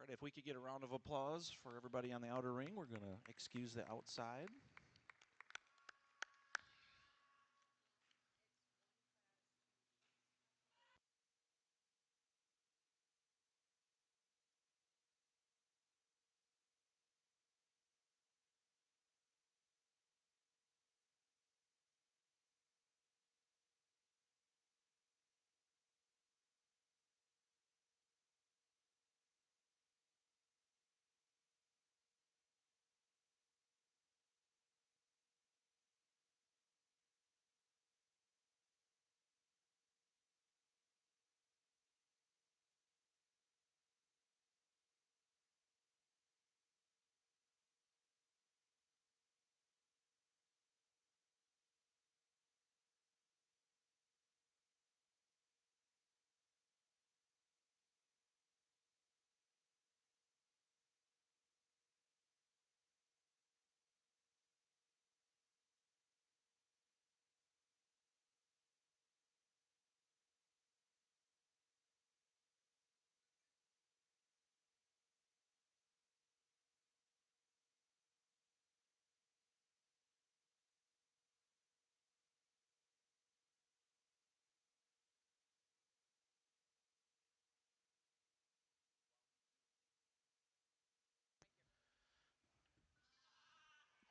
right, if we could get a round of applause for everybody on the outer ring, we're going to excuse the outside.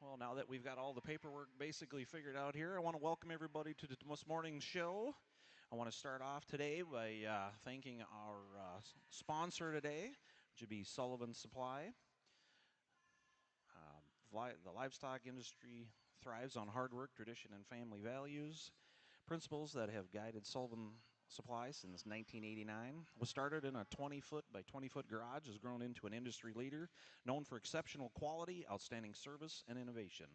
Well, now that we've got all the paperwork basically figured out here, I want to welcome everybody to this morning's show. I want to start off today by thanking our sponsor today, which would be Sullivan Supply. The livestock industry thrives on hard work, tradition, and family values. Principles that have guided Sullivan Supply since 1989. Was started in a 20-foot by 20-foot garage, has grown into an industry leader, known for exceptional quality, outstanding service, and innovation.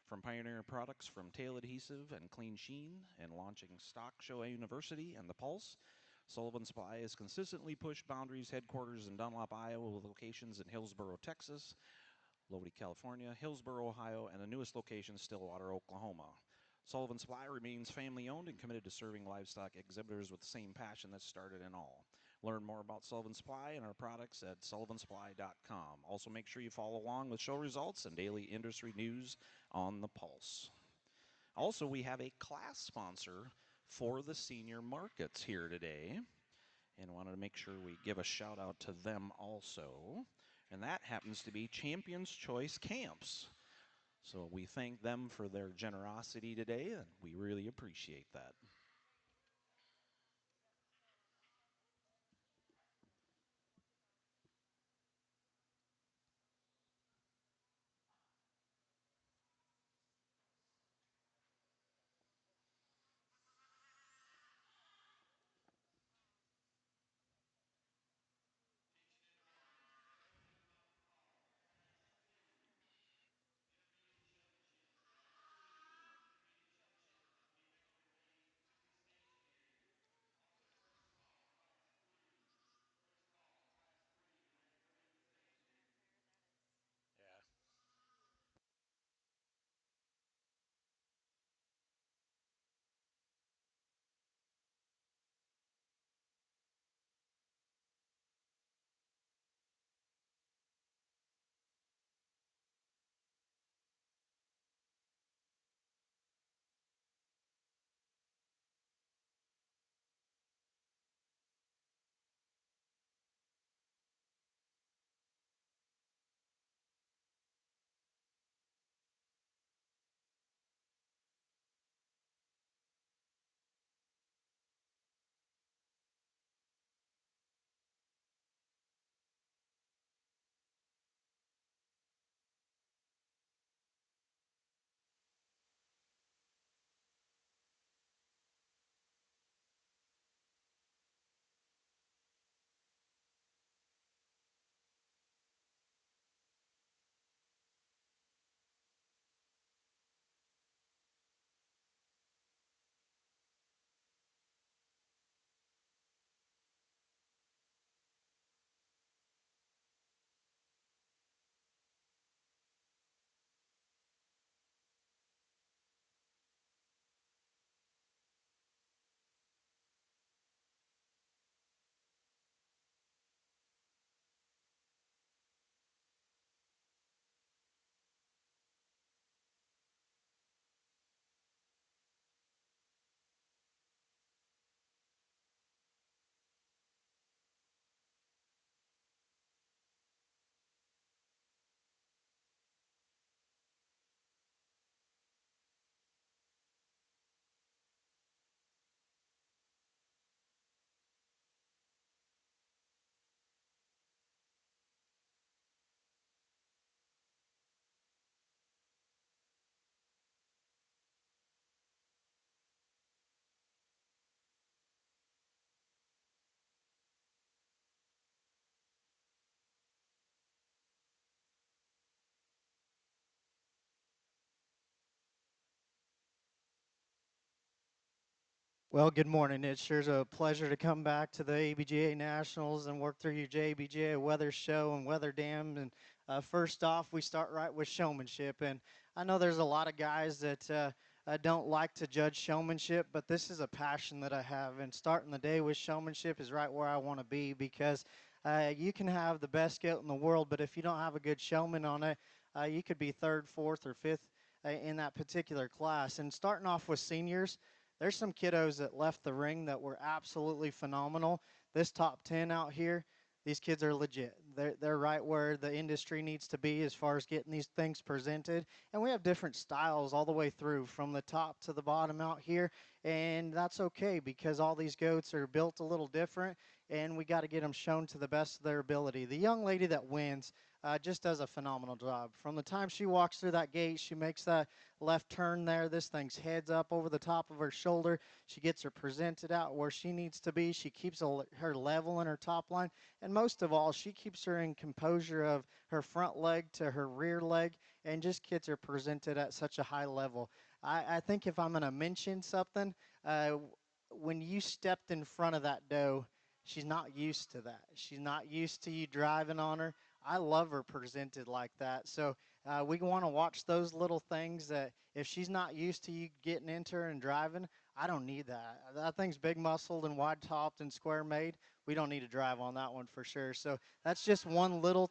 From pioneering products from tail adhesive and clean sheen, and launching Stock Show University and the Pulse, Sullivan Supply has consistently pushed boundaries. Headquarters in Dunlop, Iowa, with locations in Hillsborough, Texas, Lodi, California, Hillsborough, Ohio, and the newest location, Stillwater, Oklahoma. Sullivan Supply remains family-owned and committed to serving livestock exhibitors with the same passion that started in all. Learn more about Sullivan Supply and our products at sullivansupply.com. Also, make sure you follow along with show results and daily industry news on the Pulse. Also, we have a class sponsor for the senior markets here today, and wanted to make sure we give a shout out to them also. And that happens to be Champions Choice Camps. So we thank them for their generosity today, and we really appreciate that. Well, good morning. It sure's a pleasure to come back to the ABGA Nationals and work through your JABGA Weather Show and Weather Dam. And first off, we start right with showmanship. And I know there's a lot of guys that don't like to judge showmanship, but this is a passion that I have. And starting the day with showmanship is right where I want to be because you can have the best goat in the world, but if you don't have a good showman on it, you could be third, fourth, or fifth in that particular class. And starting off with seniors, there's some kiddos that left the ring that were absolutely phenomenal. This top 10 out here, these kids are legit. They're right where the industry needs to be as far as getting these things presented. And we have different styles all the way through from the top to the bottom out here. And that's okay because all these goats are built a little different and we got to get them shown to the best of their ability. The young lady that wins just does a phenomenal job. From the time she walks through that gate, she makes that left turn there. This thing's heads up over the top of her shoulder. She gets her presented out where she needs to be. She keeps her level in her top line. And most of all, she keeps her in composure of her front leg to her rear leg and just gets her presented at such a high level. I think if I'm going to mention something, when you stepped in front of that doe, she's not used to that. She's not used to you driving on her. I love her presented like that. So we want to watch those little things that if she's not used to you getting into her and driving, I don't need that. That thing's big muscled and wide topped and square made. We don't need to drive on that one for sure. So that's just one little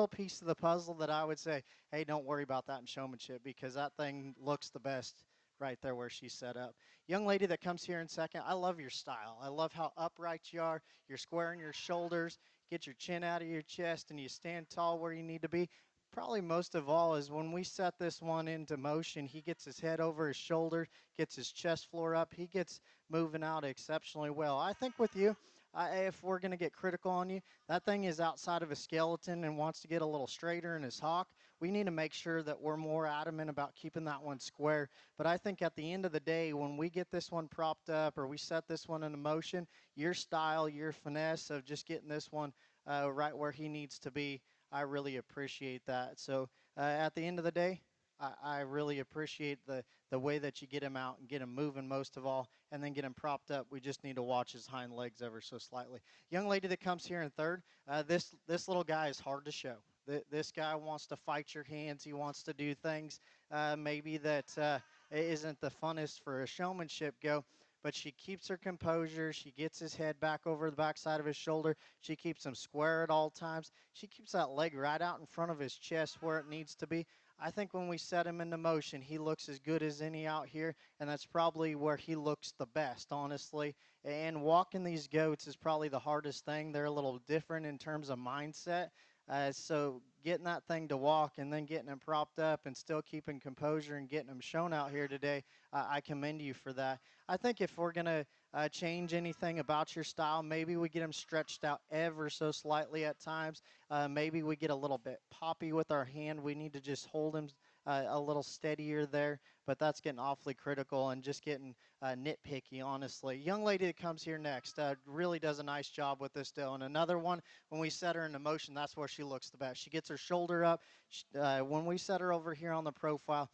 piece of the puzzle that I would say, hey, don't worry about that in showmanship because that thing looks the best right there where she's set up. Young lady that comes here in second, I love your style. I love how upright you are. You're squaring your shoulders, get your chin out of your chest, and you stand tall where you need to be. Probably most of all is when we set this one into motion, he gets his head over his shoulder, gets his chest floor up. He gets moving out exceptionally well. I think with you, if we're going to get critical on you, that thing is outside of his skeleton and wants to get a little straighter in his hock. We need to make sure that we're more adamant about keeping that one square. But I think at the end of the day, when we get this one propped up or we set this one into motion, your style, your finesse of just getting this one right where he needs to be, I really appreciate that. So at the end of the day, I really appreciate the way that you get him out and get him moving most of all, and then get him propped up. We just need to watch his hind legs ever so slightly. Young lady that comes here in third, this little guy is hard to show. This guy wants to fight your hands. He wants to do things maybe that isn't the funnest for a showmanship go. But she keeps her composure. She gets his head back over the backside of his shoulder. She keeps him square at all times. She keeps that leg right out in front of his chest where it needs to be. I think when we set him into motion, he looks as good as any out here, and that's probably where he looks the best, honestly. And walking these goats is probably the hardest thing. They're a little different in terms of mindset. So getting that thing to walk and then getting him propped up and still keeping composure and getting him shown out here today, I commend you for that. I think if we're going to change anything about your style, maybe we get him stretched out ever so slightly at times. Maybe we get a little bit poppy with our hand. We need to just hold him a little steadier there, but that's getting awfully critical and just getting nitpicky, honestly. Young lady that comes here next really does a nice job with this doe. And another one, when we set her into motion, that's where she looks the best. She gets her shoulder up. When we set her over here on the profile,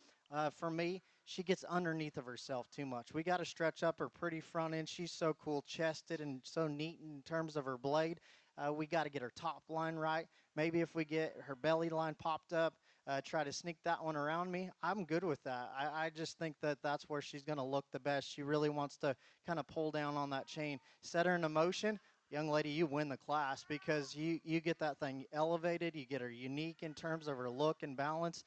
for me, she gets underneath of herself too much. We got to stretch up her pretty front end. She's so cool chested and so neat in terms of her blade. We got to get her top line right. Maybe if we get her belly line popped up, try to sneak that one around me, I'm good with that. I just think that that's where she's going to look the best. She really wants to kind of pull down on that chain. Set her into motion. Young lady, you win the class because you get that thing elevated. You get her unique in terms of her look and balance.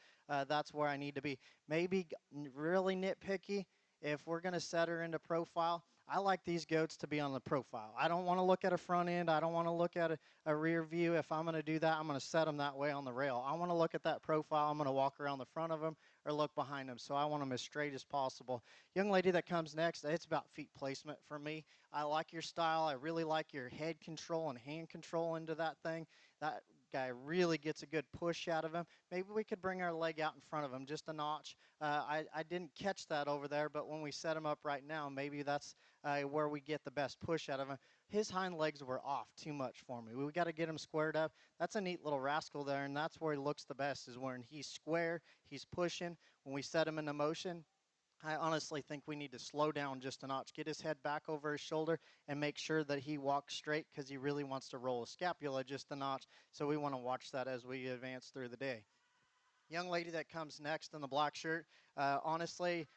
That's where I need to be. Maybe really nitpicky. If we're going to set her into profile, I like these goats to be on the profile. I don't want to look at a front end. I don't want to look at a rear view. If I'm going to do that, I'm going to set them that way on the rail. I want to look at that profile. I'm going to walk around the front of them or look behind them. So I want them as straight as possible. Young lady that comes next, it's about feet placement for me. I like your style. I really like your head control and hand control into that thing. That guy really gets a good push out of him. Maybe we could bring our leg out in front of him just a notch. I didn't catch that over there, but when we set him up right now, maybe that's where we get the best push out of him. His hind legs were off too much for me. We got to get him squared up. That's a neat little rascal there, and that's where he looks the best is when he's square, he's pushing. When we set him into motion, I honestly think we need to slow down just a notch, get his head back over his shoulder, and make sure that he walks straight because he really wants to roll his scapula just a notch. So we want to watch that as we advance through the day. Young lady that comes next in the black shirt, honestly,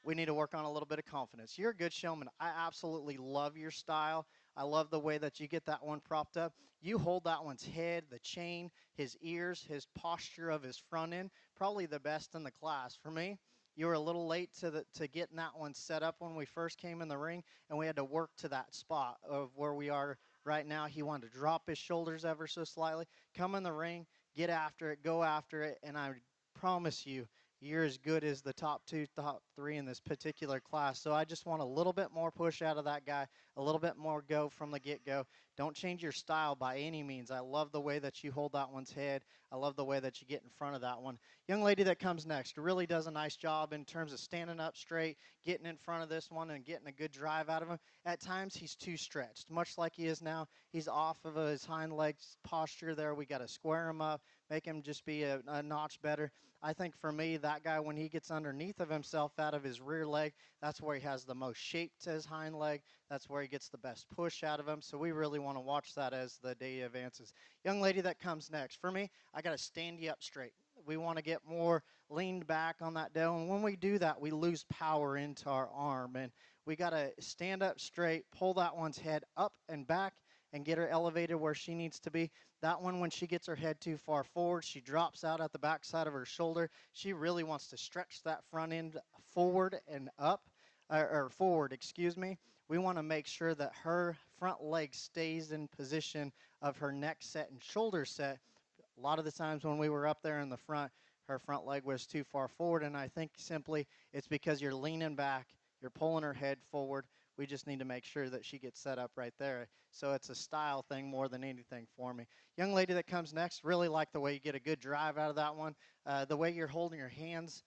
we need to work on a little bit of confidence. You're a good showman. I absolutely love your style. I love the way that you get that one propped up. You hold that one's head, the chain, his ears, his posture of his front end, probably the best in the class. For me, you were a little late to getting that one set up when we first came in the ring, and we had to work to that spot of where we are right now. He wanted to drop his shoulders ever so slightly, come in the ring, get after it, go after it, and I promise you, you're as good as the top two, top three in this particular class. So I just want a little bit more push out of that guy, a little bit more go from the get-go. Don't change your style by any means. I love the way that you hold that one's head. I love the way that you get in front of that one. Young lady that comes next really does a nice job in terms of standing up straight, getting in front of this one and getting a good drive out of him. At times, he's too stretched, much like he is now. He's off of his hind legs posture there. We got to square him up, make him just be a notch better. I think for me, that guy, when he gets underneath of himself out of his rear leg, that's where he has the most shape to his hind leg. That's where he gets the best push out of him. So we really want to watch that as the day advances. Young lady that comes next. For me, I got to stand you up straight. We want to get more leaned back on that dough. And when we do that, we lose power into our arm. And we got to stand up straight, pull that one's head up and back, and get her elevated where she needs to be. That one, when she gets her head too far forward, she drops out at the backside of her shoulder. She really wants to stretch that front end forward and up, or forward, excuse me. We want to make sure that her front leg stays in position of her neck set and shoulder set. A lot of the times when we were up there in the front, her front leg was too far forward, and I think simply it's because you're leaning back, you're pulling her head forward. We just need to make sure that she gets set up right there. So it's a style thing more than anything for me. Young lady that comes next, really like the way you get a good drive out of that one. The way you're holding your hands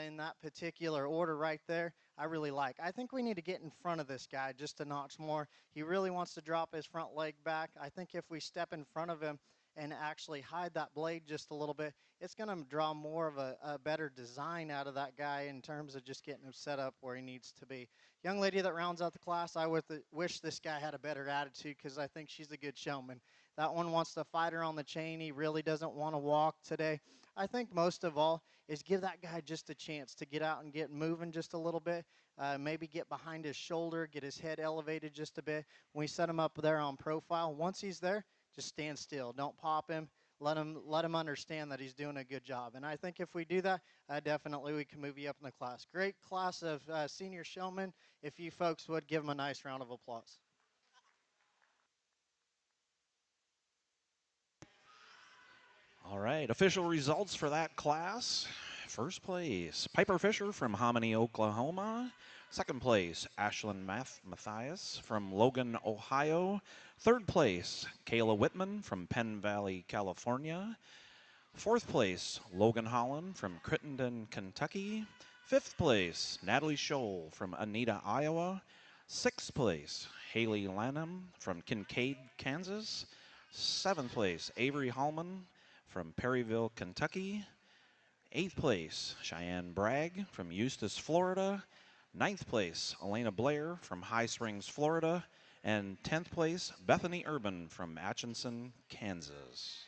in that particular order right there, I really like. I think we need to get in front of this guy just a notch more. He really wants to drop his front leg back. I think if we step in front of him and actually hide that blade just a little bit, it's going to draw more of a better design out of that guy in terms of just getting him set up where he needs to be. Young lady that rounds out the class, I wish this guy had a better attitude because I think she's a good showman. That one wants to fight her on the chain. He really doesn't want to walk today. I think most of all is give that guy just a chance to get out and get moving just a little bit. Maybe get behind his shoulder, get his head elevated just a bit. When we set him up there on profile, once he's there, just stand still. Don't pop him. Let him understand that he's doing a good job. And I think if we do that, definitely we can move you up in the class. Great class of senior showmen. If you folks would give them a nice round of applause. All right, official results for that class. First place, Piper Fisher from Hominy, Oklahoma. Second place, Ashlyn Matthias from Logan, Ohio. Third place, Kayla Whitman from Penn Valley, California. Fourth place, Logan Holland from Crittenden, Kentucky. Fifth place, Natalie Scholl from Anita, Iowa. Sixth place, Haley Lanham from Kincaid, Kansas. Seventh place, Avery Hallman from Perryville, Kentucky. Eighth place, Cheyenne Bragg from Eustis, Florida. Ninth place, Elena Blair from High Springs, Florida. And 10th place, Bethany Urban from Atchison, Kansas.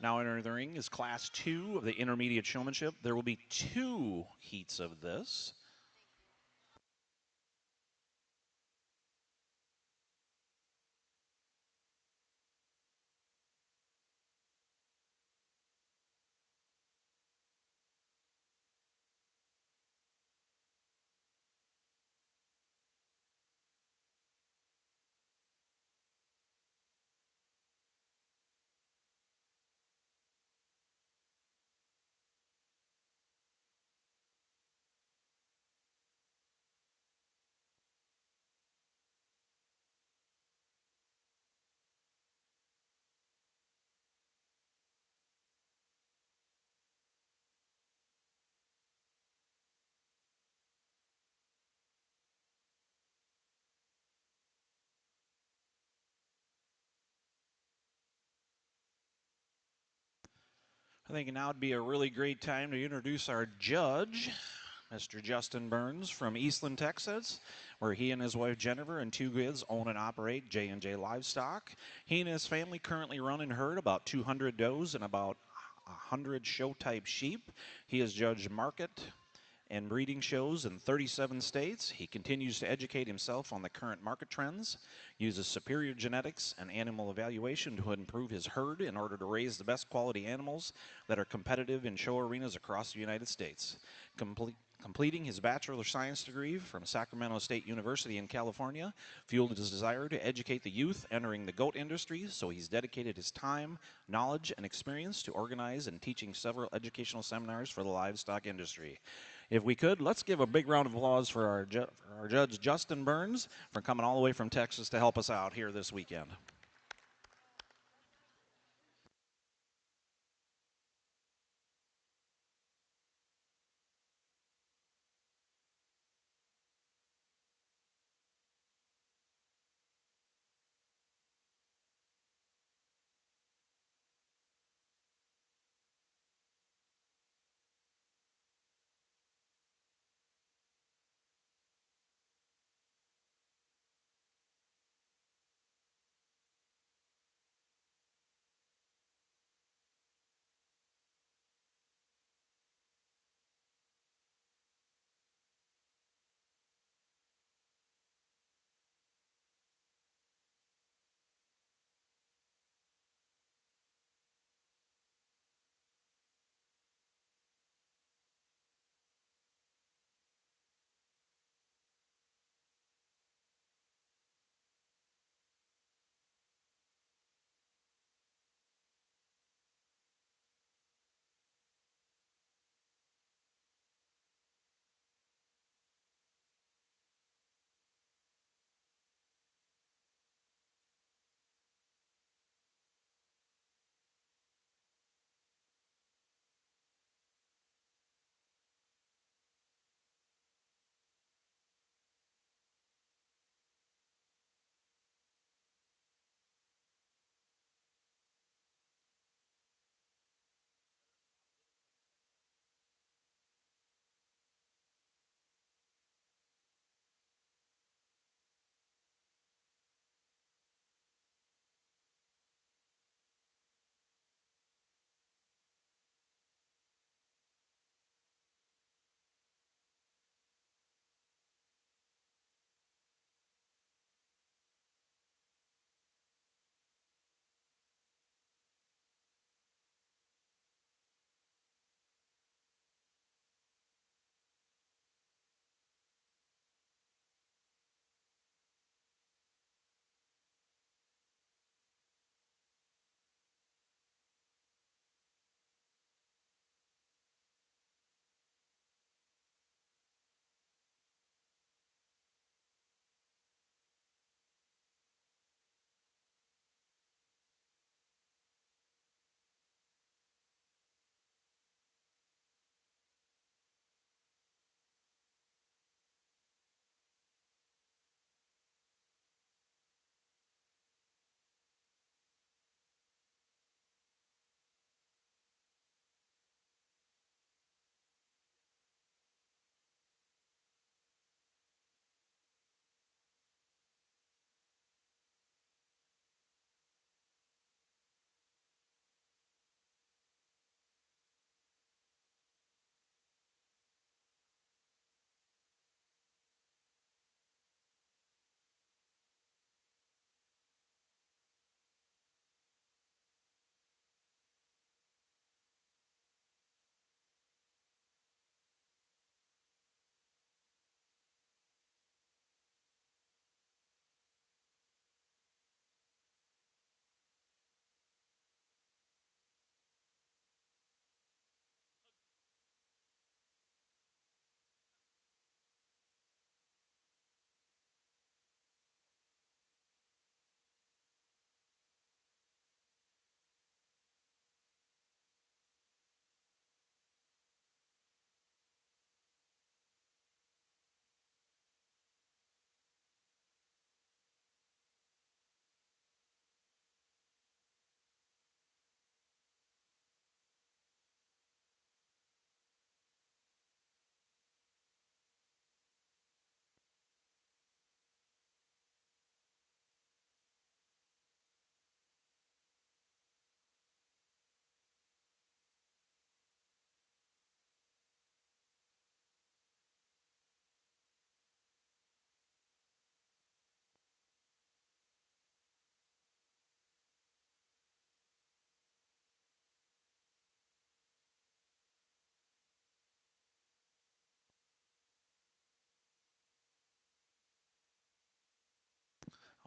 Now entering the ring is Class 2 of the Intermediate Showmanship. There will be 2 heats of this. I think now would be a really great time to introduce our judge, Mr. Justin Burns from Eastland, Texas, where he and his wife Jennifer and 2 kids own and operate J&J Livestock. He and his family currently run and herd about 200 does and about 100 show-type sheep. He has judged market and breeding shows in 37 states. He continues to educate himself on the current market trends, uses superior genetics and animal evaluation to improve his herd in order to raise the best quality animals that are competitive in show arenas across the United States. Completing his Bachelor of Science degree from Sacramento State University in California fueled his desire to educate the youth entering the goat industry, so he's dedicated his time, knowledge, and experience to organize and teaching several educational seminars for the livestock industry. If we could, let's give a big round of applause for our judge, Justin Burns, for coming all the way from Texas to help us out here this weekend.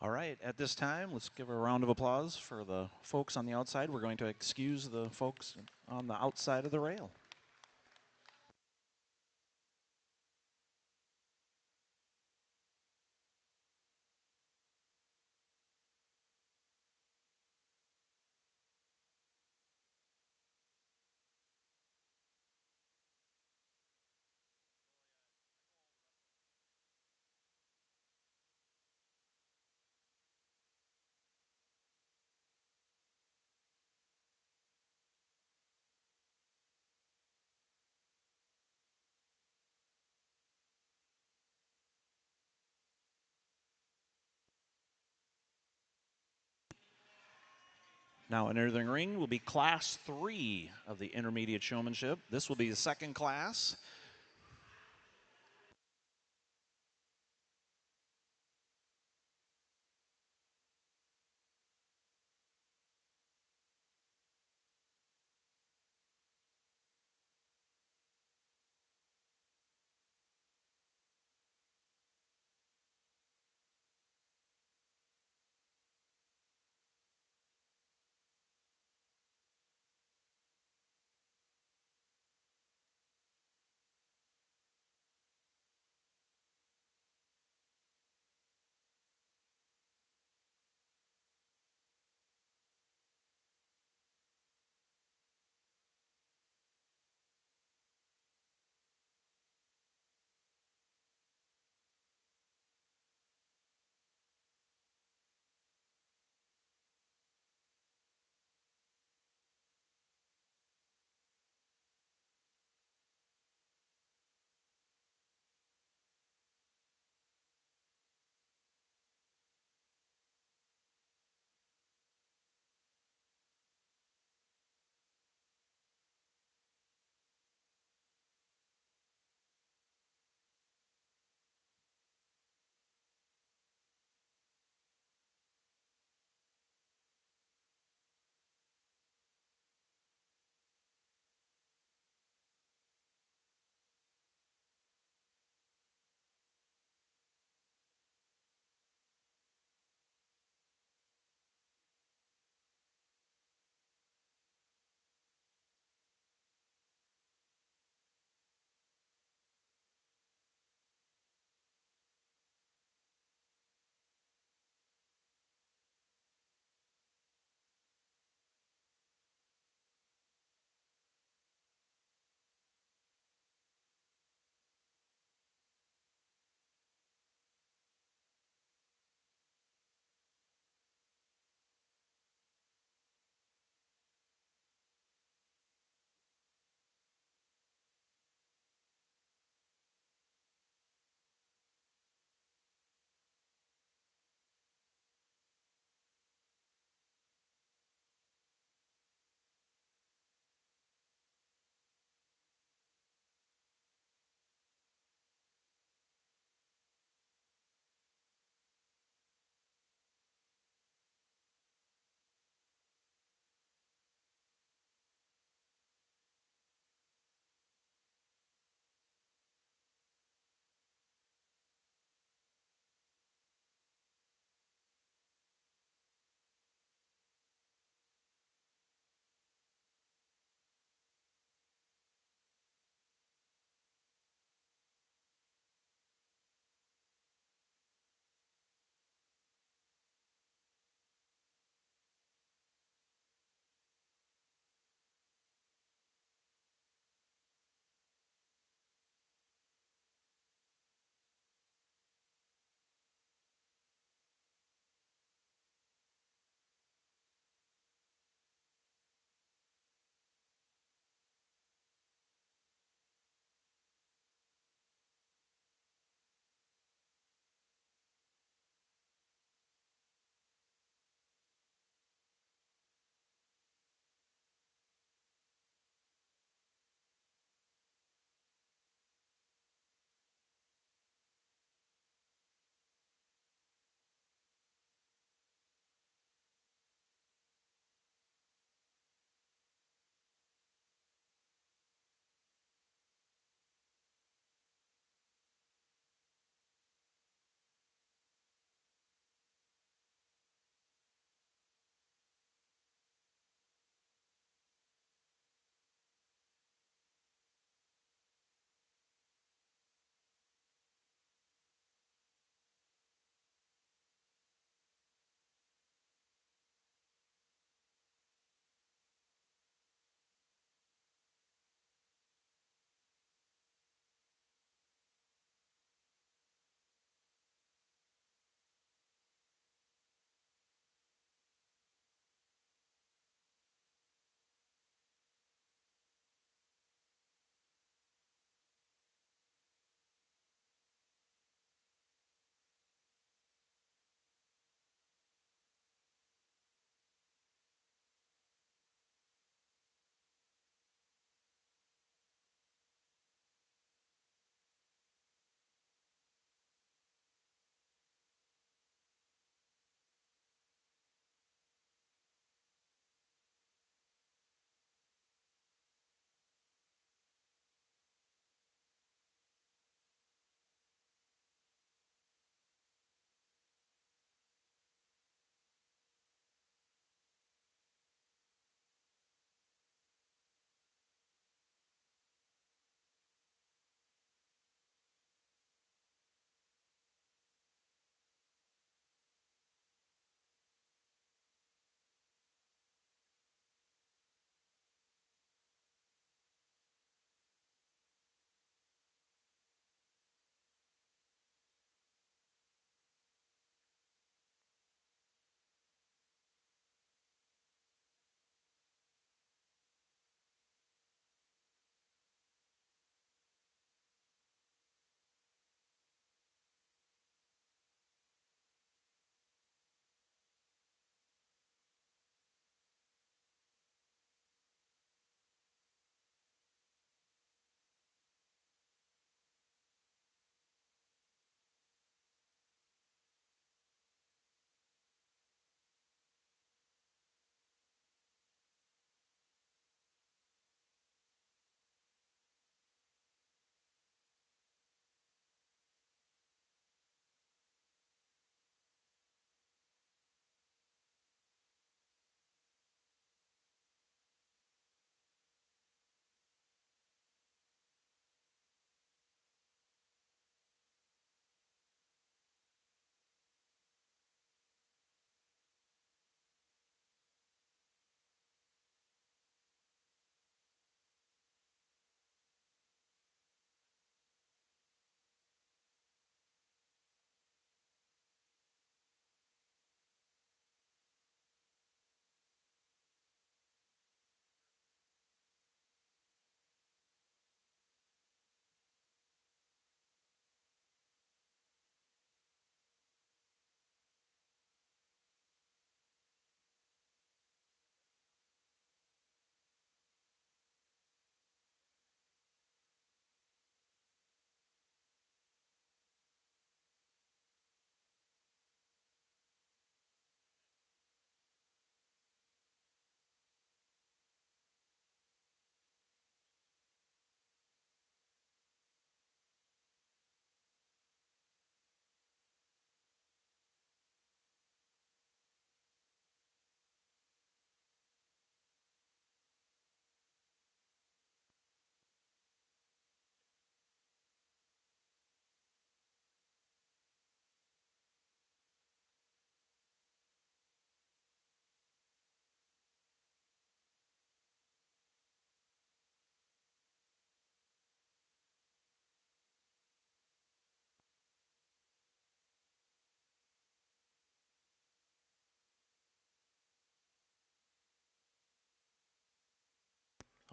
All right, at this time, let's give a round of applause for the folks on the outside. We're going to excuse the folks on the outside of the rail. Now entering the ring will be Class 3 of the Intermediate Showmanship. This will be the second class.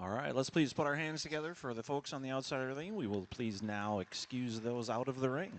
All right, let's please put our hands together for the folks on the outside of the ring. We will please now excuse those out of the ring.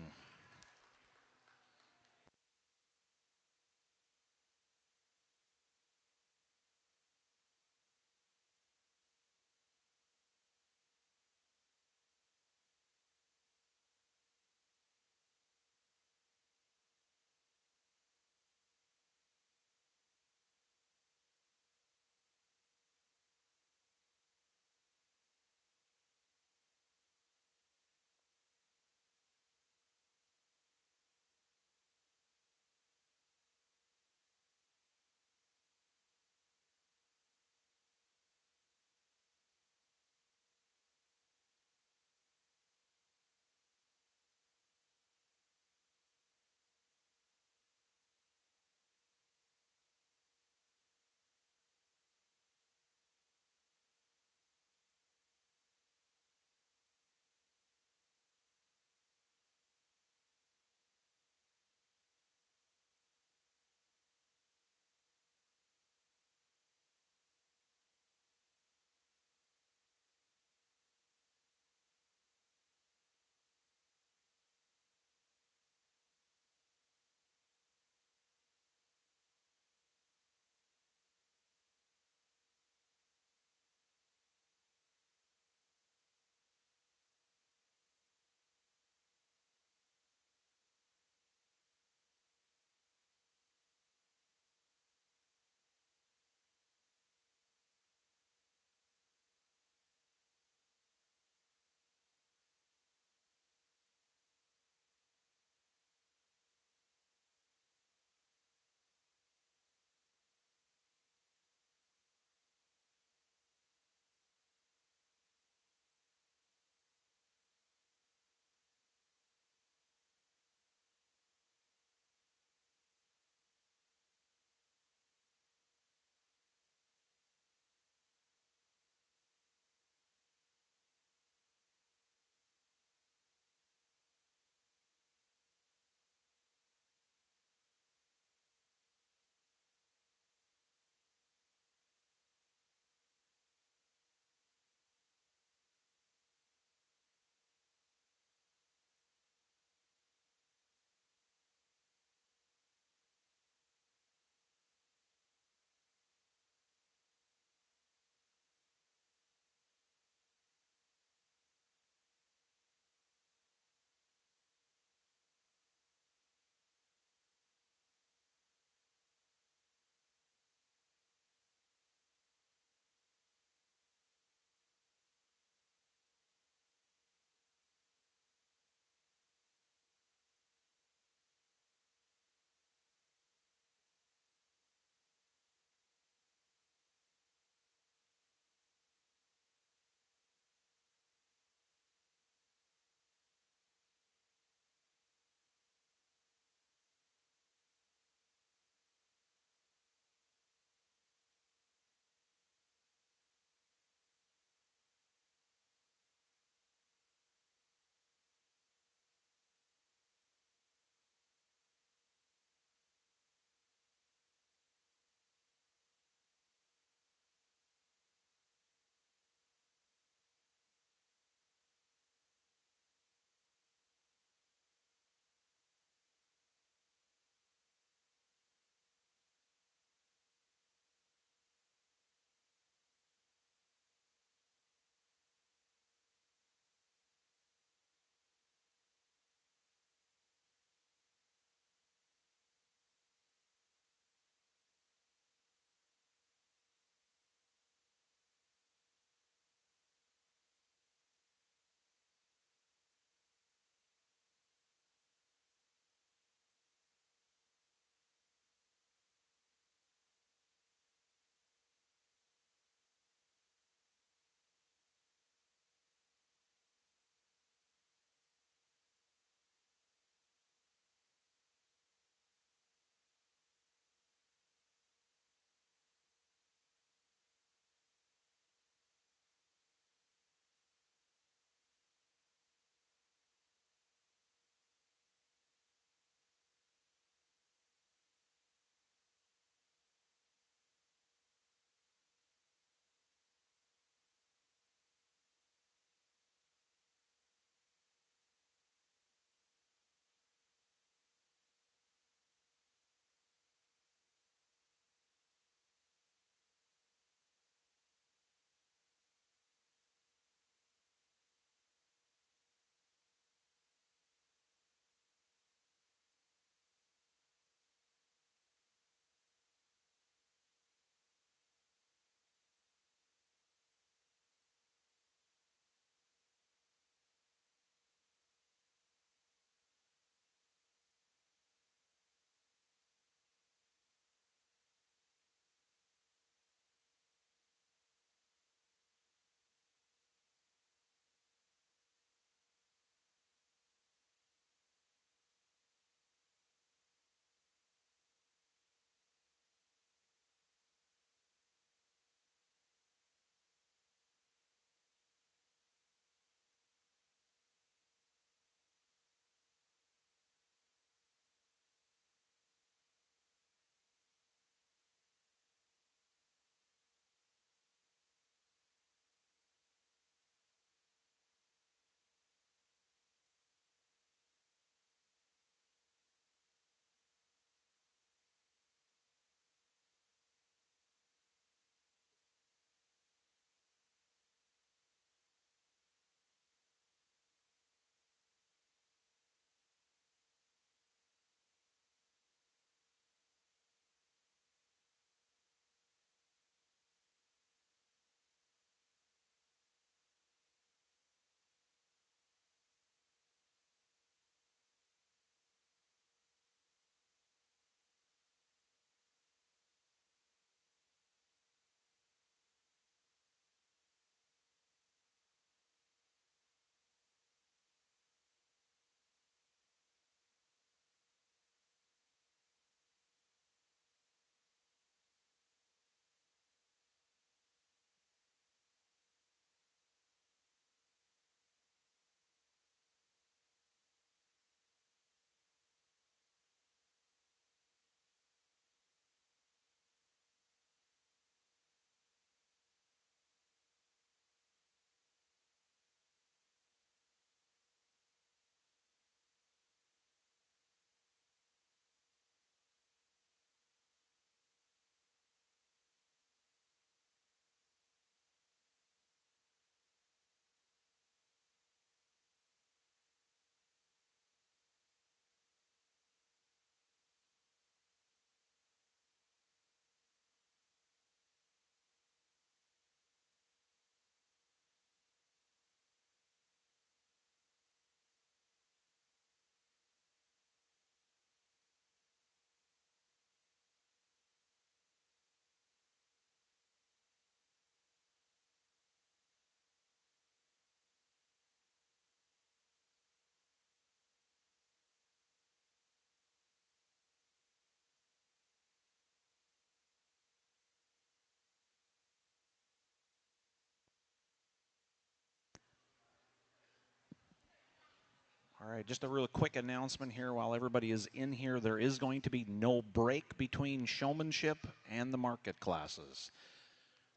All right, just a real quick announcement here while everybody is in here. There is going to be no break between showmanship and the market classes.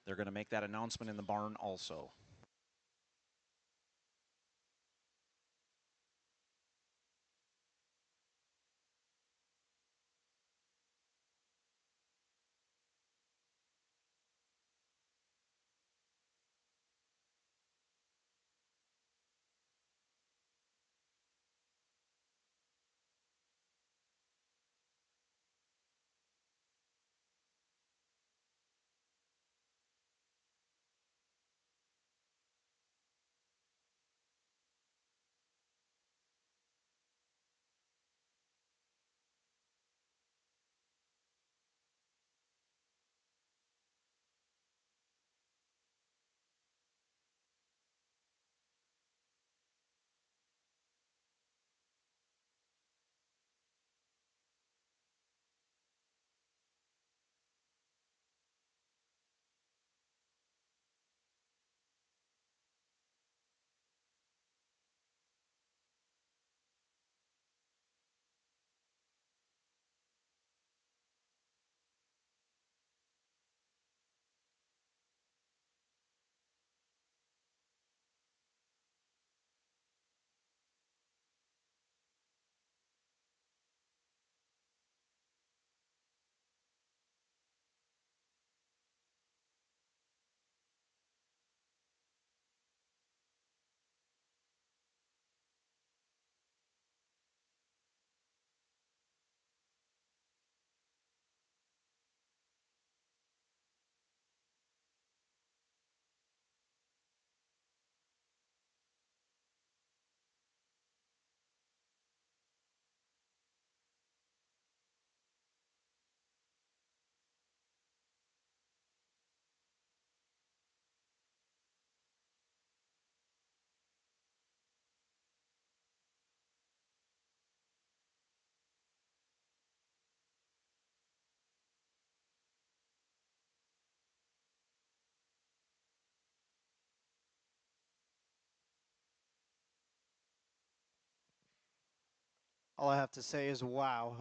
They're going to make that announcement in the barn also. All I have to say is, wow,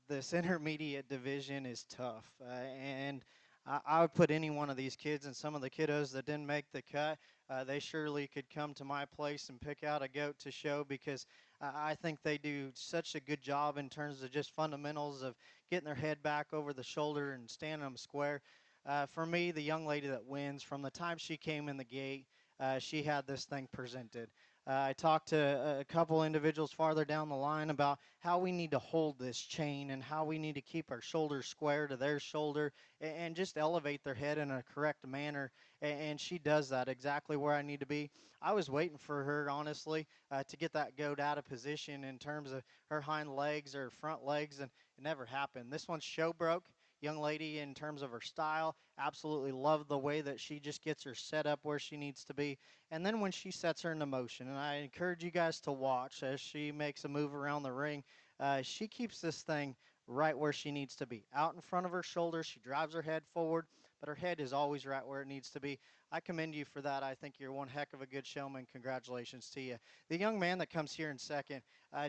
this intermediate division is tough. And I would put any one of these kids and some of the kiddos that didn't make the cut, they surely could come to my place and pick out a goat to show because I think they do such a good job in terms of just fundamentals of getting their head back over the shoulder and standing them square. For me, the young lady that wins, from the time she came in the gate, she had this thing presented. I talked to a couple individuals farther down the line about how we need to hold this chain and how we need to keep our shoulders square to their shoulder and just elevate their head in a correct manner. And she does that exactly where I need to be. I was waiting for her, honestly, to get that goat out of position in terms of her hind legs or front legs, and it never happened. This one's show broke. Young lady, in terms of her style, absolutely love the way that she just gets her set up where she needs to be. And then when she sets her into motion, and I encourage you guys to watch as she makes a move around the ring, she keeps this thing right where she needs to be. Out in front of her shoulders, she drives her head forward, but her head is always right where it needs to be. I commend you for that. I think you're one heck of a good showman. Congratulations to you. The young man that comes here in second,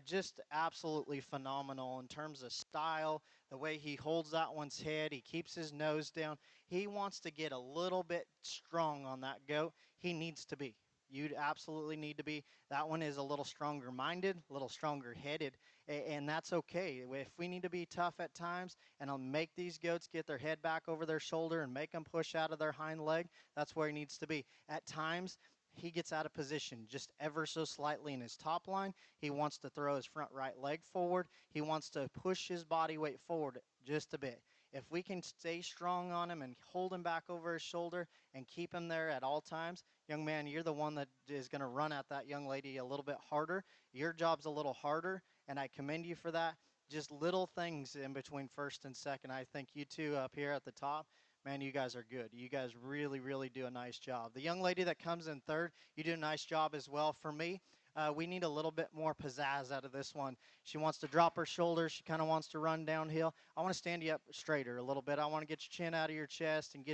just absolutely phenomenal in terms of style, the way he holds that one's head. He keeps his nose down. He wants to get a little bit strong on that goat. He needs to be. You'd absolutely need to be. That one is a little stronger minded, a little stronger headed, and that's okay. If we need to be tough at times and I'll make these goats get their head back over their shoulder and make them push out of their hind leg, that's where he needs to be. At times, he gets out of position just ever so slightly in his top line. He wants to throw his front right leg forward. He wants to push his body weight forward just a bit. If we can stay strong on him and hold him back over his shoulder and keep him there at all times, young man, you're the one that is going to run at that young lady a little bit harder. Your job's a little harder, and I commend you for that. Just little things in between first and second. I think you two up here at the top, man, you guys are good. You guys really, really do a nice job. The young lady that comes in third, you do a nice job as well. For me, we need a little bit more pizzazz out of this one. She wants to drop her shoulders. She kind of wants to run downhill. I want to stand you up straighter a little bit. I want to get your chin out of your chest and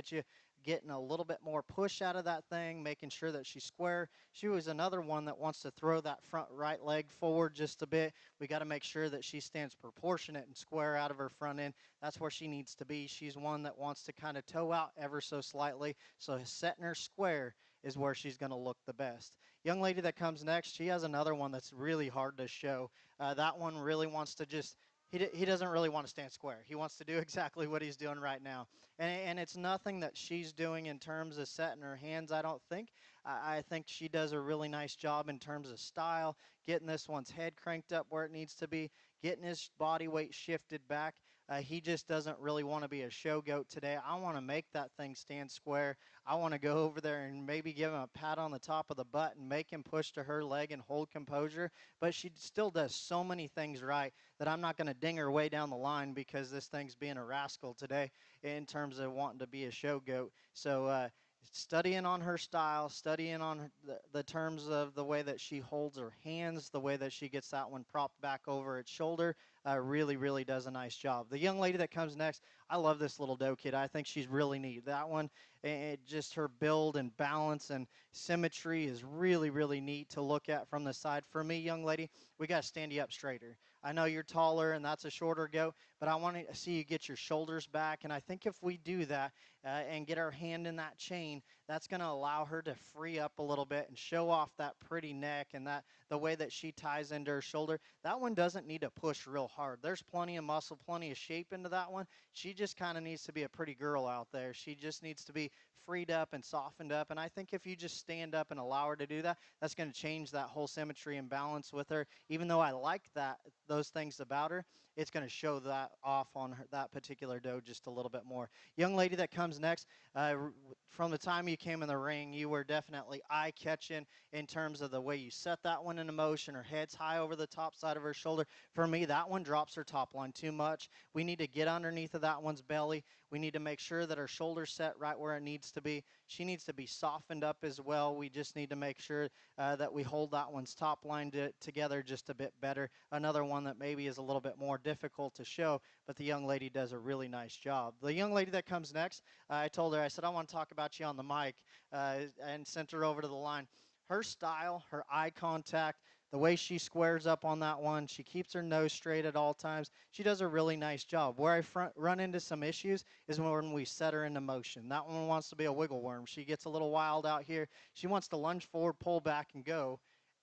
getting a little bit more push out of that thing, making sure that she's square. She was another one that wants to throw that front right leg forward just a bit. We got to make sure that she stands proportionate and square out of her front end. That's where she needs to be. She's one that wants to kind of toe out ever so slightly. So setting her square is where she's going to look the best. Young lady that comes next, she has another one that's really hard to show. That one really wants to just he doesn't really want to stand square. He wants to do exactly what he's doing right now. And it's nothing that she's doing in terms of setting her hands, I don't think. I think she does a really nice job in terms of style, getting this one's head cranked up where it needs to be, getting his body weight shifted back. He just doesn't really want to be a show goat today. I want to make that thing stand square. I want to go over there and maybe give him a pat on the top of the butt and make him push to her leg and hold composure. But she still does so many things right that I'm not going to ding her way down the line because this thing's being a rascal today in terms of wanting to be a show goat. So studying on her style, studying on the terms of the way that she holds her hands, the way that she gets that one propped back over its shoulder, really, really does a nice job. The young lady that comes next, I love this little doe kid. I think she's really neat. That one, just her build and balance and symmetry is really, really neat to look at from the side. For me, young lady, we got to stand you up straighter. I know you're taller and that's a shorter goat, but I want to see you get your shoulders back. And I think if we do that and get our hand in that chain, that's going to allow her to free up a little bit and show off that pretty neck and that the way that she ties into her shoulder. That one doesn't need to push real hard. There's plenty of muscle, plenty of shape into that one. She just kind of needs to be a pretty girl out there. She just needs to be freed up and softened up. And I think if you just stand up and allow her to do that, that's going to change that whole symmetry and balance with her. Even though I like those things about her, it's going to show that off on that particular doe just a little bit more. Young lady that comes next, from the time you came in the ring, you were definitely eye-catching in terms of the way you set that one into motion. Her head's high over the top side of her shoulder. For me, that one drops her top line too much. We need to get underneath of that one's belly. We need to make sure that her shoulder's set right where it needs to be. She needs to be softened up as well. We just need to make sure that we hold that one's top line together just a bit better. Another one that maybe is a little bit more difficult to show, but the young lady does a really nice job. The young lady that comes next, I told her, I said, I want to talk about you on the mic and sent her over to the line. Her style, her eye contact, the way she squares up on that one, she keeps her nose straight at all times. She does a really nice job. Where I run into some issues is when we set her into motion. That one wants to be a wiggle worm. She gets a little wild out here. She wants to lunge forward, pull back, and go.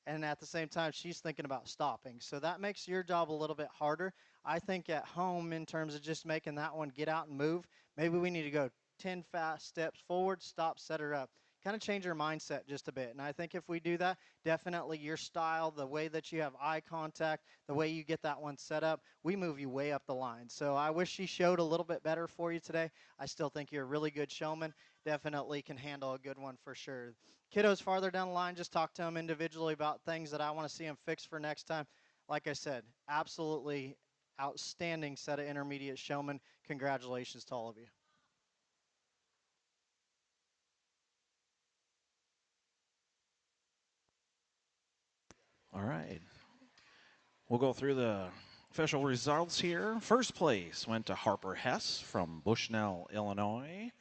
And at the same time, she's thinking about stopping. So that makes your job a little bit harder. I think at home, in terms of just making that one get out and move, maybe we need to go 10 fast steps forward, stop, set her up. Kind of change your mindset just a bit. And I think if we do that, definitely your style, the way that you have eye contact, the way you get that one set up, we move you way up the line. So I wish she showed a little bit better for you today. I still think you're a really good showman. Definitely can handle a good one for sure. Kiddos farther down the line, just talk to them individually about things that I want to see them fix for next time. Like I said, absolutely outstanding set of intermediate showmen. Congratulations to all of you. All right. We'll go through the official results here. First place went to Harper Hess from Bushnell, Illinois.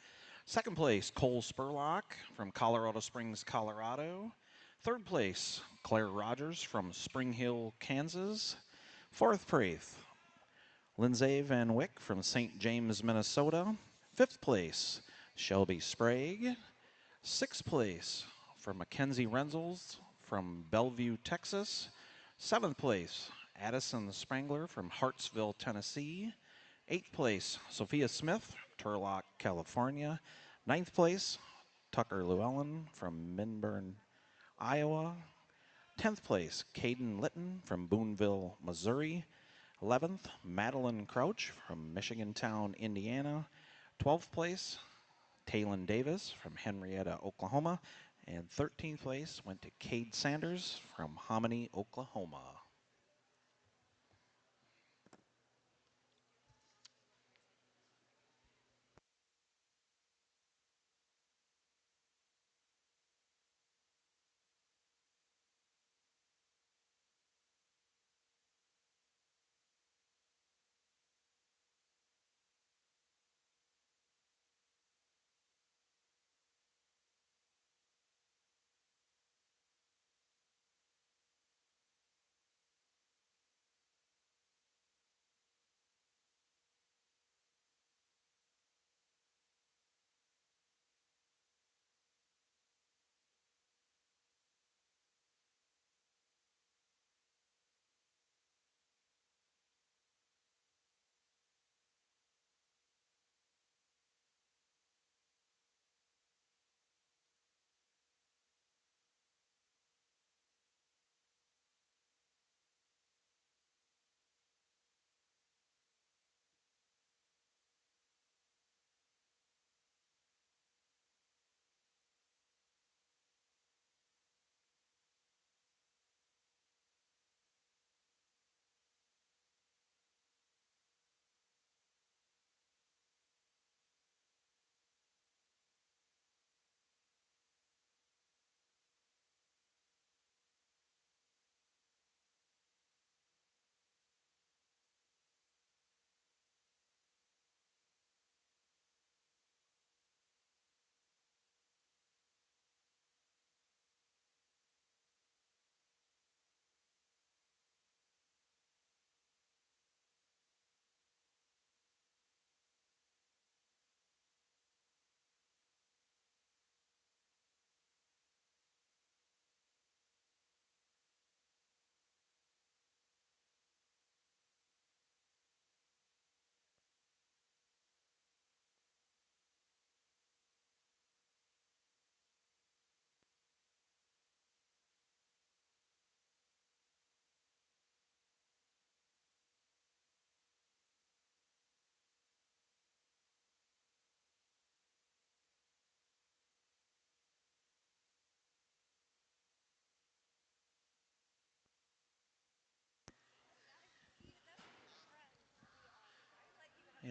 Second place, Cole Spurlock from Colorado Springs, Colorado. Third place, Claire Rogers from Spring Hill, Kansas. Fourth place, Lindsay Van Wyck from St. James, Minnesota. Fifth place, Shelby Sprague. Sixth place for Mackenzie Renzels from Bellevue, Texas. Seventh place, Addison Sprangler from Hartsville, Tennessee. Eighth place, Sophia Smith, Turlock, California. Ninth place, Tucker Llewellyn from Minburn, Iowa. 10th place, Caden Litton from Boonville, Missouri. 11th, Madeline Crouch from Michigantown, Indiana. 12th place, Taylon Davis from Henrietta, Oklahoma. And 13th place went to Cade Sanders from Hominy, Oklahoma.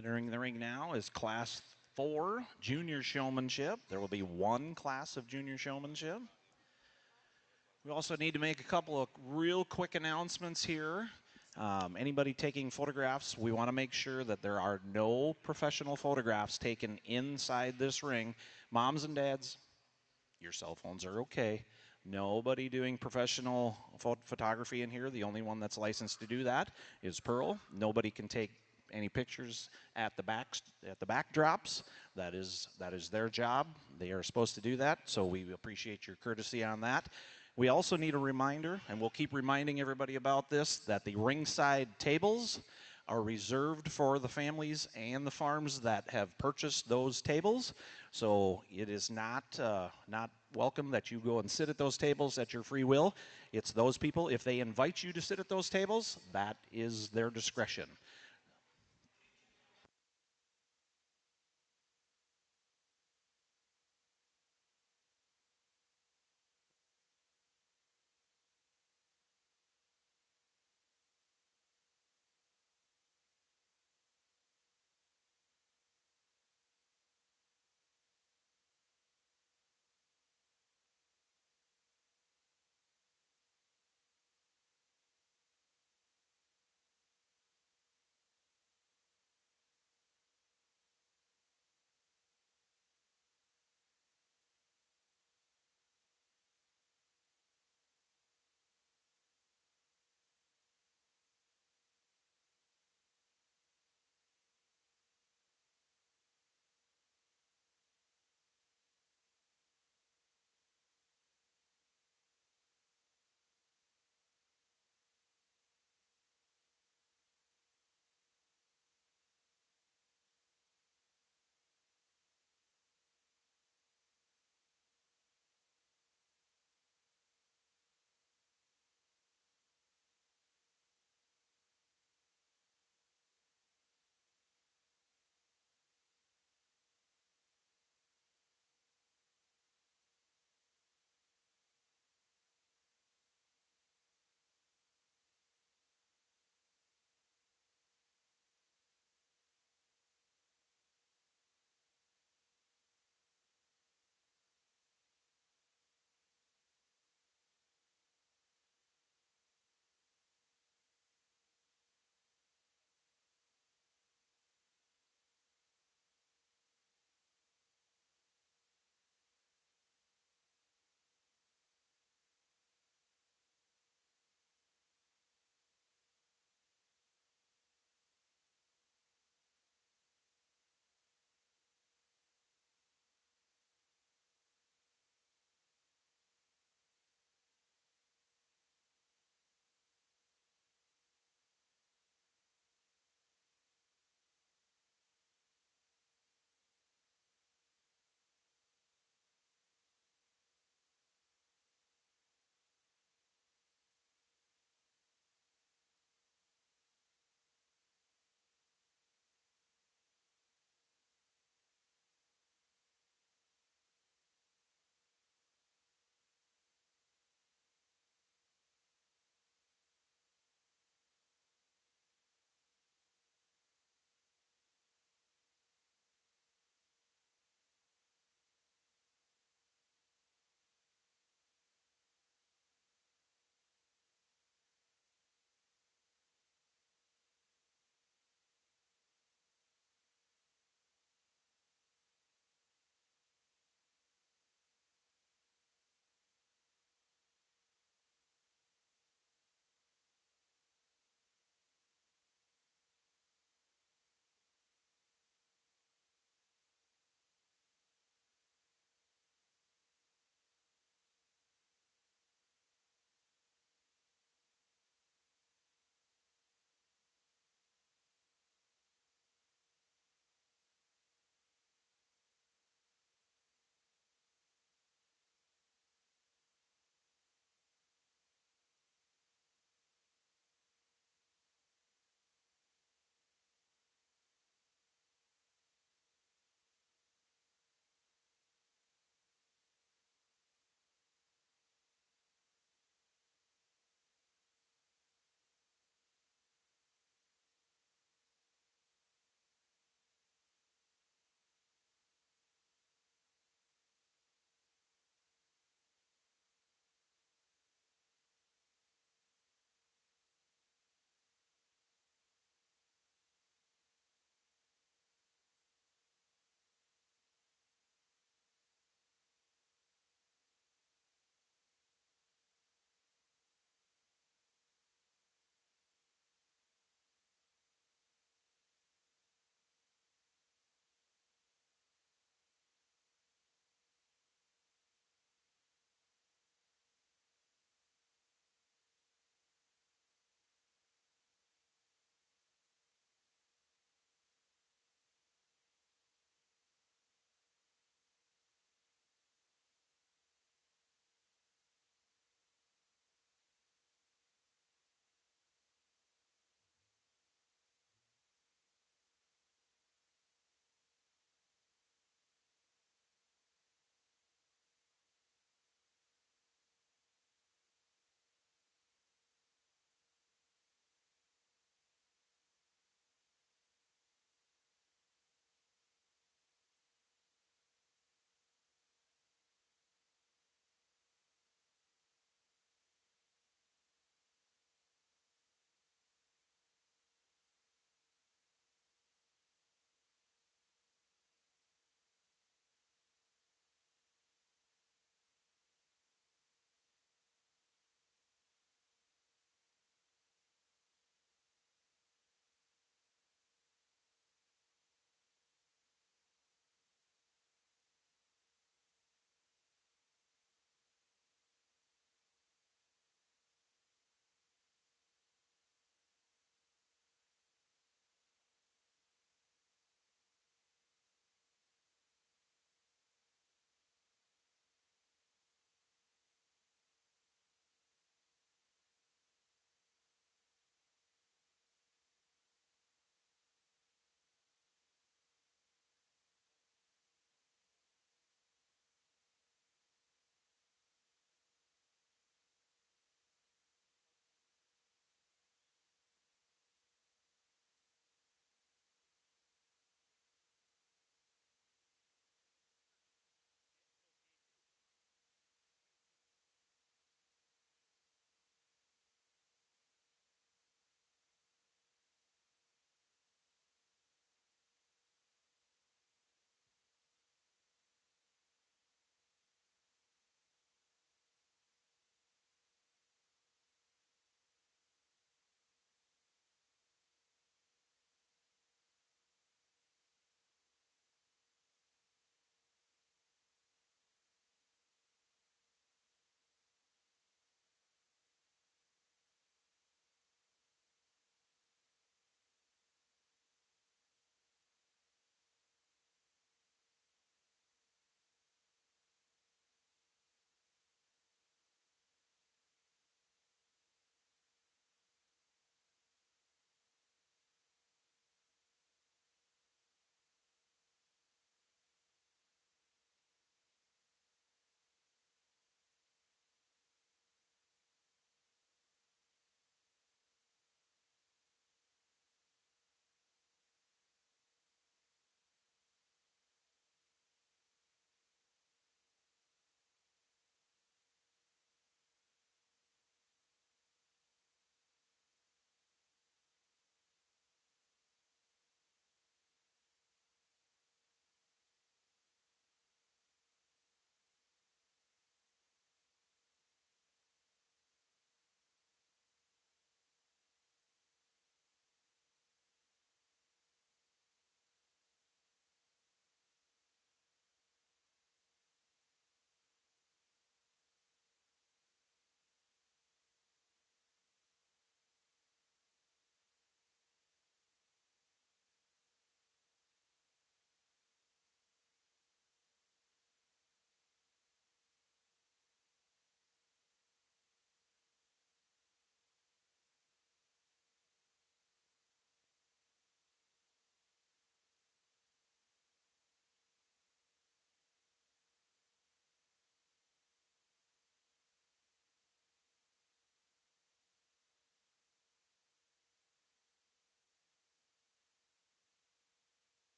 Entering the ring now is Class 4 Junior Showmanship. There will be one class of Junior Showmanship. We also need to make a couple of real quick announcements here. Anybody taking photographs, we want to make sure that there are no professional photographs taken inside this ring. Moms and dads, your cell phones are okay. Nobody doing professional photography in here. The only one that's licensed to do that is Pearl. Nobody can take any pictures at the backdrops. That is their job. They are supposed to do that, so we appreciate your courtesy on that. We also need a reminder, and we'll keep reminding everybody about this, that the ringside tables are reserved for the families and the farms that have purchased those tables. So it is not welcome that you go and sit at those tables at your free will. It's those people, if they invite you to sit at those tables, that is their discretion.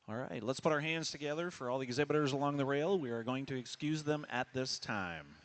All right, let's put our hands together for all the exhibitors along the rail. We are going to excuse them at this time.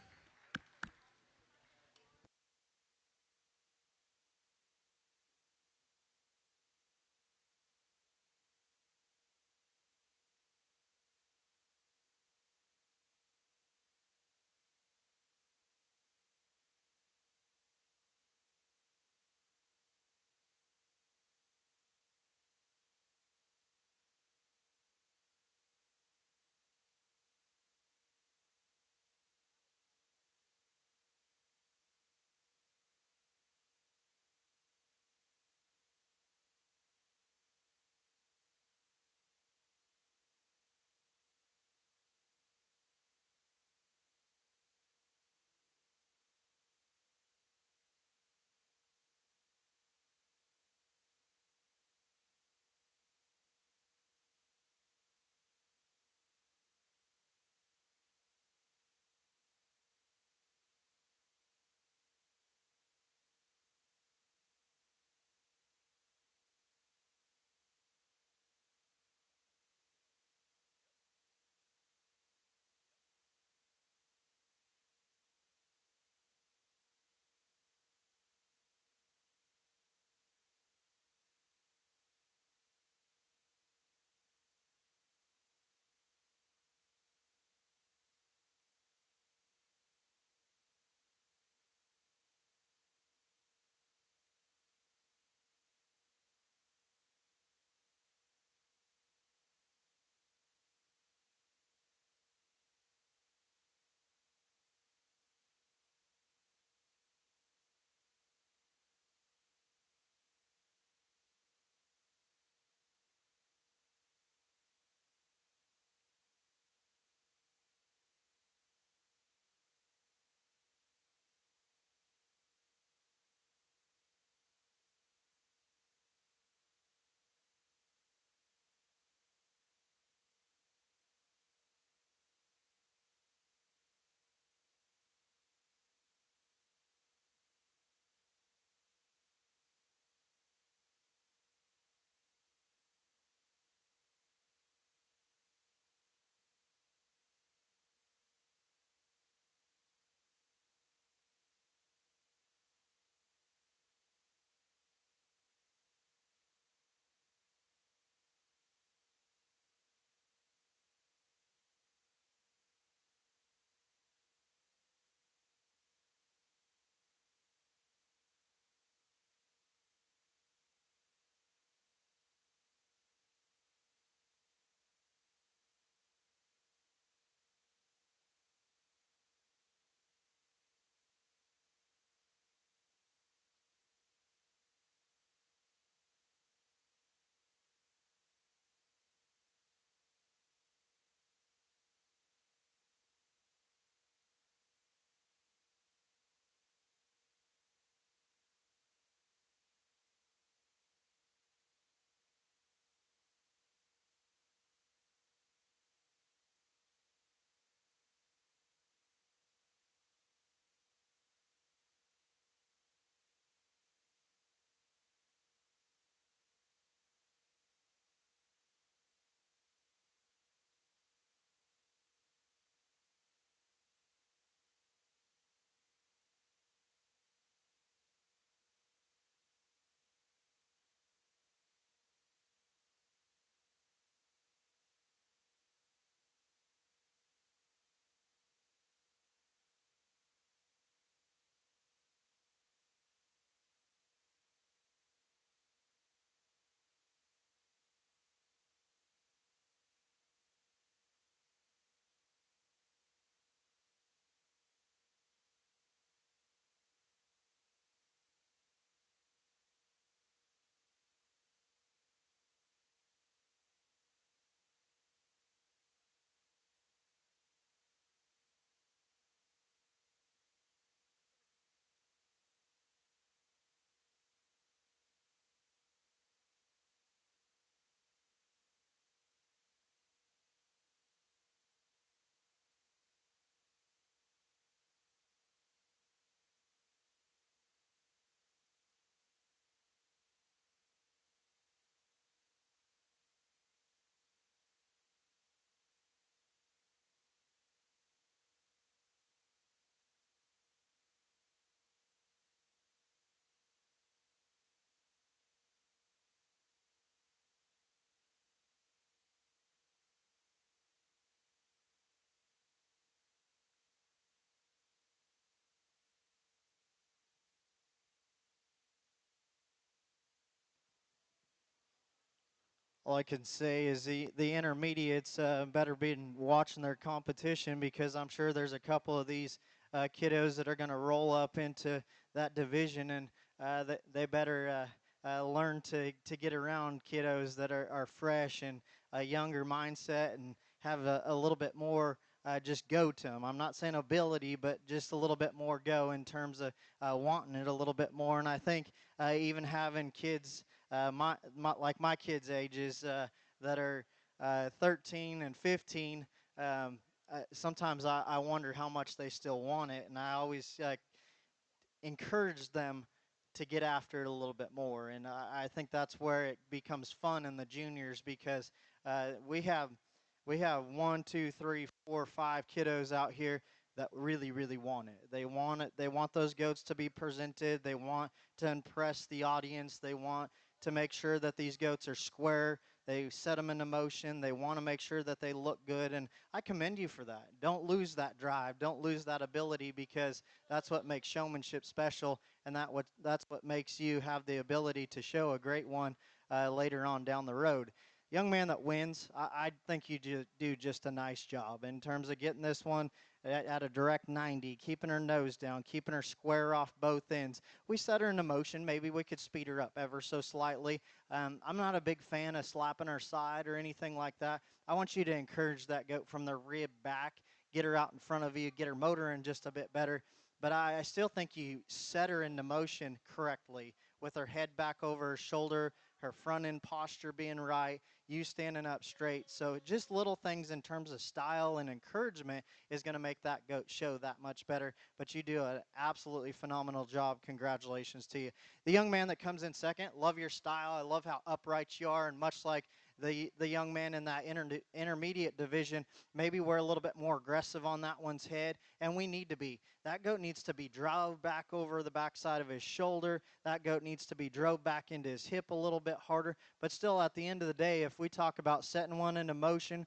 All I can say is the intermediates better be watching their competition, because I'm sure there's a couple of these kiddos that are going to roll up into that division, and they better learn to get around kiddos that are fresh and a younger mindset and have a little bit more just go to them. I'm not saying ability, but just a little bit more go in terms of wanting it a little bit more. And I think even having kids like my kids' ages that are 13 and 15. Sometimes I wonder how much they still want it, and I always encourage them to get after it a little bit more. And I think that's where it becomes fun in the juniors, because we have 1, 2, 3, 4, 5 kiddos out here that really, really want it. They want it. They want those goats to be presented. They want to impress the audience. They want to make sure that these goats are square. They set them into motion. They want to make sure that they look good. And I commend you for that. Don't lose that drive. Don't lose that ability, because that's what makes showmanship special, and that's what makes you have the ability to show a great one later on down the road. Young man that wins, I think you do just a nice job in terms of getting this one at a direct 90, keeping her nose down, keeping her square off both ends. We set her into motion. Maybe we could speed her up ever so slightly. I'm not a big fan of slapping her side or anything like that. I want you to encourage that goat from the rib back, get her out in front of you, get her motoring just a bit better. But I still think you set her into motion correctly with her head back over her shoulder, her front end posture being right, you standing up straight. So just little things in terms of style and encouragement is going to make that goat show that much better. But you do an absolutely phenomenal job. Congratulations to you. The young man that comes in second, love your style. I love how upright you are, and much like the young man in that intermediate division, maybe we're a little bit more aggressive on that one's head, and we need to be. That goat needs to be drove back over the backside of his shoulder. That goat needs to be drove back into his hip a little bit harder. But still, at the end of the day, if we talk about setting one into motion,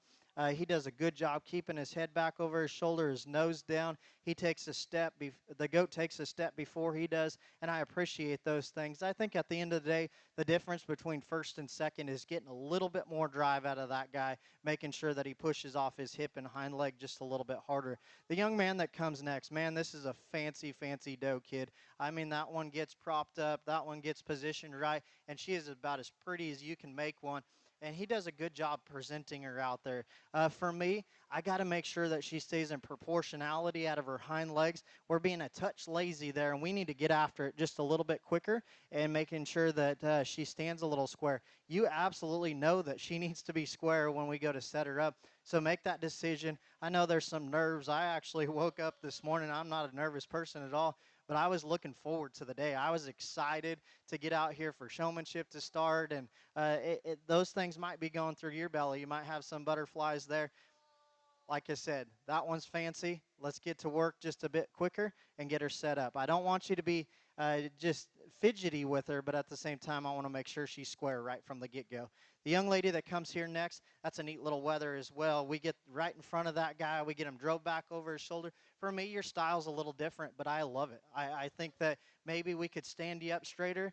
he does a good job keeping his head back over his shoulder, his nose down. He takes a step. The goat takes a step before he does, and I appreciate those things. I think at the end of the day, the difference between first and second is getting a little bit more drive out of that guy, making sure that he pushes off his hip and hind leg just a little bit harder. The young man that comes next, man, this is a fancy, fancy doe kid. I mean, that one gets propped up, that one gets positioned right, and she is about as pretty as you can make one. And he does a good job presenting her out there. For me, I got to make sure that she stays in proportionality out of her hind legs. We're being a touch lazy there, and we need to get after it just a little bit quicker and making sure that she stands a little square. You absolutely know that she needs to be square when we go to set her up. So make that decision. I know there's some nerves. I actually woke up this morning. I'm not a nervous person at all, but I was looking forward to the day. I was excited to get out here for showmanship to start, and those things might be going through your belly. You might have some butterflies there. Like I said, that one's fancy. Let's get to work just a bit quicker and get her set up. I don't want you to be just fidgety with her, but at the same time, I want to make sure she's square right from the get-go. The young lady that comes here next, that's a neat little Wether as well. We get right in front of that guy. We get him drove back over his shoulder. For me, your style's a little different, but I love it. I think that maybe we could stand you up straighter.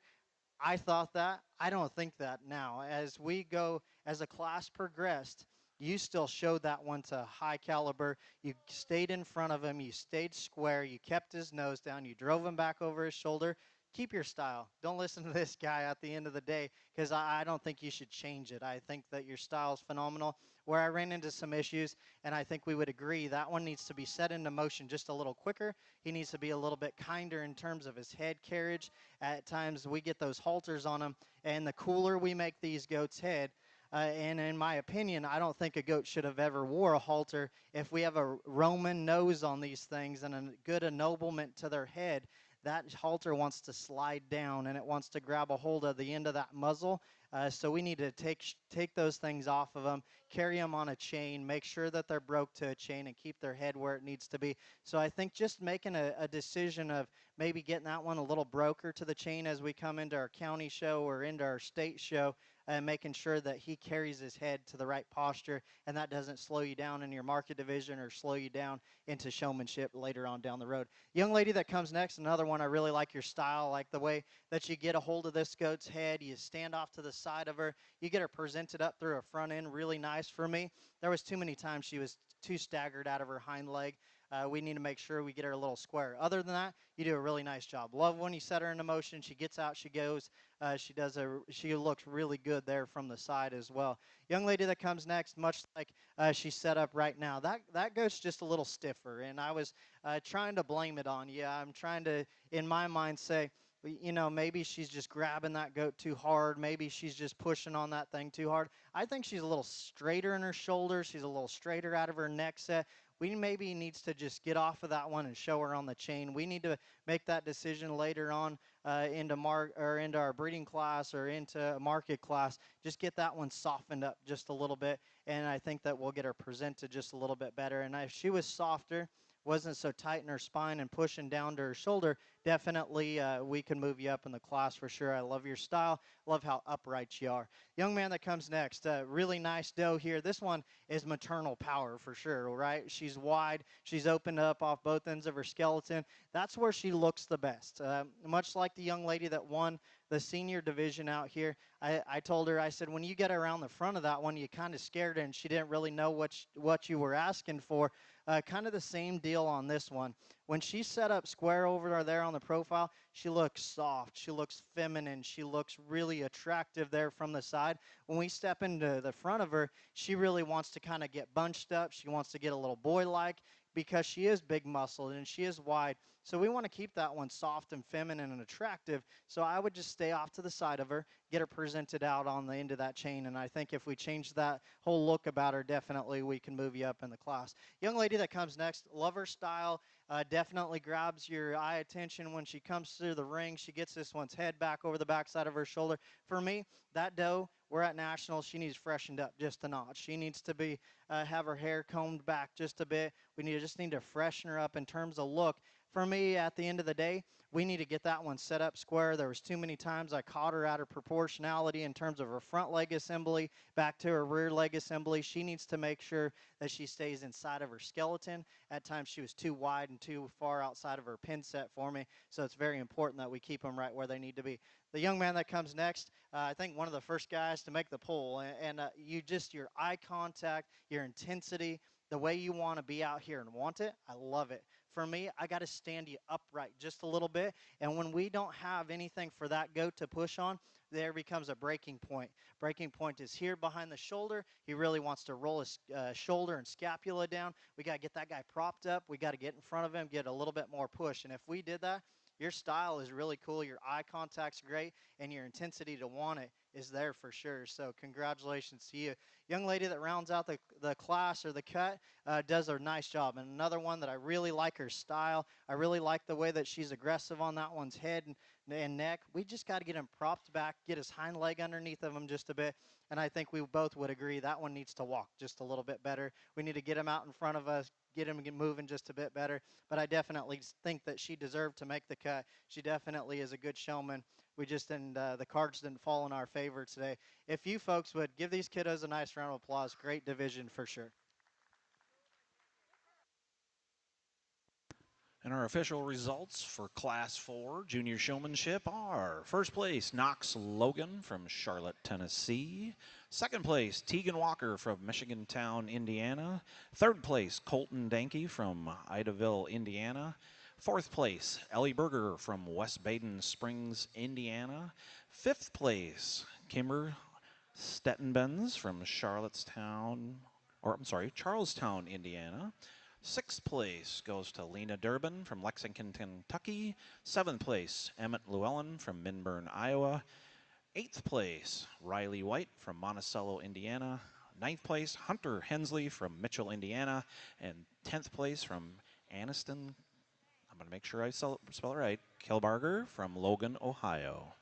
I thought that. I don't think that now. As we go, as a class progressed, you still showed that one to high caliber. You stayed in front of him. You stayed square. You kept his nose down. You drove him back over his shoulder. Keep your style. Don't listen to this guy at the end of the day, because I don't think you should change it. I think that your style is phenomenal. Where I ran into some issues, and I think we would agree, that one needs to be set into motion just a little quicker. He needs to be a little bit kinder in terms of his head carriage. At times we get those halters on him, and the cooler we make these goats' head, and in my opinion, I don't think a goat should have ever wore a halter. If we have a Roman nose on these things and a good ennoblement to their head, that halter wants to slide down, and it wants to grab a hold of the end of that muzzle. So we need to take those things off of them, carry them on a chain, make sure that they're broke to a chain, and keep their head where it needs to be. So I think just making a decision of maybe getting that one a little broker to the chain as we come into our county show or into our state show, and making sure that he carries his head to the right posture, and that doesn't slow you down in your market division or slow you down into showmanship later on down the road. Young lady that comes next, another one, I really like your style, like the way that you get a hold of this goat's head, you stand off to the side of her, you get her presented up through a front end, really nice for me. There was too many times she was too staggered out of her hind leg. We need to make sure we get her a little square. Other than that, you do a really nice job. Love when you set her into motion. She gets out, she goes. She looks really good there from the side as well. Young lady that comes next, much like she's set up right now, that goes just a little stiffer. And I was trying to blame it on you. I'm trying to, in my mind, say, you know, maybe she's just grabbing that goat too hard. Maybe she's just pushing on that thing too hard. I think she's a little straighter in her shoulders. She's a little straighter out of her neck set. We maybe needs to just get off of that one and show her on the chain. We need to make that decision later on into our breeding class or into market class. Just get that one softened up just a little bit, and I think that we'll get her presented just a little bit better. And if she was softer, wasn't so tight in her spine and pushing down to her shoulder, definitely we can move you up in the class for sure. I love your style. Love how upright you are. Young man that comes next, really nice doe here. This one is maternal power for sure, right? She's wide. She's opened up off both ends of her skeleton. That's where she looks the best. Much like the young lady that won the senior division out here, I told her, I said, when you get around the front of that one, you kind of scared her and she didn't really know what you were asking for. Kind of the same deal on this one. When she's set up square over there on the profile, she looks soft. She looks feminine. She looks really attractive there from the side. When we step into the front of her, she really wants to kind of get bunched up. She wants to get a little boy-like because she is big muscled and she is wide. So we want to keep that one soft and feminine and attractive. So I would just stay off to the side of her, get her presented out on the end of that chain. And I think if we change that whole look about her, definitely we can move you up in the class. Young lady that comes next, love her style. Definitely grabs your eye attention when she comes through the ring. She gets this one's head back over the backside of her shoulder. For me, that doe, we're at nationals. She needs freshened up just a notch. She needs to be have her hair combed back just a bit. We just need to freshen her up in terms of look. For me, at the end of the day, we need to get that one set up square. There was too many times I caught her out of proportionality in terms of her front leg assembly back to her rear leg assembly. She needs to make sure that she stays inside of her skeleton. At times she was too wide and too far outside of her pin set for me, so it's very important that we keep them right where they need to be. The young man that comes next, I think one of the first guys to make the pull, and your eye contact, your intensity, the way you want to be out here and want it, I love it. For me, I got to stand you upright just a little bit, and when we don't have anything for that goat to push on, there becomes a breaking point. Breaking point is here behind the shoulder. He really wants to roll his shoulder and scapula down. We got to get that guy propped up. We got to get in front of him, get a little bit more push, and if we did that, your style is really cool. Your eye contact's great, and your intensity to want it is there for sure. So congratulations to you. Young lady that rounds out the class or the cut does a nice job. And another one that I really like her style. I really like the way that she's aggressive on that one's head and neck. We just got to get him propped back, get his hind leg underneath of him just a bit. And I think we both would agree that one needs to walk just a little bit better. We need to get him out in front of us, get him moving just a bit better. But I definitely think that she deserved to make the cut. She definitely is a good showman. We just didn't, the cards didn't fall in our favor today. If you folks would give these kiddos a nice round of applause, great division for sure. And our official results for Class 4 Junior Showmanship are first place, Knox Logan from Charlotte, Tennessee. Second place, Tegan Walker from Michigan Town, Indiana. Third place, Colton Danke from Idaville, Indiana. Fourth place, Ellie Berger from West Baden Springs, Indiana. Fifth place, Kimber Stettenbenz from Charlottetown, Charlestown, Indiana. Sixth place goes to Lena Durbin from Lexington, Kentucky. Seventh place, Emmett Llewellyn from Minburn, Iowa. Eighth place, Riley White from Monticello, Indiana. Ninth place, Hunter Hensley from Mitchell, Indiana. And 10th place from Anniston, I'm going to make sure I spell it right, Kilbarger from Logan, Ohio.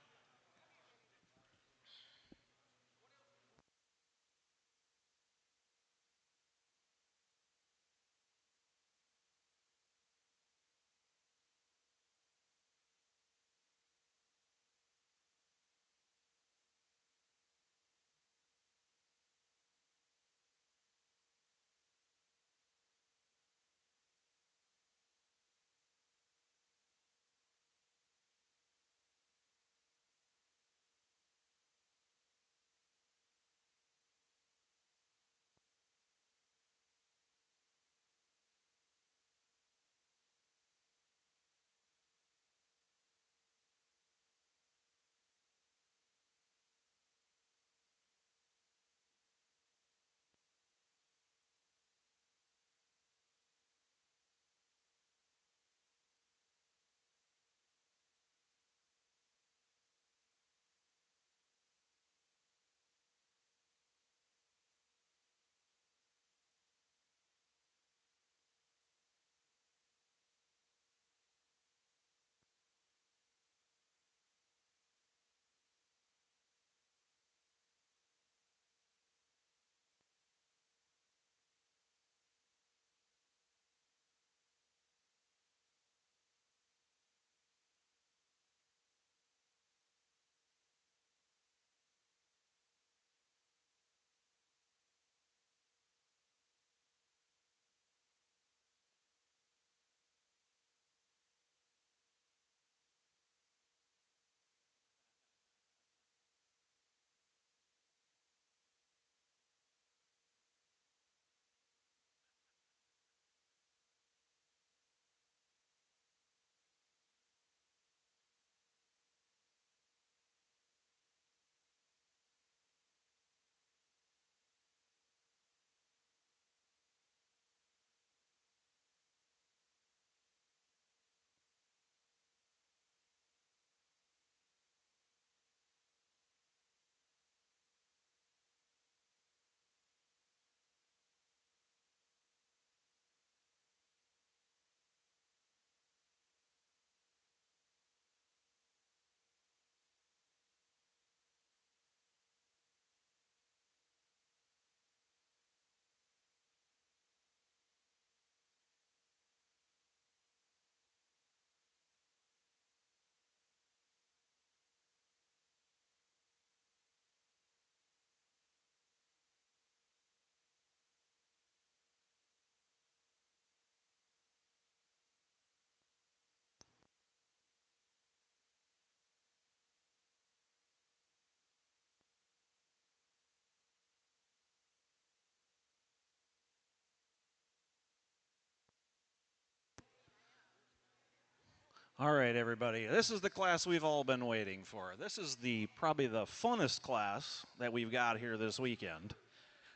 All right, everybody. This is the class we've all been waiting for. This is probably the funnest class that we've got here this weekend.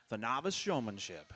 The Novice Showmanship.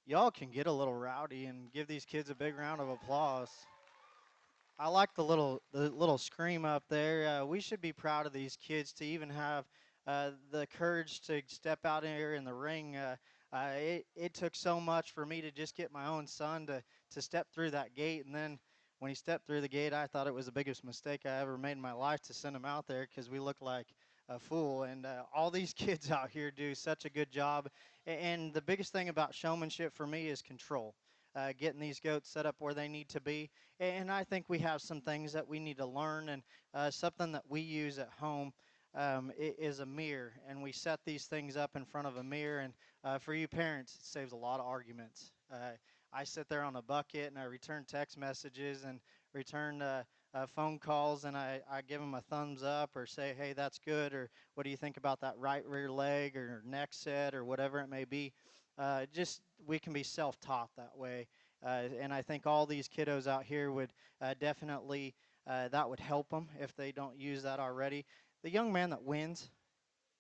Y'all can get a little rowdy and give these kids a big round of applause. I like the little scream up there. We should be proud of these kids to even have the courage to step out here in the ring. It took so much for me to just get my own son to step through that gate, and then when he stepped through the gate, I thought it was the biggest mistake I ever made in my life to send him out there because we looked like a fool. And all these kids out here do such a good job. And the biggest thing about showmanship for me is control. Getting these goats set up where they need to be, and I think we have some things that we need to learn, and something that we use at home is a mirror, and we set these things up in front of a mirror. And for you parents, it saves a lot of arguments. I sit there on a bucket and I return text messages and return phone calls, and I give them a thumbs up or say, hey, that's good, or what do you think about that right rear leg or neck set or whatever it may be. Just we can be self-taught that way. And I think all these kiddos out here would definitely, that would help them if they don't use that already. The young man that wins,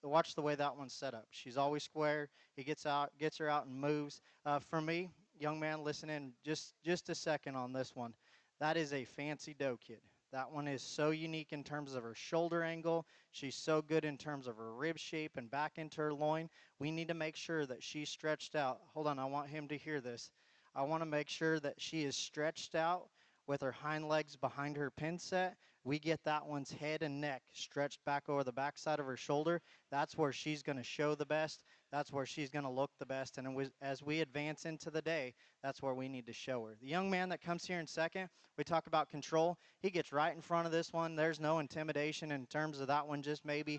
watch the way that one's set up. She's always square. He gets her out and moves. For me, young man, listen in just a second on this one. That is a fancy doe kid. That one is so unique in terms of her shoulder angle. She's so good in terms of her rib shape and back into her loin. We need to make sure that she's stretched out. Hold on, I want him to hear this. I want to make sure that she is stretched out with her hind legs behind her pin set. We get that one's head and neck stretched back over the backside of her shoulder. That's where she's going to show the best. That's where she's going to look the best. And as we advance into the day, that's where we need to show her. The young man that comes here in second, we talk about control. He gets right in front of this one. There's no intimidation in terms of that one just maybe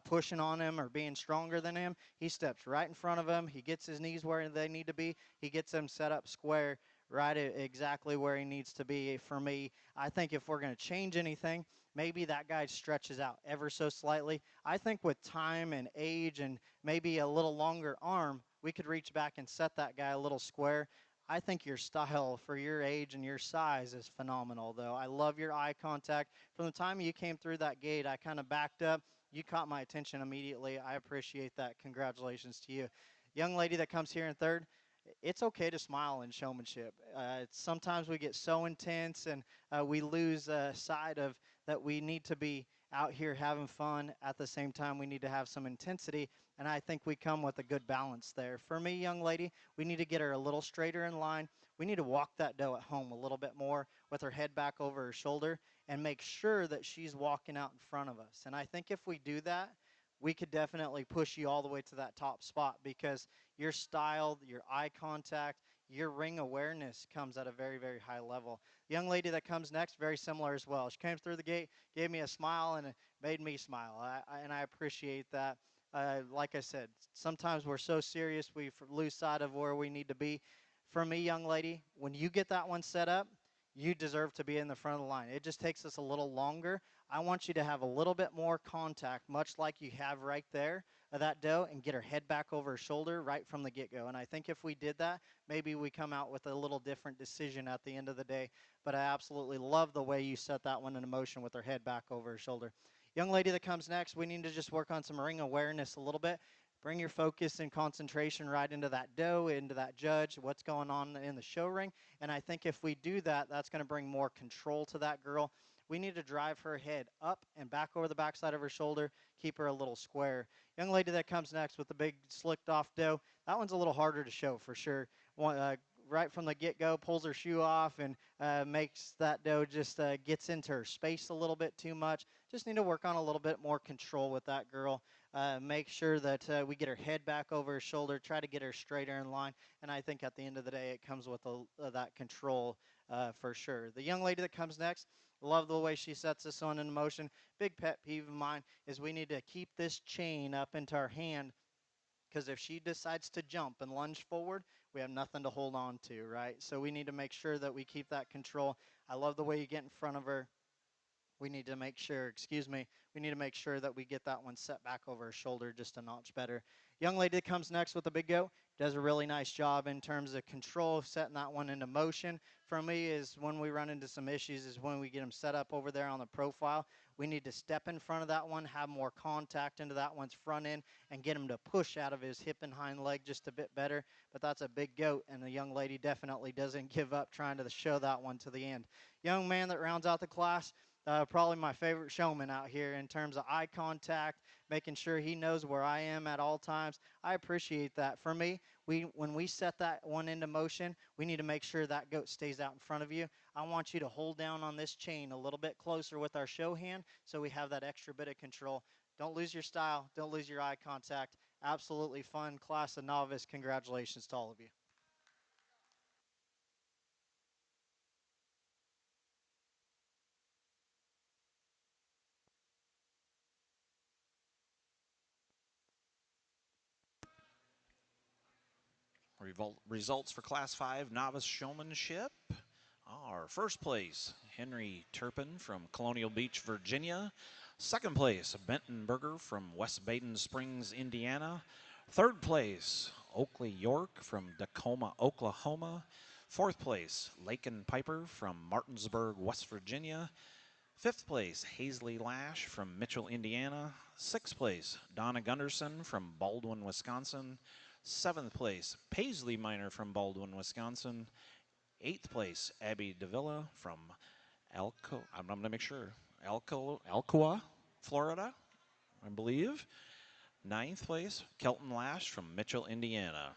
pushing on him or being stronger than him. He steps right in front of him. He gets his knees where they need to be. He gets them set up square right exactly where he needs to be. For me, I think if we're going to change anything, maybe that guy stretches out ever so slightly. I think with time and age and maybe a little longer arm, we could reach back and set that guy a little square. I think your style for your age and your size is phenomenal, though. I love your eye contact. From the time you came through that gate, I kind of backed up. You caught my attention immediately. I appreciate that. Congratulations to you. Young lady that comes here in third, it's okay to smile in showmanship. Sometimes we get so intense and we lose sight of that we need to be out here having fun. At the same time, we need to have some intensity, and I think we come with a good balance there. For me, young lady, we need to get her a little straighter in line. We need to walk that doe at home a little bit more with her head back over her shoulder and make sure that she's walking out in front of us. And I think if we do that, we could definitely push you all the way to that top spot because your style, your eye contact, your ring awareness comes at a very, very high level. The young lady that comes next, very similar as well. She came through the gate, gave me a smile, and it made me smile. And I appreciate that. Like I said, sometimes we're so serious we lose sight of where we need to be. For me, young lady, when you get that one set up, you deserve to be in the front of the line. It just takes us a little longer. I want you to have a little bit more contact, much like you have right there of that doe, and get her head back over her shoulder right from the get-go. And I think if we did that, maybe we come out with a little different decision at the end of the day. But I absolutely love the way you set that one in motion with her head back over her shoulder. Young lady that comes next, we need to just work on some ring awareness a little bit. Bring your focus and concentration right into that doe, into that judge, what's going on in the show ring. And I think if we do that, that's going to bring more control to that girl. We need to drive her head up and back over the backside of her shoulder, keep her a little square. Young lady that comes next with the big slicked off doe, that one's a little harder to show for sure. Right from the get-go, pulls her shoe off and makes that doe just gets into her space a little bit too much. Just need to work on a little bit more control with that girl. Make sure that we get her head back over her shoulder, try to get her straighter in line. And I think at the end of the day, it comes with that control for sure. The young lady that comes next, love the way she sets this one in motion. Big pet peeve of mine is we need to keep this chain up into our hand because if she decides to jump and lunge forward, we have nothing to hold on to, right? So we need to make sure that we keep that control. I love the way you get in front of her. We need to make sure, we need to make sure that we get that one set back over her shoulder just a notch better. Young lady that comes next with the big goat does a really nice job in terms of control, setting that one into motion. for me is when we run into some issues is when we get them set up over there on the profile. We need to step in front of that one, have more contact into that one's front end, and get him to push out of his hip and hind leg just a bit better. But that's a big goat, and the young lady definitely doesn't give up trying to show that one to the end. Young man that rounds out the class, probably my favorite showman out here in terms of eye contact, making sure he knows where I am at all times. I appreciate that. For me, when we set that one into motion, we need to make sure that goat stays out in front of you. I want you to hold down on this chain a little bit closer with our show hand so we have that extra bit of control. Don't lose your style. Don't lose your eye contact. Absolutely fun class of novice. Congratulations to all of you. Results for Class 5 Novice Showmanship. Our first place, Henry Turpin from Colonial Beach, Virginia. Second place, Benton Berger from West Baden Springs, Indiana. Third place, Oakley York from Tacoma, Oklahoma. Fourth place, Lakin Piper from Martinsburg, West Virginia. Fifth place, Hazley Lash from Mitchell, Indiana. Sixth place, Donna Gunderson from Baldwin, Wisconsin. Seventh place, Paisley Miner from Baldwin, Wisconsin. Eighth place, Abby Davila from I'm going to make sure, Alcoa, Florida, I believe. Ninth place, Kelton Lash from Mitchell, Indiana.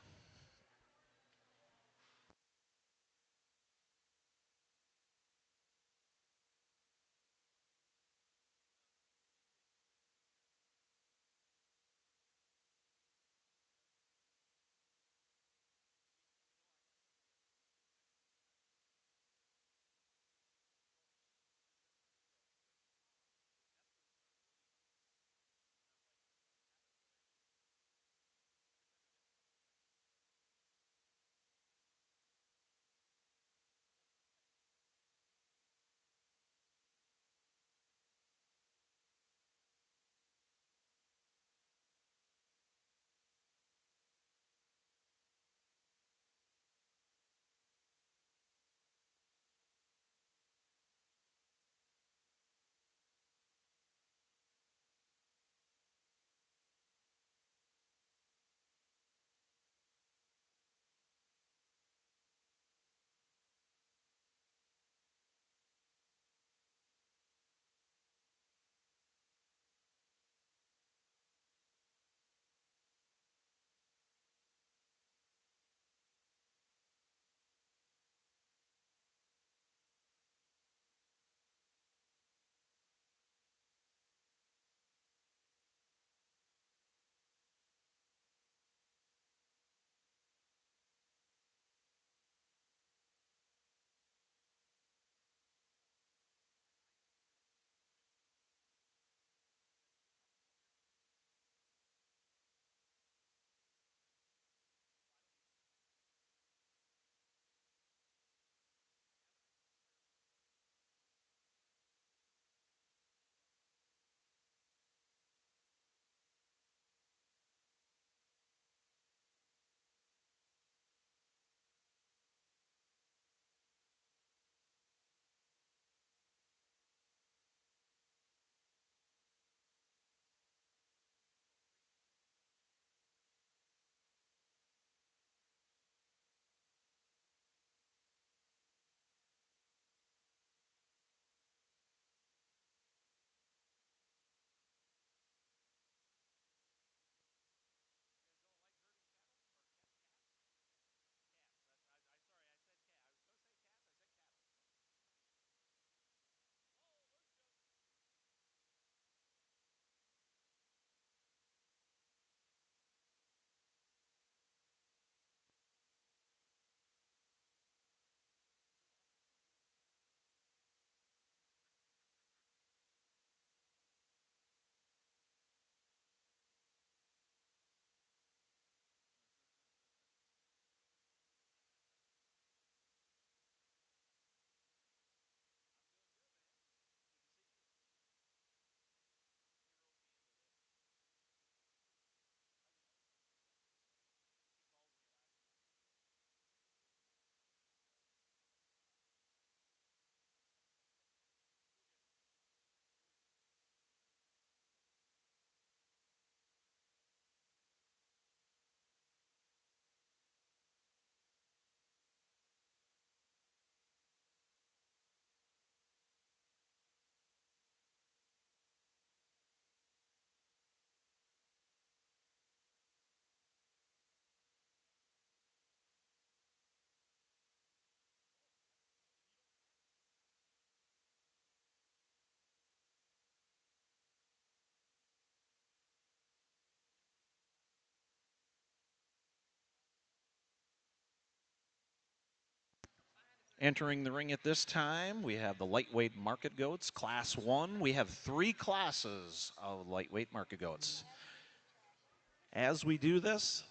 Entering the ring at this time, we have the lightweight market goats, class 1. We have 3 classes of lightweight market goats. As we do this,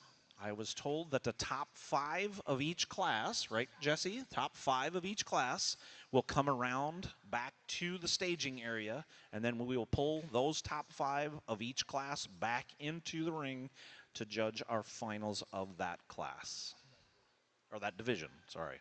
I was told that the top 5 of each class, right, Jesse? Top 5 of each class will come around back to the staging area, and then we will pull those top 5 of each class back into the ring to judge our finals of that class, or that division, sorry.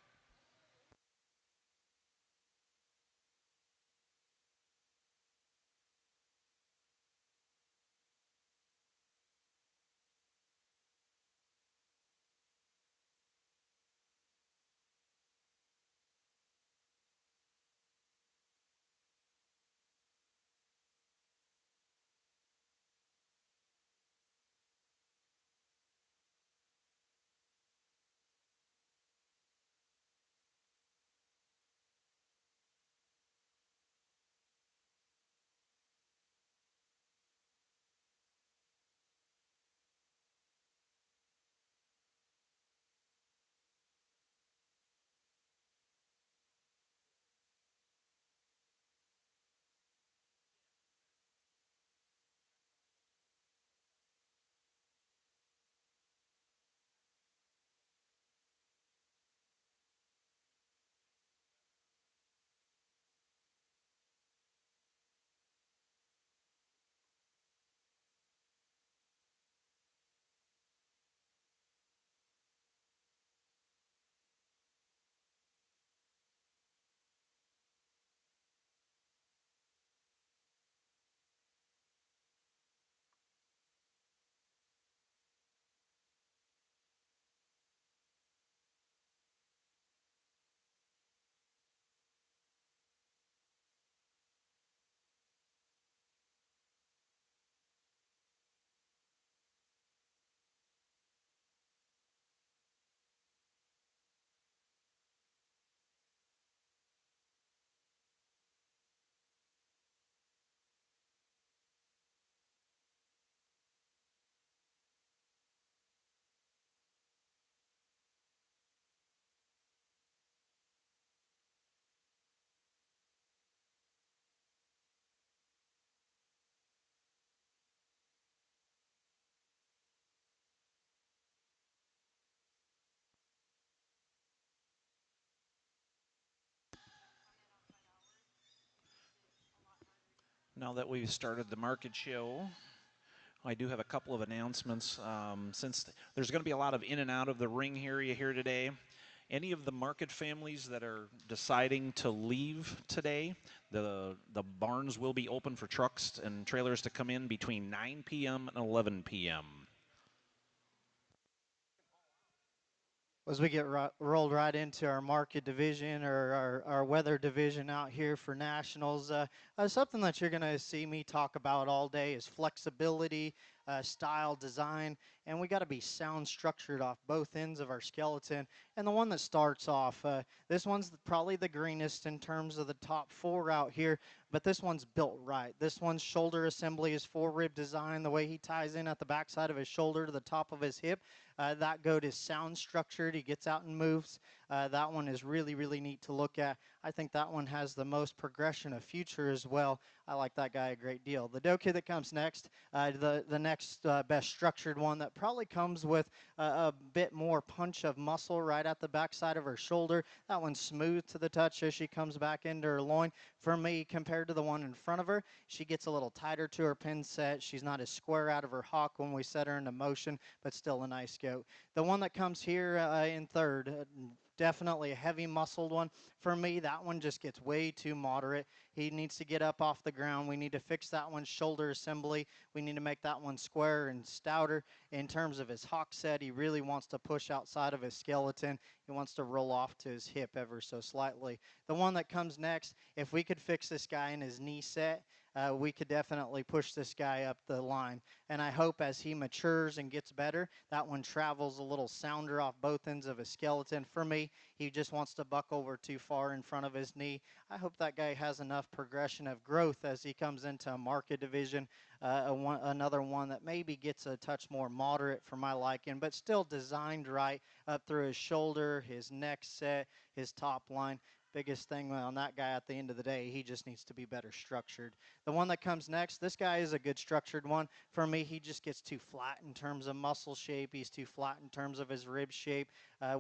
Now that we've started the market show, I do have a couple of announcements. Since there's going to be a lot of in and out of the ring area here today, any of the market families that are deciding to leave today, the barns will be open for trucks and trailers to come in between 9 p.m. and 11 p.m. As we get rolled right into our market division or our weather division out here for nationals, something that you're going to see me talk about all day is flexibility, style, design, and we got to be sound structured off both ends of our skeleton. And the one that starts off, this one's probably the greenest in terms of the top 4 out here, but this one's built right. This one's shoulder assembly is 4-rib design. The way he ties in at the backside of his shoulder to the top of his hip, that goat is sound structured. He gets out and moves. That one is really, really neat to look at. I think that one has the most progression of future as well. I like that guy a great deal. The doe kid that comes next, the next best structured one that probably comes with a bit more punch of muscle right at the backside of her shoulder. That one's smooth to the touch as she comes back into her loin. For me, compared to the one in front of her, she gets a little tighter to her pin set. She's not as square out of her hock when we set her into motion, but still a nice goat. The one that comes here in third, definitely a heavy muscled one. For me, that one just gets way too moderate. He needs to get up off the ground. We need to fix that one's shoulder assembly. We need to make that one square and stouter. In terms of his hock set, he really wants to push outside of his skeleton. He wants to roll off to his hip ever so slightly. The one that comes next, if we could fix this guy in his knee set, we could definitely push this guy up the line. And I hope as he matures and gets better, that one travels a little sounder off both ends of his skeleton. For me, he just wants to buck over too far in front of his knee. I hope that guy has enough progression of growth as he comes into a market division, another one that maybe gets a touch more moderate for my liking, but still designed right up through his shoulder, his neck set, his top line. Biggest thing on that guy at the end of the day, he just needs to be better structured. The one that comes next, this guy is a good structured one. For me, he just gets too flat in terms of muscle shape. He's too flat in terms of his rib shape.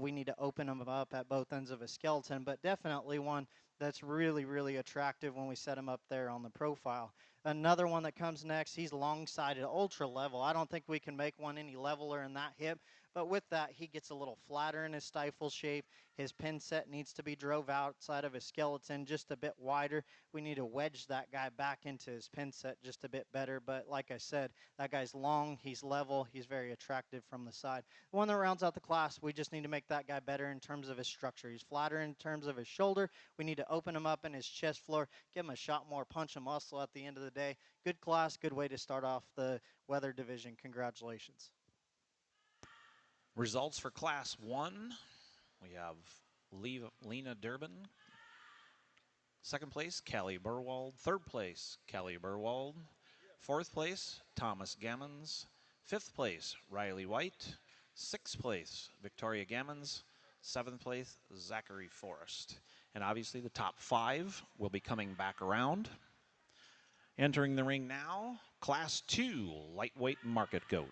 We need to open him up at both ends of his skeleton, but definitely one that's really, really attractive when we set him up there on the profile. Another one that comes next, he's long-sided ultra level. I don't think we can make one any leveler in that hip, but with that, he gets a little flatter in his stifle shape. His pin set needs to be drove outside of his skeleton just a bit wider. We need to wedge that guy back into his pin set just a bit better. But like I said, that guy's long, he's level, he's very attractive from the side. The one that rounds out the class, we just need to make that guy better in terms of his structure. He's flatter in terms of his shoulder. We need to open him up in his chest floor, give him a shot more punch and muscle at the end of the day. Good class, good way to start off the Wether division. Congratulations. Results for Class 1. We have Lena Durbin. Second place, Callie Burwald. Third place, Callie Burwald. Fourth place, Thomas Gammons. Fifth place, Riley White. Sixth place, Victoria Gammons. Seventh place, Zachary Forrest. And obviously the top 5 will be coming back around. Entering the ring now, Class 2, lightweight market goat.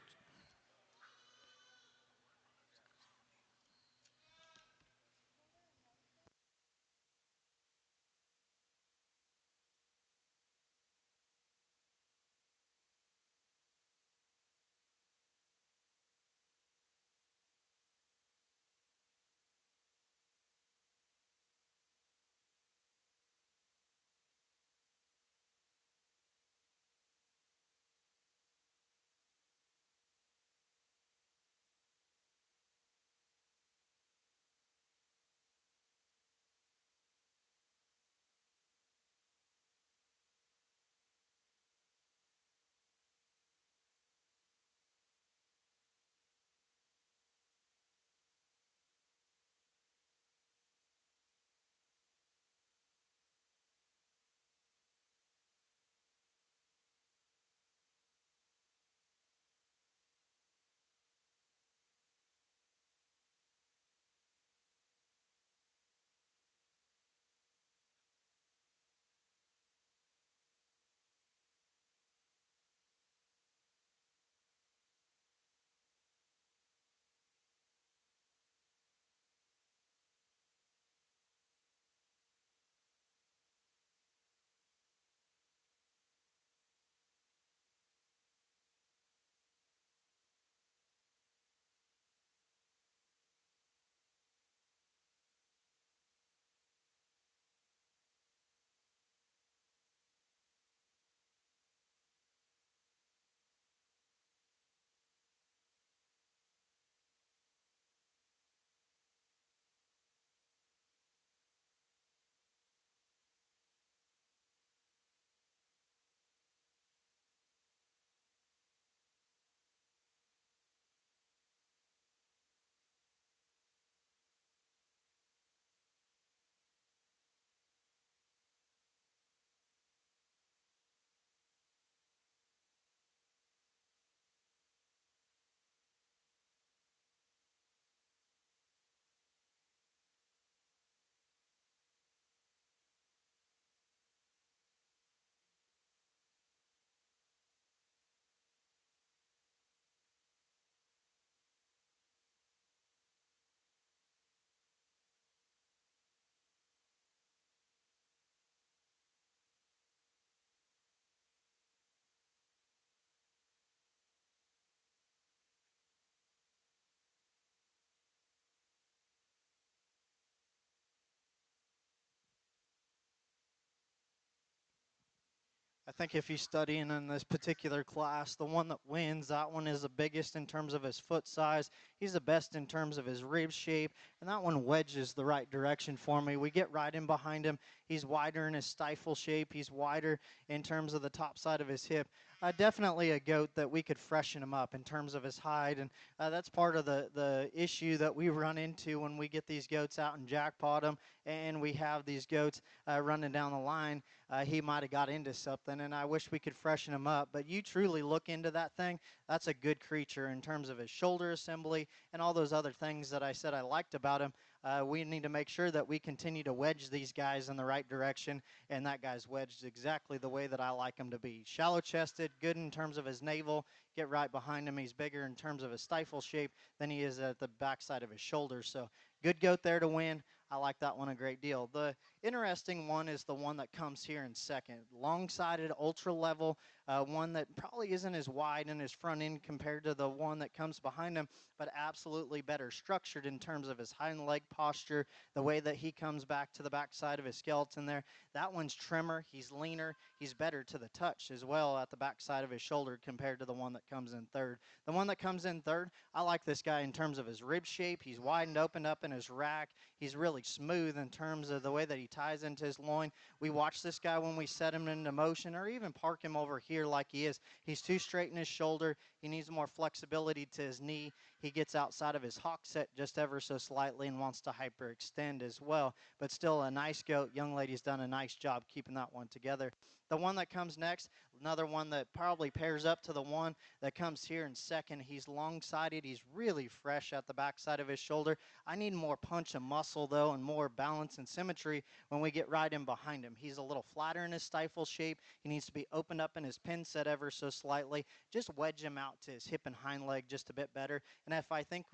I think if you're studying in this particular class, the one that wins, that one is the biggest in terms of his foot size. He's the best in terms of his rib shape, and that one wedges the right direction for me. We get right in behind him. He's wider in his stifle shape. He's wider in terms of the top side of his hip. Definitely a goat that we could freshen him up in terms of his hide, and that's part of the issue that we run into when we get these goats out and jackpot them, and we have these goats running down the line. He might have got into something, and I wish we could freshen him up. But you truly look into that thing, that's a good creature in terms of his shoulder assembly and all those other things that I said I liked about him. We need to make sure that we continue to wedge these guys in the right direction, and that guy's wedged exactly the way that I like him to be. Shallow chested, good in terms of his navel, get right behind him. He's bigger in terms of his stifle shape than he is at the backside of his shoulders. So good goat there to win. I like that one a great deal. The interesting one is the one that comes here in second. Long-sided, ultra-level, one that probably isn't as wide in his front end compared to the one that comes behind him, but absolutely better structured in terms of his hind leg posture, the way that he comes back to the backside of his skeleton there. That one's trimmer. He's leaner. He's better to the touch as well at the backside of his shoulder compared to the one that comes in third. The one that comes in third, I like this guy in terms of his rib shape. He's wide and opened up in his rack. He's really smooth in terms of the way that he ties into his loin. We watch this guy when we set him into motion or even park him over here like he is. He's too straight in his shoulder. He needs more flexibility to his knee. He gets outside of his hock set just ever so slightly and wants to hyperextend as well. But still a nice goat. Young lady's done a nice job keeping that one together. The one that comes next, another one that probably pairs up to the one that comes here in second. He's long-sided. He's really fresh at the backside of his shoulder. I need more punch and muscle, though, and more balance and symmetry when we get right in behind him. He's a little flatter in his stifle shape. He needs to be opened up in his pin set ever so slightly. Just wedge him out to his hip and hind leg just a bit better. And if I think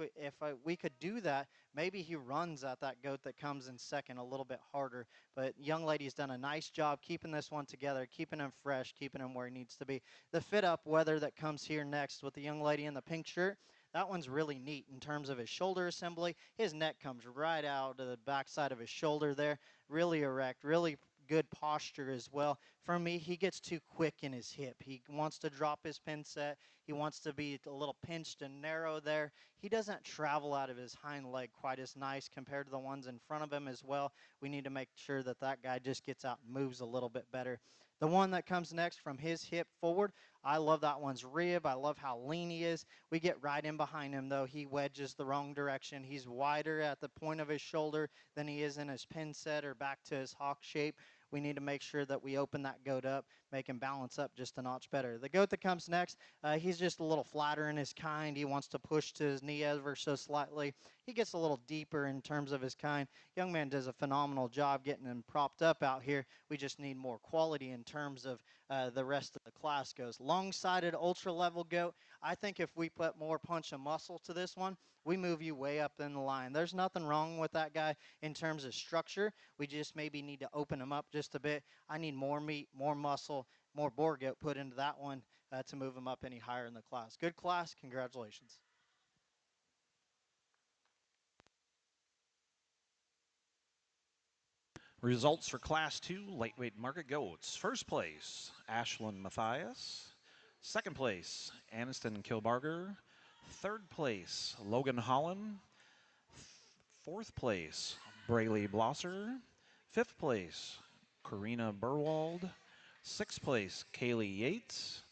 we could do that, maybe he runs at that goat that comes in second a little bit harder. But young lady's done a nice job keeping this one together, keeping him fresh, keeping him where he needs to be. The fit up Wether that comes here next with the young lady in the pink shirt, that one's really neat in terms of his shoulder assembly. His neck comes right out to the backside of his shoulder there, really erect, really good posture as well. For me, he gets too quick in his hip. He wants to drop his pin set. He wants to be a little pinched and narrow there. He doesn't travel out of his hind leg quite as nice compared to the ones in front of him as well. We need to make sure that that guy just gets out and moves a little bit better. The one that comes next from his hip forward, I love that one's rib. I love how lean he is. We get right in behind him, though. He wedges the wrong direction. He's wider at the point of his shoulder than he is in his pin set or back to his hawk shape. We need to make sure that we open that goat up, make him balance up just a notch better. The goat that comes next, he's just a little flatter in his kind. He wants to push to his knee ever so slightly. He gets a little deeper in terms of his kind. Young man does a phenomenal job getting him propped up out here. We just need more quality in terms of the rest of the class goes. Long-sided, ultra-level goat. I think if we put more punch and muscle to this one, we move you way up in the line. There's nothing wrong with that guy in terms of structure. We just maybe need to open him up just a bit. I need more meat, more muscle, more boar goat put into that one to move him up any higher in the class. Good class. Congratulations. Results for Class 2 lightweight market goats. First place, Ashlyn Matthias. Second place, Aniston Kilbarger. Third place, Logan Holland. Fourth place, Brayley Blosser. Fifth place, Karina Burwald. Sixth place, Kaylee Yates.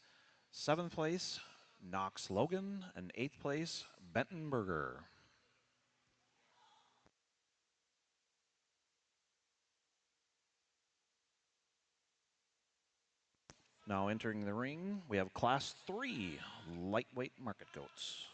Seventh place, Knox Logan. And eighth place, Benton Berger. Now entering the ring, we have Class 3 lightweight market goats.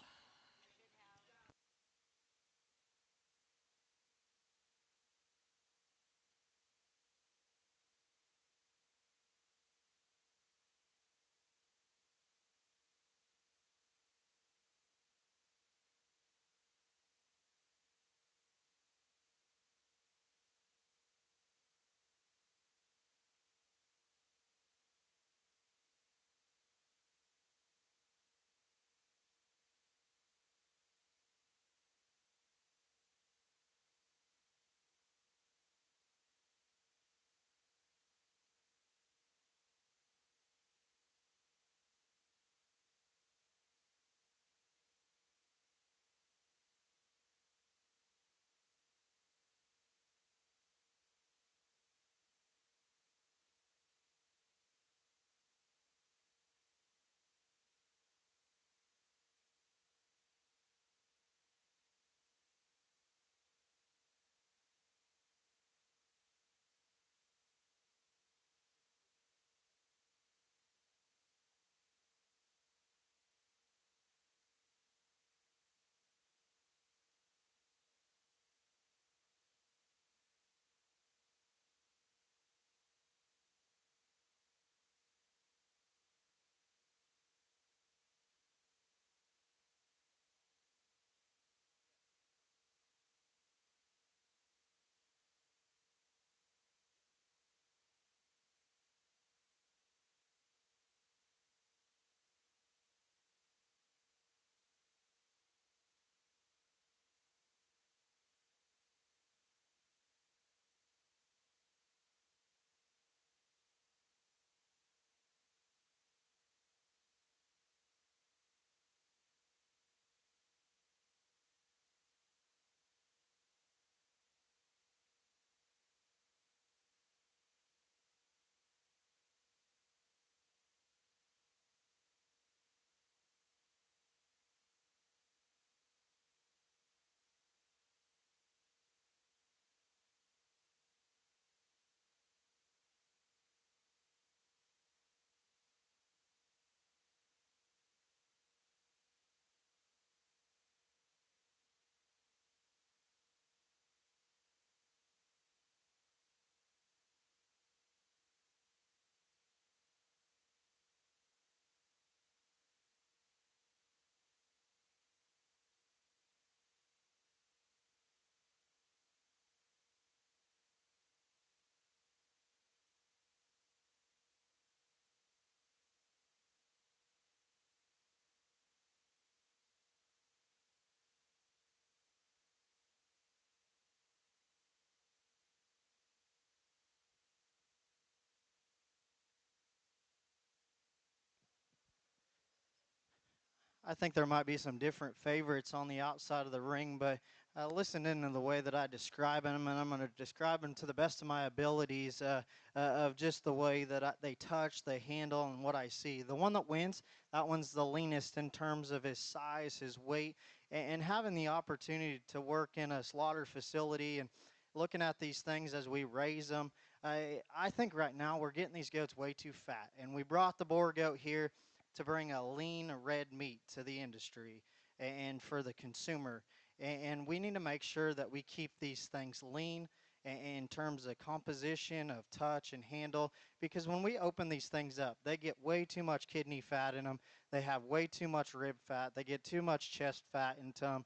I think there might be some different favorites on the outside of the ring, but listening to the way that I describe them, and I'm going to describe them to the best of my abilities of just the way that they touch, they handle, and what I see. The one that wins, that one's the leanest in terms of his size, his weight, and having the opportunity to work in a slaughter facility and looking at these things as we raise them. I think right now we're getting these goats way too fat, and we brought the boar goat here to bring a lean red meat to the industry and for the consumer. And we need to make sure that we keep these things lean in terms of composition, of touch and handle, because when we open these things up, they get way too much kidney fat in them. They have way too much rib fat. They get too much chest fat into them.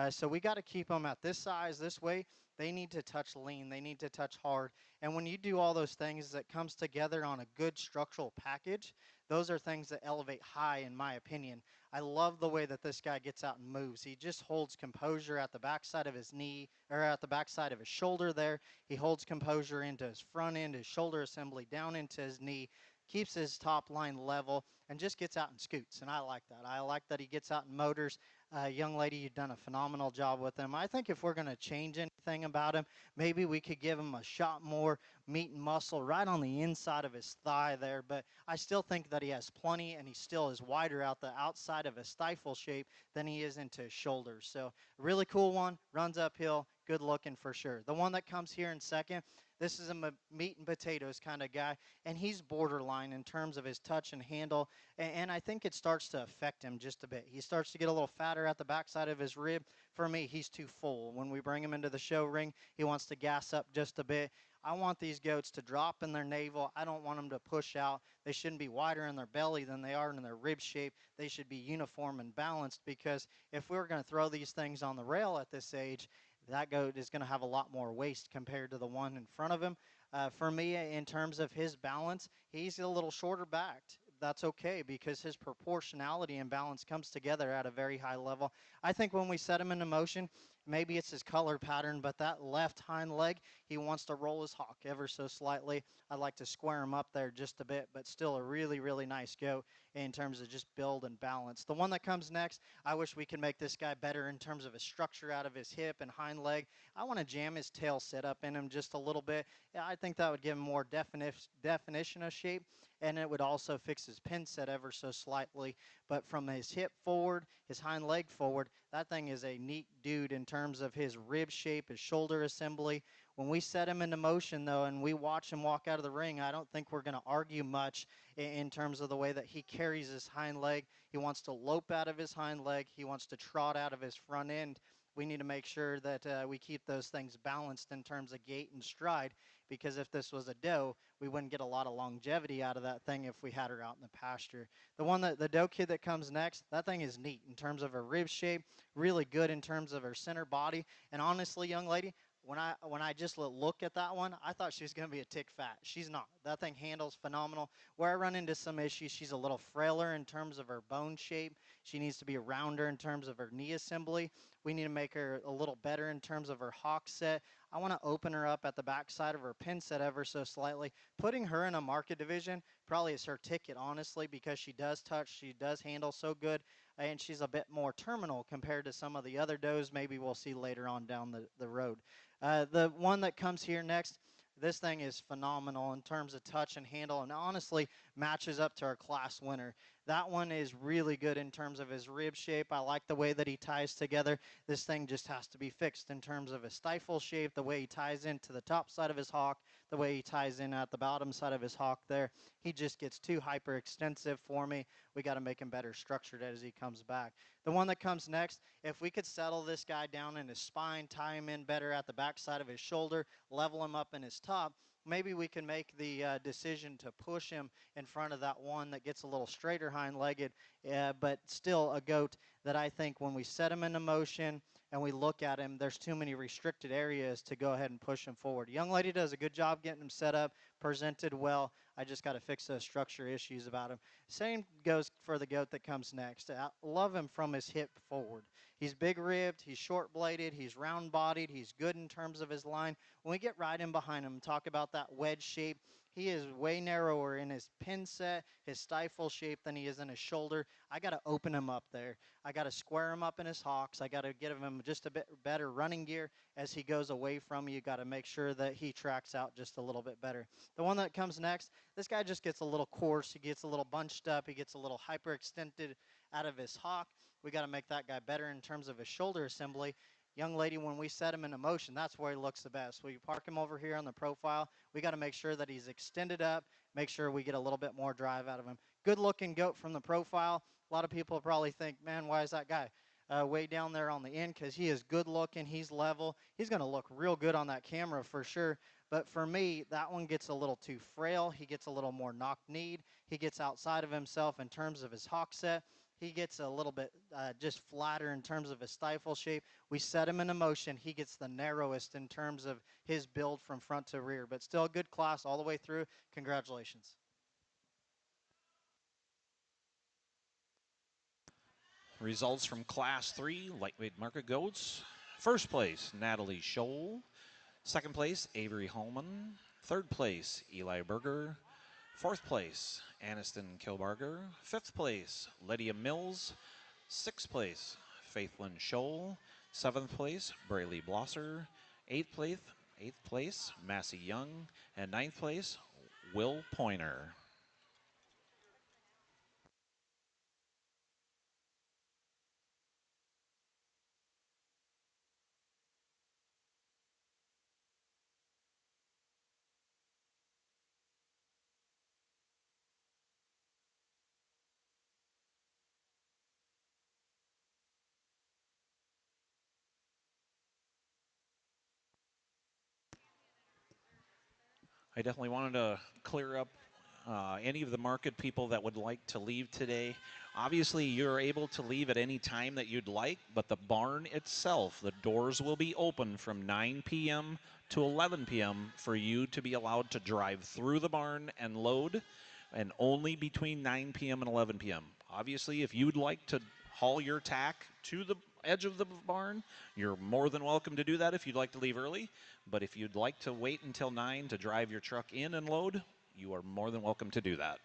So we got to keep them at this size, this way. They need to touch lean. They need to touch hard. And when you do all those things, that comes together on a good structural package. Those are things that elevate high, in my opinion. I love the way that this guy gets out and moves. He just holds composure at the backside of his knee, or at the backside of his shoulder there. He holds composure into his front end, his shoulder assembly, down into his knee, keeps his top line level, and just gets out and scoots. And I like that. I like that he gets out and motors. Young lady, you've done a phenomenal job with him. I think if we're going to change anything about him, maybe we could give him a shot more meat and muscle right on the inside of his thigh there. But I still think that he has plenty, and he still is wider out the outside of his stifle shape than he is into his shoulders. So really cool one, runs uphill, good looking for sure. The one that comes here in second, this is a meat and potatoes kind of guy, and he's borderline in terms of his touch and handle, and I think it starts to affect him just a bit. He starts to get a little fatter at the backside of his rib. For me, he's too full. When we bring him into the show ring, he wants to gas up just a bit. I want these goats to drop in their navel. I don't want them to push out. They shouldn't be wider in their belly than they are in their rib shape. They should be uniform and balanced, because if we're going to throw these things on the rail at this age, that goat is going to have a lot more waist compared to the one in front of him. For me, in terms of his balance, he's a little shorter backed. That's okay, because his proportionality and balance comes together at a very high level. I think when we set him into motion, maybe it's his color pattern, but that left hind leg, he wants to roll his hock ever so slightly. I'd like to square him up there just a bit, but still a really, really nice goat in terms of just build and balance. The one that comes next, I wish we could make this guy better in terms of his structure out of his hip and hind leg. I want to jam his tail set up in him just a little bit. Yeah, I think that would give him more definition of shape, and it would also fix his pin set ever so slightly. But from his hip forward, his hind leg forward, that thing is a neat dude in terms of his rib shape, his shoulder assembly. When we set him into motion, though, and we watch him walk out of the ring, I don't think we're going to argue much in terms of the way that he carries his hind leg. He wants to lope out of his hind leg. He wants to trot out of his front end. We need to make sure that we keep those things balanced in terms of gait and stride, because if this was a doe, we wouldn't get a lot of longevity out of that thing if we had her out in the pasture. The doe kid that comes next, that thing is neat in terms of her rib shape, really good in terms of her center body. And honestly, young lady, when I just look at that one, I thought she was going to be a tick fat. She's not. That thing handles phenomenal. Where I run into some issues, she's a little frailer in terms of her bone shape. She needs to be rounder in terms of her knee assembly. We need to make her a little better in terms of her hock set. I want to open her up at the backside of her pin set ever so slightly. Putting her in a market division probably is her ticket, honestly, because she does touch, she does handle so good, and she's a bit more terminal compared to some of the other does maybe we'll see later on down the road. The one that comes here next, this thing is phenomenal in terms of touch and handle, and honestly matches up to our class winner. That one is really good in terms of his rib shape. I like the way that he ties together. This thing just has to be fixed in terms of his stifle shape, the way he ties into the top side of his hock, the way he ties in at the bottom side of his hock there. He just gets too hyperextensive for me. We got to make him better structured as he comes back. The one that comes next, if we could settle this guy down in his spine, tie him in better at the backside of his shoulder, level him up in his top, maybe we can make the decision to push him in front of that one that gets a little straighter hind-legged, but still a goat that I think when we set him into motion and we look at him, there's too many restricted areas to go ahead and push him forward. Young lady does a good job getting him set up, presented well. I just got to fix those structure issues about him. Same goes for the goat that comes next. I love him from his hip forward. He's big-ribbed, he's short-bladed, he's round-bodied, he's good in terms of his line. When we get right in behind him and talk about that wedge shape, He is way narrower in his pin set, his stifle shape than he is in his shoulder. I got to open him up there. I got to square him up in his hocks. I got to give him just a bit better running gear as he goes away from you. Got to make sure that he tracks out just a little bit better. The one that comes next, this guy just gets a little coarse. He gets a little bunched up. He gets a little hyperextended out of his hock. We got to make that guy better in terms of his shoulder assembly. Young lady, when we set him into motion, that's where he looks the best. We park him over here on the profile. We got to make sure that he's extended up, make sure we get a little bit more drive out of him. Good looking goat from the profile. A lot of people probably think, man, why is that guy way down there on the end? Because he is good looking. He's level. He's going to look real good on that camera for sure. But for me, that one gets a little too frail. He gets a little more knock-kneed. He gets outside of himself in terms of his hock set. He gets a little bit just flatter in terms of his stifle shape. We set him into motion. He gets the narrowest in terms of his build from front to rear, but still a good class all the way through. Congratulations. Results from Class 3 lightweight market goats. First place, Natalie Scholl. Second place, Avery Holman. Third place, Eli Berger. Fourth place, Aniston Kilbarger. Fifth place, Lydia Mills. Sixth place, Faithlyn Scholl. Seventh place, Braylee Blosser. Eighth place, Massey Young. And ninth place, Will Pointer. I definitely wanted to clear up any of the market people that would like to leave today. Obviously, you're able to leave at any time that you'd like, but the barn itself, the doors will be open from 9 p.m. to 11 p.m. for you to be allowed to drive through the barn and load, and only between 9 p.m. and 11 p.m. Obviously, if you'd like to haul your tack to the edge of the barn, you're more than welcome to do that if you'd like to leave early. But if you'd like to wait until 9 to drive your truck in and load, you are more than welcome to do that.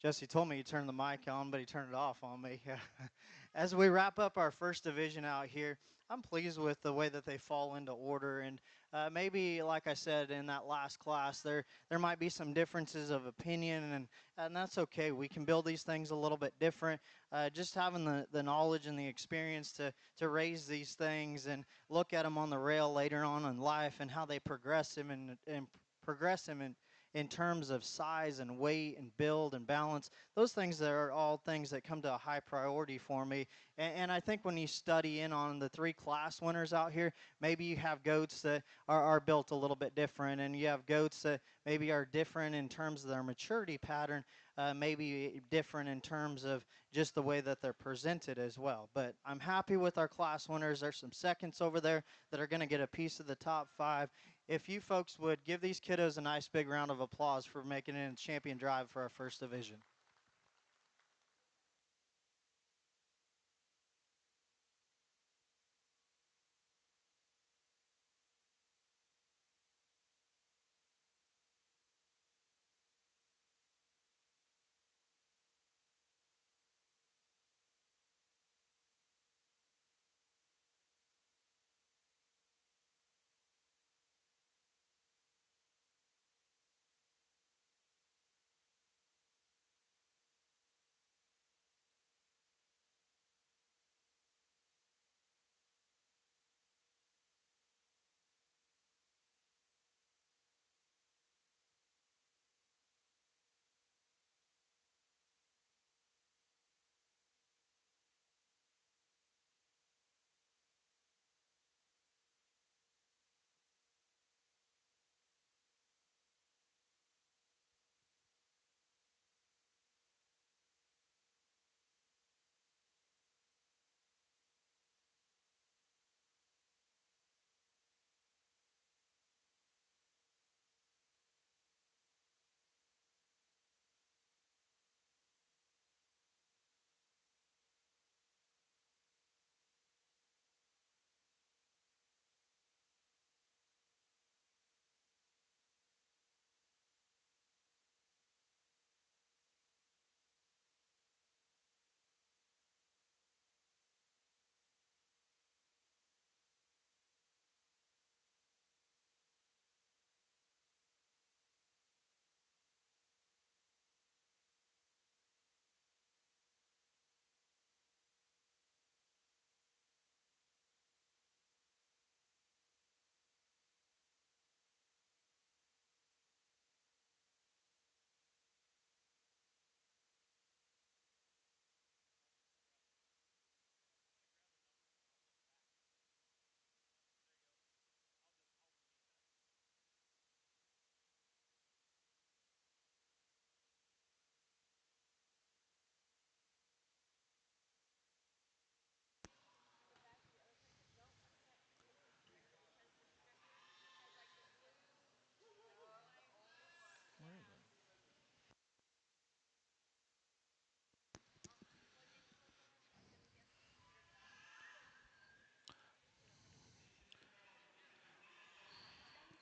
Jesse told me he turned the mic on, but he turned it off on me. As we wrap up our first division out here, I'm pleased with the way that they fall into order. And maybe, like I said in that last class, there might be some differences of opinion, and that's okay. We can build these things a little bit different. Just having the knowledge and the experience to raise these things and look at them on the rail later on in life and how they progress them and progress them in terms of size and weight and build and balance. Those things are all things that come to a high priority for me. And I think when you study in on the 3 class winners out here, maybe you have goats that are built a little bit different, and you have goats that maybe are different in terms of their maturity pattern, maybe different in terms of just the way that they're presented as well. But I'm happy with our class winners. There's some seconds over there that are going to get a piece of the top 5. If you folks would give these kiddos a nice big round of applause for making it in champion drive for our first division.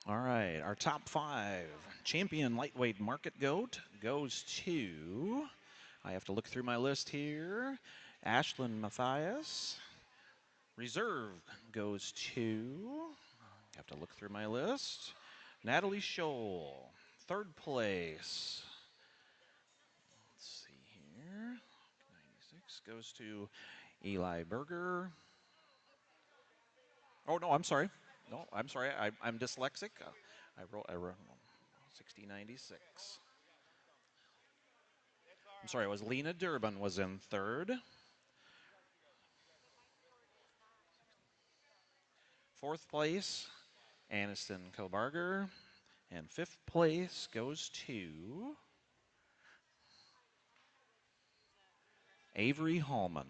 All right, our top 5 champion lightweight market goat goes to, I have to look through my list here, Ashlyn Matthias. Reserve goes to, I have to look through my list, Natalie Scholl. 3rd place, let's see here, 96 goes to Eli Berger. Oh, no, I'm sorry. No, I'm sorry. I'm dyslexic. I wrote 6096. I'm sorry, it was Lena Durbin was in 3rd. 4th place, Aniston Kobarger. And 5th place goes to Avery Hallman.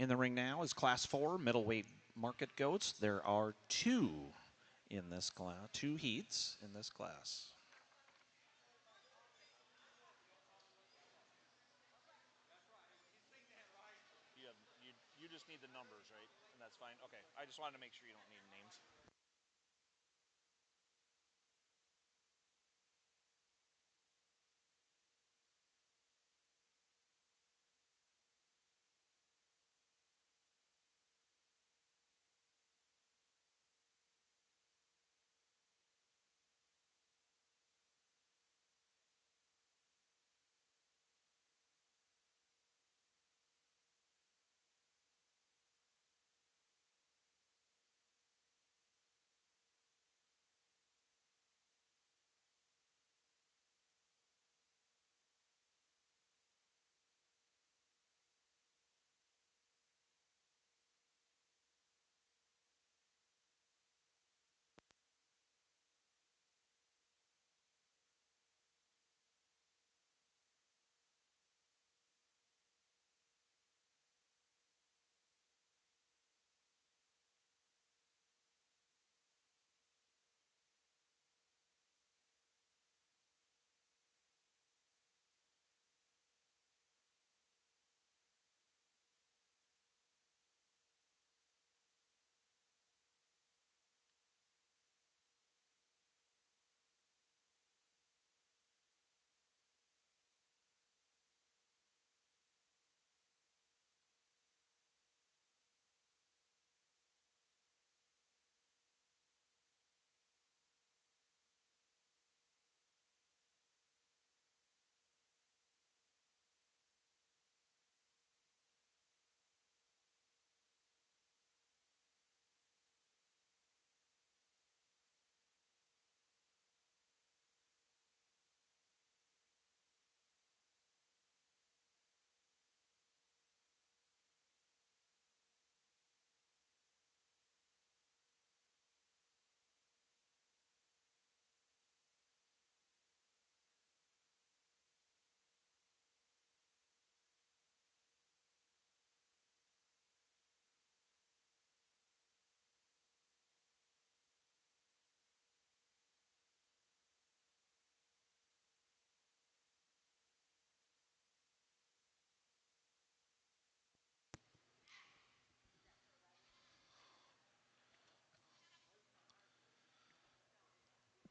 In the ring now is Class 4 middleweight market goats. There are two in this class, two heats in this class. You just need the numbers, right? And that's fine. Okay, I just wanted to make sure you don't need names.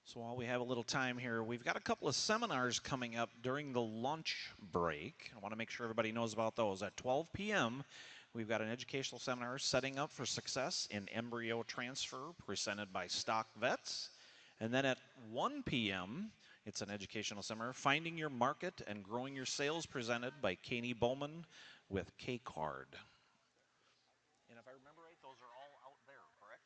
So while we have a little time here, we've got a couple of seminars coming up during the lunch break. I want to make sure everybody knows about those. At 12 p.m., we've got an educational seminar, Setting Up for Success in Embryo Transfer, presented by Stock Vets. And then at 1 p.m., it's an educational seminar, Finding Your Market and Growing Your Sales, presented by Kaney Bowman with K-Card. And if I remember right, those are all out there, correct?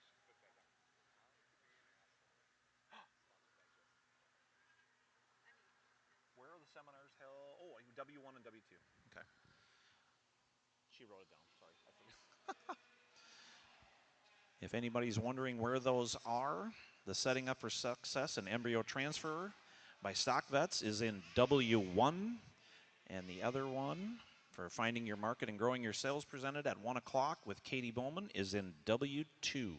Where are the seminars held? Oh, W1 and W2. Okay. She wrote it down. Sorry, I forgot. If anybody's wondering where those are, the Setting Up for Success and Embryo Transfer by Stock Vets is in W1, and the other one for Finding Your Market and Growing Your Sales, presented at 1 o'clock with Katie Bowman, is in W2.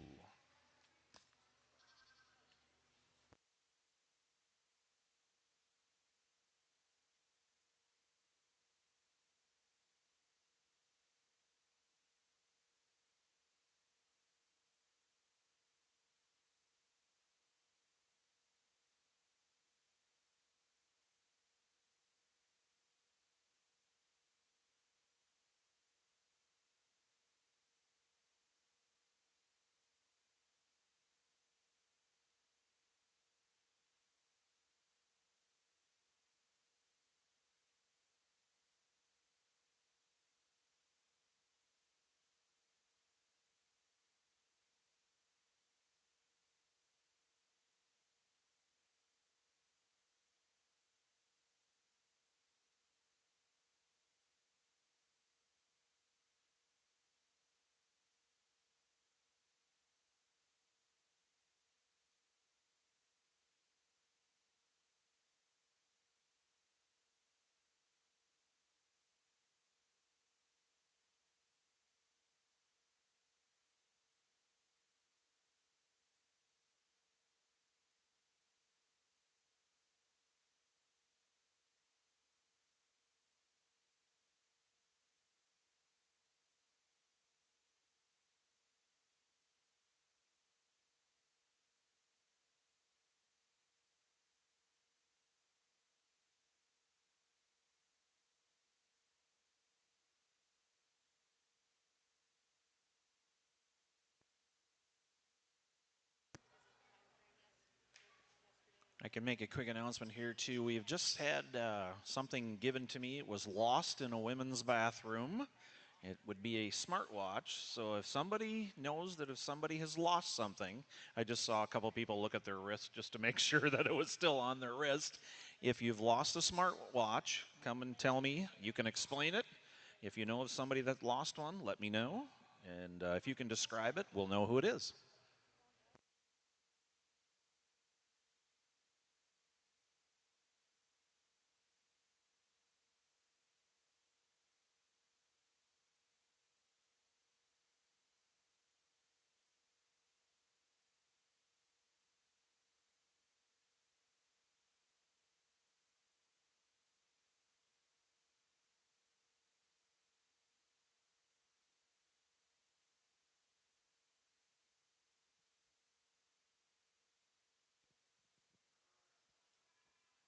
I can make a quick announcement here too. We've just had something given to me. It was lost in a women's bathroom. It would be a smartwatch. So if somebody knows that if somebody has lost something, I just saw a couple people look at their wrist just to make sure that it was still on their wrist. If you've lost a smartwatch, come and tell me. You can explain it. If you know of somebody that lost one, let me know. And if you can describe it, we'll know who it is.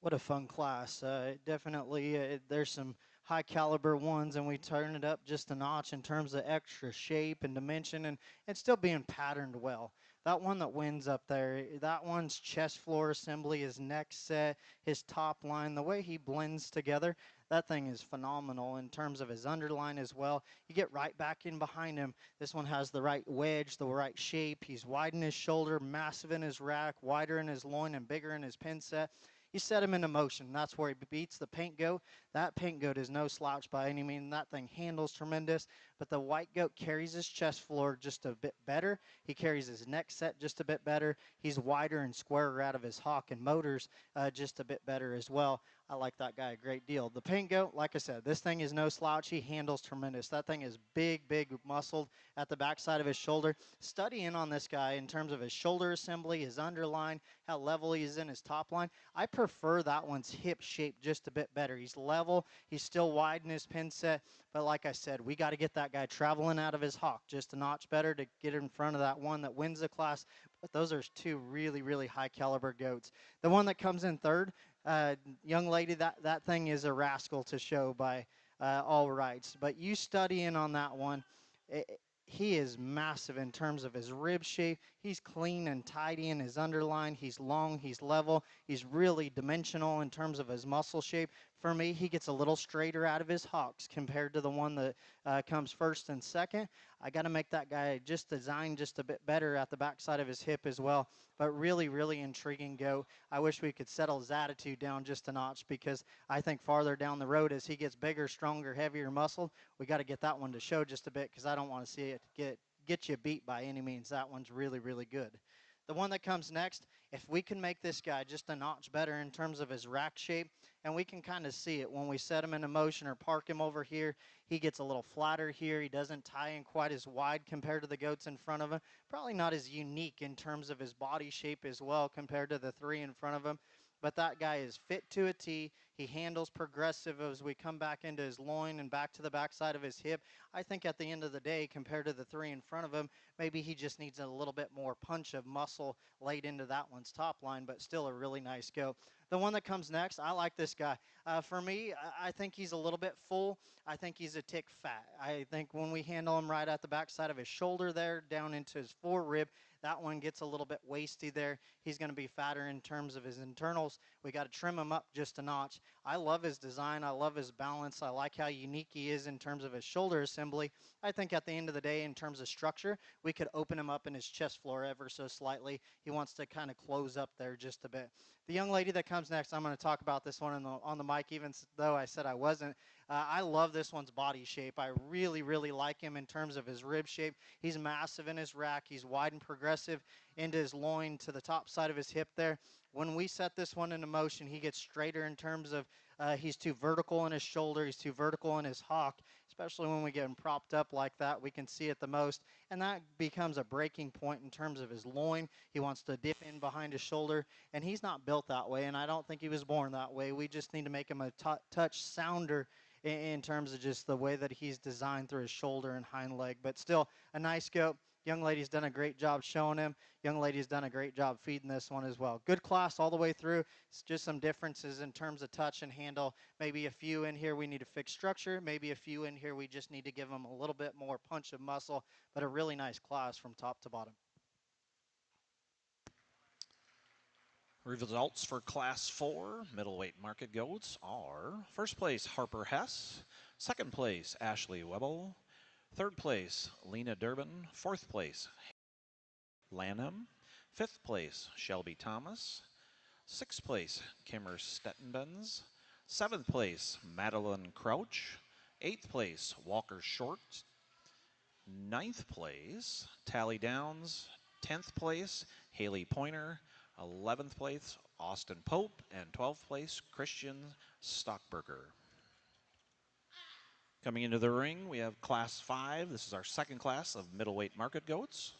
What a fun class. Definitely, there's some high caliber ones, and we turn it up just a notch in terms of extra shape and dimension and still being patterned well. That one that wins up there, that one's chest floor assembly, his neck set, his top line, the way he blends together, that thing is phenomenal in terms of his underline as well. You get right back in behind him. This one has the right wedge, the right shape. He's wide in his shoulder, massive in his rack, wider in his loin, and bigger in his pin set. You set him into motion. That's where he beats the paint goat. That paint goat is no slouch by any means. That thing handles tremendous. But the white goat carries his chest floor just a bit better. He carries his neck set just a bit better. He's wider and squarer out of his hock and motors just a bit better as well. I like that guy a great deal. The paint goat, like I said, this thing is no slouch. He handles tremendous. That thing is big, big muscled at the backside of his shoulder. Study in on this guy in terms of his shoulder assembly, his underline, how level he is in his top line. I prefer that one's hip shape just a bit better. He's level. He's still wide in his pin set. But like I said, we got to get that guy traveling out of his hock just a notch better to get in front of that one that wins the class. But those are two really, really high caliber goats. The one that comes in third, young lady, that thing is a rascal to show by all rights. But you study in on that one. He is massive in terms of his rib shape. He's clean and tidy in his underline. He's long, he's level. He's really dimensional in terms of his muscle shape. For me, he gets a little straighter out of his hocks compared to the one that comes first and second. I got to make that guy just designed just a bit better at the backside of his hip as well. But really, really intriguing goat. I wish we could settle his attitude down just a notch because I think farther down the road as he gets bigger, stronger, heavier muscle, we got to get that one to show just a bit because I don't want to see it get you beat by any means. That one's really, really good. The one that comes next, if we can make this guy just a notch better in terms of his rack shape, and we can kind of see it when we set him into motion or park him over here, he gets a little flatter here. He doesn't tie in quite as wide compared to the goats in front of him. Probably not as unique in terms of his body shape as well compared to the three in front of him. But that guy is fit to a T. He handles progressive as we come back into his loin and back to the backside of his hip. I think at the end of the day, compared to the three in front of him, maybe he just needs a little bit more punch of muscle laid into that one's top line, but still a really nice go. The one that comes next, I like this guy. For me, I think he's a little bit full. I think he's a tick fat. I think when we handle him right at the backside of his shoulder there, down into his forerib, that one gets a little bit wasty there. He's going to be fatter in terms of his internals. We got to trim him up just a notch. I love his design. I love his balance. I like how unique he is in terms of his shoulder assembly. I think at the end of the day, in terms of structure, we could open him up in his chest floor ever so slightly. He wants to kind of close up there just a bit. The young lady that comes next, I'm going to talk about this one on the mic, even though I said I wasn't. I love this one's body shape. I really, really like him in terms of his rib shape. He's massive in his rack. He's wide and progressive into his loin to the top side of his hip there. When we set this one into motion, he gets straighter in terms of he's too vertical in his shoulder. He's too vertical in his hock, especially when we get him propped up like that. We can see it the most, and that becomes a breaking point in terms of his loin. He wants to dip in behind his shoulder, and he's not built that way, and I don't think he was born that way. We just need to make him a touch sounder in terms of just the way that he's designed through his shoulder and hind leg. But still, a nice goat. Young lady's done a great job showing him. Young lady's done a great job feeding this one as well. Good class all the way through. It's just some differences in terms of touch and handle. Maybe a few in here we need to fix structure. Maybe a few in here we just need to give them a little bit more punch of muscle. But a really nice class from top to bottom. Results for Class 4 middleweight market goats are first place Harper Hess, second place Ashley Webble, third place Lena Durbin, fourth place Lanham, fifth place Shelby Thomas, sixth place Kimmer Stettenbens, seventh place Madeline Crouch, eighth place Walker Short, ninth place Tally Downs, 10th place Haley Pointer, 11th place Austin Pope, and 12th place Christian Stockberger. Coming into the ring, we have Class 5. This is our second class of middleweight market goats.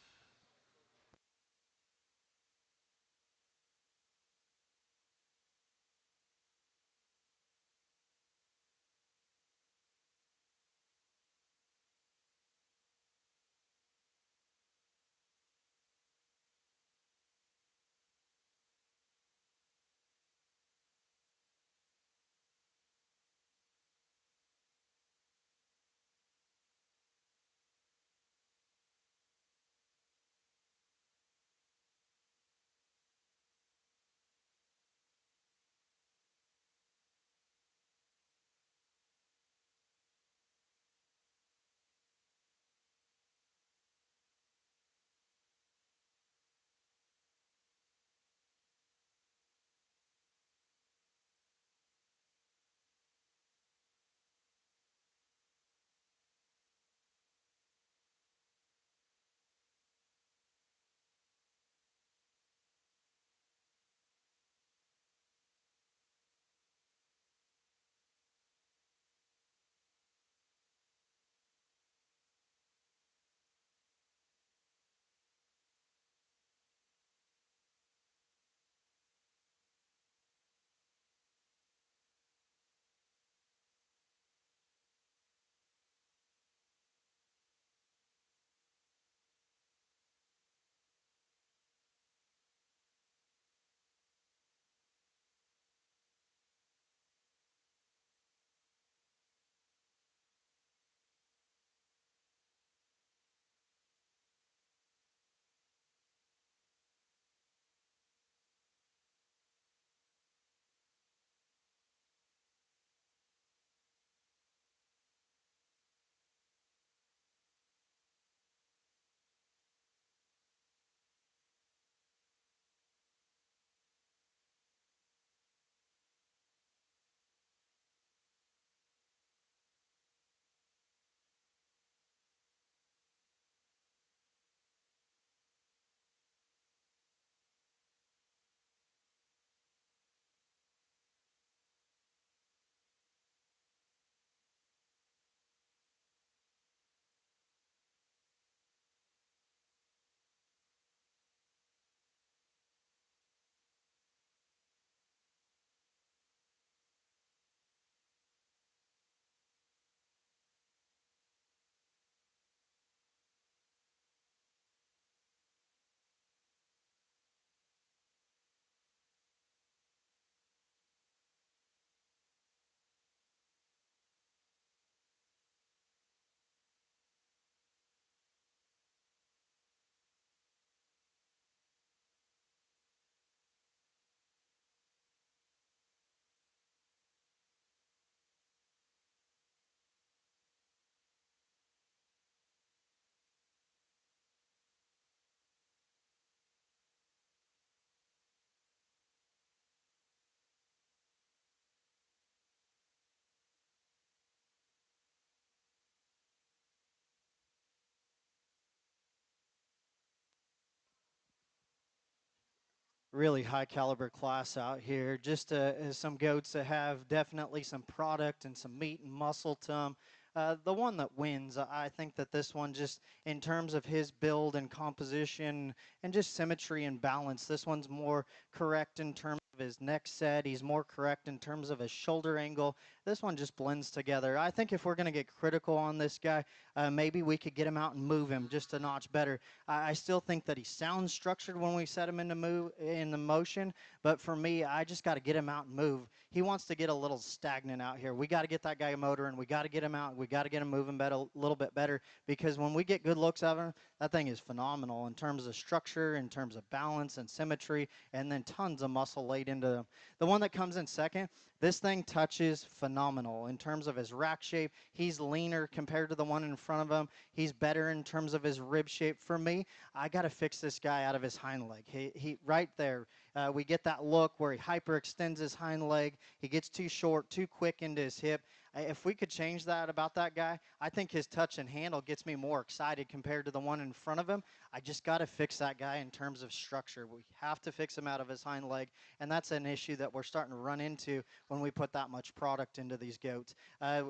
Really high caliber class out here. Just some goats that have definitely some product and some meat and muscle to them. The one that wins, I think that this one, just in terms of his build and composition and just symmetry and balance, this one's more correct in terms his neck set. He's more correct in terms of his shoulder angle. This one just blends together. I think if we're going to get critical on this guy, maybe we could get him out and move him just a notch better. I still think that he sounds structured when we set him in the motion, but for me, I just got to get him out and move. He wants to get a little stagnant out here. We got to get that guy motoring. We got to get him out. We got to get him moving better, a little bit better, because when we get good looks of him, that thing is phenomenal in terms of structure, in terms of balance and symmetry, and then tons of muscle laid into them. The one that comes in second, this thing touches phenomenal in terms of his rack shape. He's leaner compared to the one in front of him. He's better in terms of his rib shape. For me, I got to fix this guy out of his hind leg. He right there, we get that look where he hyperextends his hind leg. He gets too short, too quick into his hip. If we could change that about that guy, I think his touch and handle gets me more excited compared to the one in front of him. I just got to fix that guy in terms of structure. We have to fix him out of his hind leg, and that's an issue that we're starting to run into when we put that much product into these goats.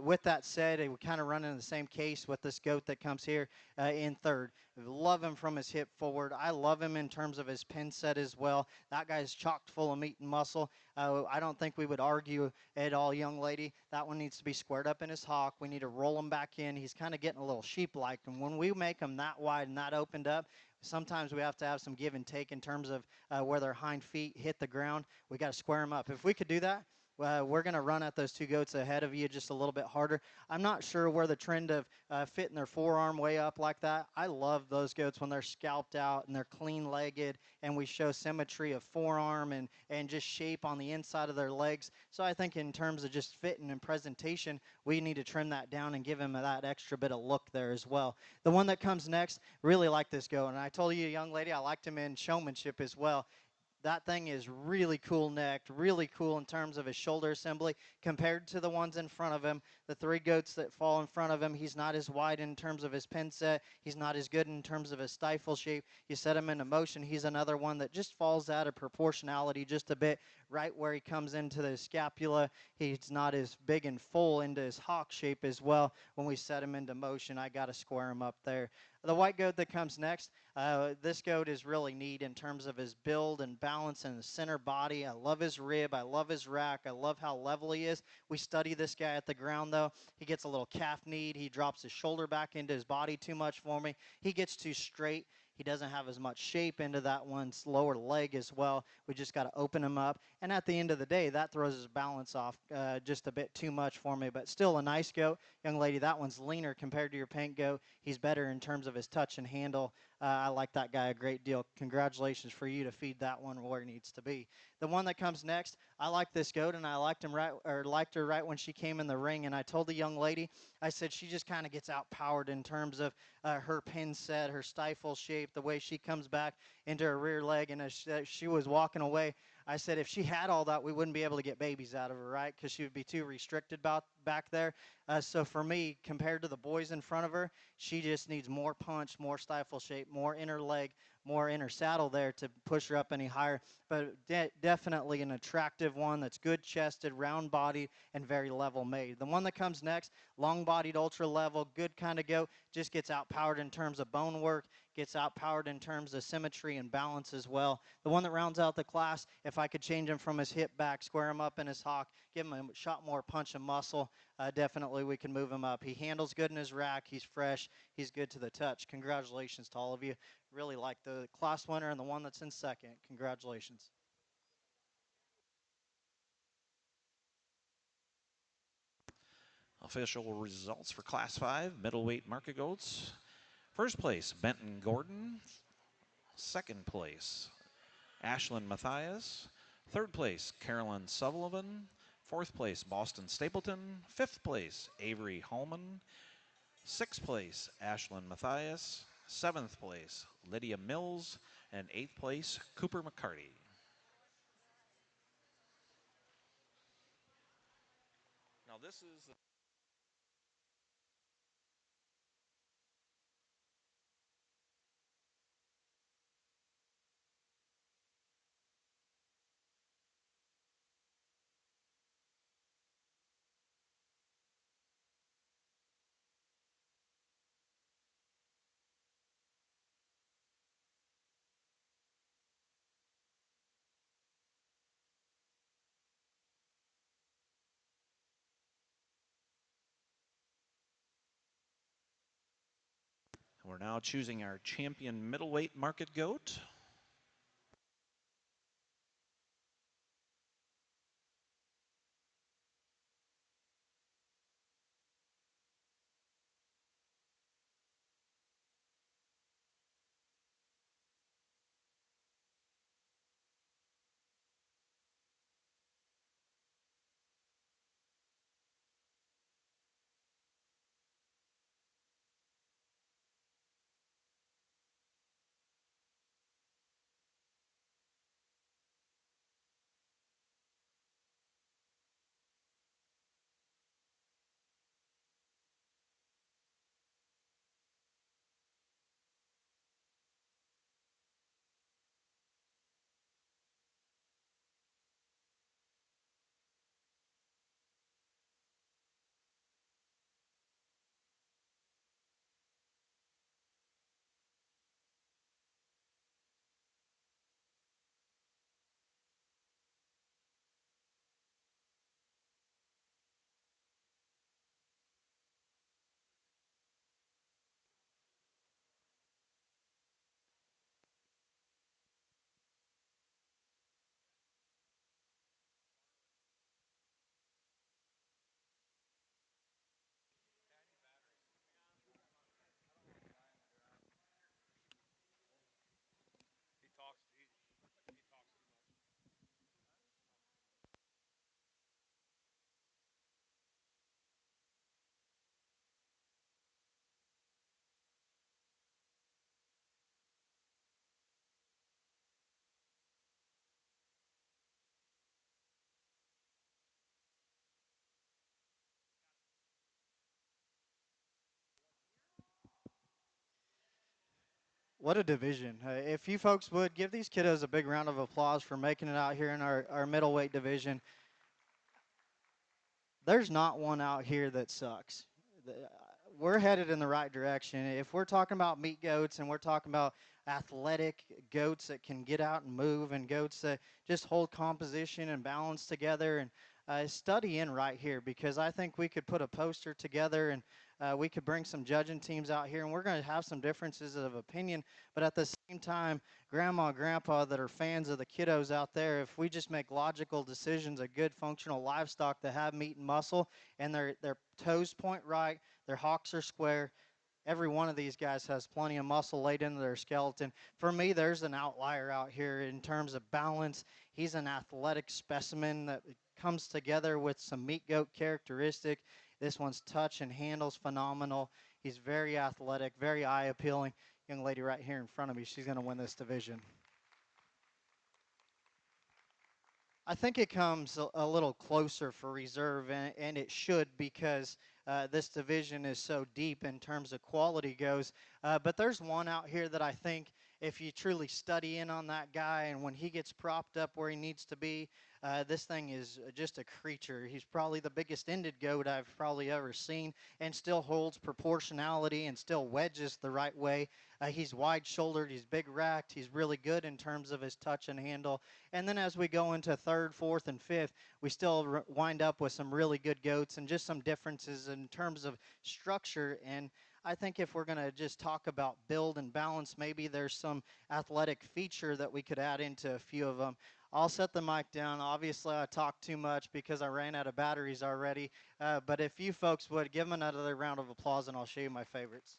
With that said, we kind of run into the same case with this goat that comes here in third. Love him from his hip forward. I love him in terms of his pin set as well. That guy's chocked full of meat and muscle. I don't think we would argue at all, young lady. That one needs to be squared up in his hock. We need to roll him back in. He's kind of getting a little sheep-like, and when we make him that wide and that opened up, sometimes we have to have some give and take in terms of where their hind feet hit the ground. We got to square them up. If we could do that, we're going to run at those two goats ahead of you just a little bit harder. I'm not sure where the trend of fitting their forearm way up like that. I love those goats when they're scalped out and they're clean-legged and we show symmetry of forearm and just shape on the inside of their legs. So I think in terms of just fitting and presentation, we need to trim that down and give him that extra bit of look there as well. The one that comes next, really like this goat. And I told you, young lady, I liked him in Showmanship as well. That thing is really cool necked, really cool in terms of his shoulder assembly compared to the ones in front of him. The three goats that fall in front of him, he's not as wide in terms of his pin set. He's not as good in terms of his stifle shape. You set him into motion, he's another one that just falls out of proportionality just a bit right where he comes into the scapula. He's not as big and full into his hock shape as well. When we set him into motion, I got to square him up there. The white goat that comes next, this goat is really neat in terms of his build and balance and the center body. I love his rib. I love his rack. I love how level he is. We study this guy at the ground, though. He gets a little calf kneed. He drops his shoulder back into his body too much for me. He gets too straight. He doesn't have as much shape into that one's lower leg as well. We just got to open him up. And at the end of the day, that throws his balance off just a bit too much for me. But still a nice goat. Young lady, that one's leaner compared to your paint goat. He's better in terms of his touch and handle. I like that guy a great deal. Congratulations for you to feed that one where he needs to be. The one that comes next, I like this goat, and I liked her right when she came in the ring. And I told the young lady, I said she just kind of gets outpowered in terms of her pin set, her stifle shape, the way she comes back into her rear leg. And as she was walking away, I said if she had all that, we wouldn't be able to get babies out of her, right? Because she would be too restricted back there. So for me, compared to the boys in front of her, she just needs more punch, more stifle shape, more inner leg, more inner saddle there to push her up any higher. But definitely an attractive one that's good chested, round bodied, and very level made. The one that comes next, long bodied, ultra level, good kind of goat, just gets outpowered in terms of bone work, gets outpowered in terms of symmetry and balance as well. The one that rounds out the class, if I could change him from his hip back, square him up in his hock, give him a shot more punch and muscle, definitely we can move him up. He handles good in his rack. He's fresh. He's good to the touch. Congratulations to all of you. Really like the class winner and the one that's in second. Congratulations. Official results for Class 5 middleweight market goats. First place, Benton Gordon. Second place, Ashlyn Matthias. Third place, Carolyn Sullivan. Fourth place, Boston Stapleton. Fifth place, Avery Hallman. Sixth place, Ashlyn Matthias. Seventh place, Lydia Mills. And eighth place, Cooper McCarty. Now this is the We're now choosing our champion middleweight market goat. What a division. If you folks would give these kiddos a big round of applause for making it out here in our middleweight division. There's not one out here that sucks. We're headed in the right direction. If we're talking about meat goats and we're talking about athletic goats that can get out and move and goats that just hold composition and balance together, and study in right here, because I think we could put a poster together and we could bring some judging teams out here, and we're going to have some differences of opinion, but at the same time, grandma, grandpa that are fans of the kiddos out there, if we just make logical decisions, a good functional livestock that have meat and muscle, and their toes point right, their hocks are square, every one of these guys has plenty of muscle laid into their skeleton. For me, there's an outlier out here in terms of balance. He's an athletic specimen that comes together with some meat goat characteristic. This one's touch and handle's phenomenal. He's very athletic, very eye appealing. Young lady right here in front of me, she's going to win this division. I think it comes a little closer for reserve, and it should, because this division is so deep in terms of quality goes. But there's one out here that I think if you truly study in on that guy, and when he gets propped up where he needs to be, this thing is just a creature. He's probably the biggest ended goat I've probably ever seen, and still holds proportionality and still wedges the right way. He's wide-shouldered, he's big-racked, he's really good in terms of his touch and handle. And then as we go into third, fourth, and fifth, we still wind up with some really good goats and just some differences in terms of structure. And I think if we're going to just talk about build and balance, maybe there's some athletic feature that we could add into a few of them. I'll set the mic down. Obviously, I talked too much because I ran out of batteries already. But if you folks would, give them another round of applause, and I'll show you my favorites.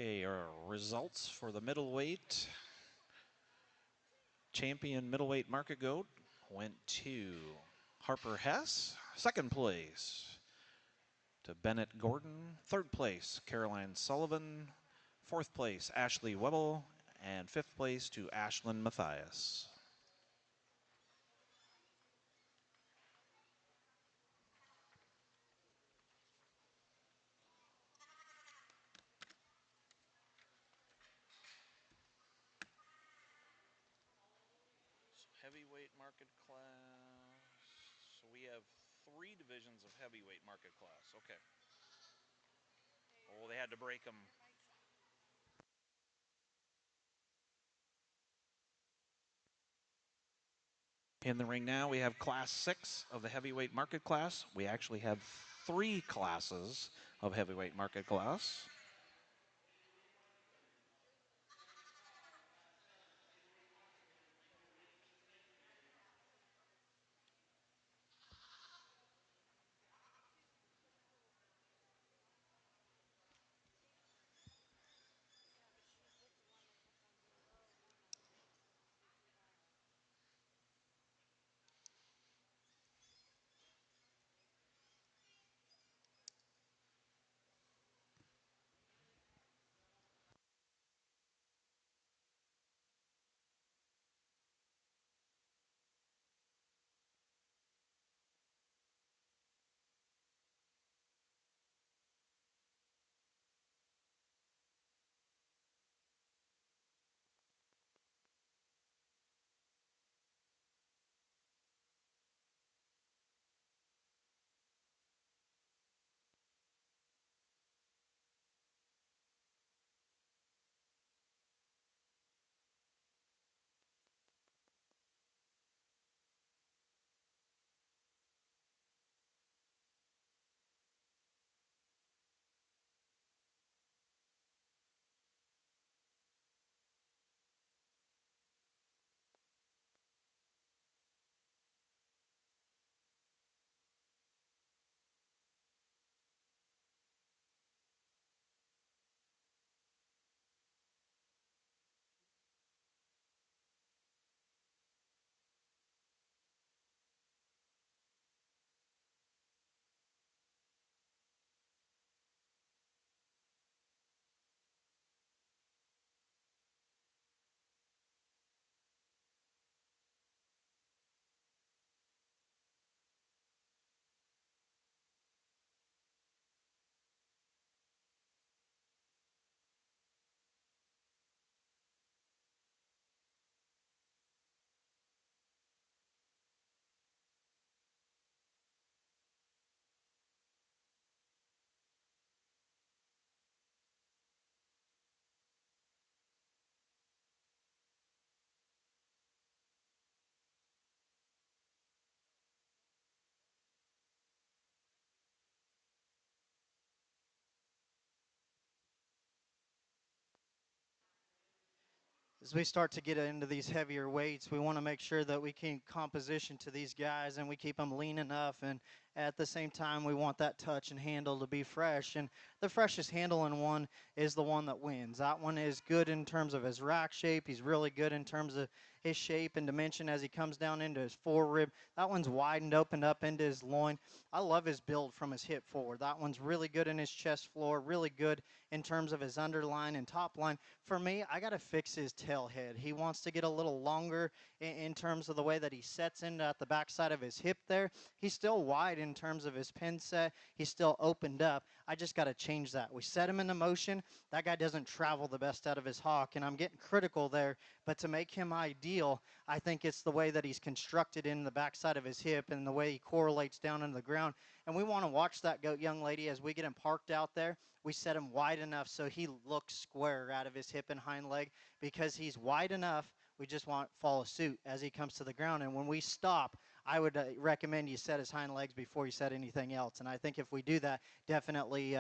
Okay, our results for the middleweight. Champion middleweight market goat went to Harper Hess. Second place to Bennett Gordon. Third place, Caroline Sullivan. Fourth place, Ashley Webble. And fifth place to Ashlyn Matthias. Heavyweight market class. So we have 3 divisions of heavyweight market class. Okay. Oh, they had to break them. In the ring now, we have class 6 of the heavyweight market class. We actually have 3 classes of heavyweight market class. As we start to get into these heavier weights, we want to make sure that we keep composition to these guys and we keep them lean enough. And at the same time, we want that touch and handle to be fresh. And the freshest handle in one is the one that wins. That one is good in terms of his rack shape. He's really good in terms of his shape and dimension as he comes down into his forearm. That one's widened, opened up into his loin. I love his build from his hip forward. That one's really good in his chest floor, really good in terms of his underline and top line. For me, I got to fix his tail head. He wants to get a little longer in terms of the way that he sets into at the backside of his hip there. He's still wide in terms of his pin set. He's still opened up. I just got to change that. We set him into motion. That guy doesn't travel the best out of his hawk, and I'm getting critical there. But to make him ideal, I think it's the way that he's constructed in the backside of his hip and the way he correlates down into the ground. And we want to watch that goat young lady as we get him parked out there. We set him wide enough so he looks square out of his hip and hind leg. Because he's wide enough, we just want to follow suit as he comes to the ground. And when we stop, I would recommend you set his hind legs before you set anything else. And I think if we do that, definitely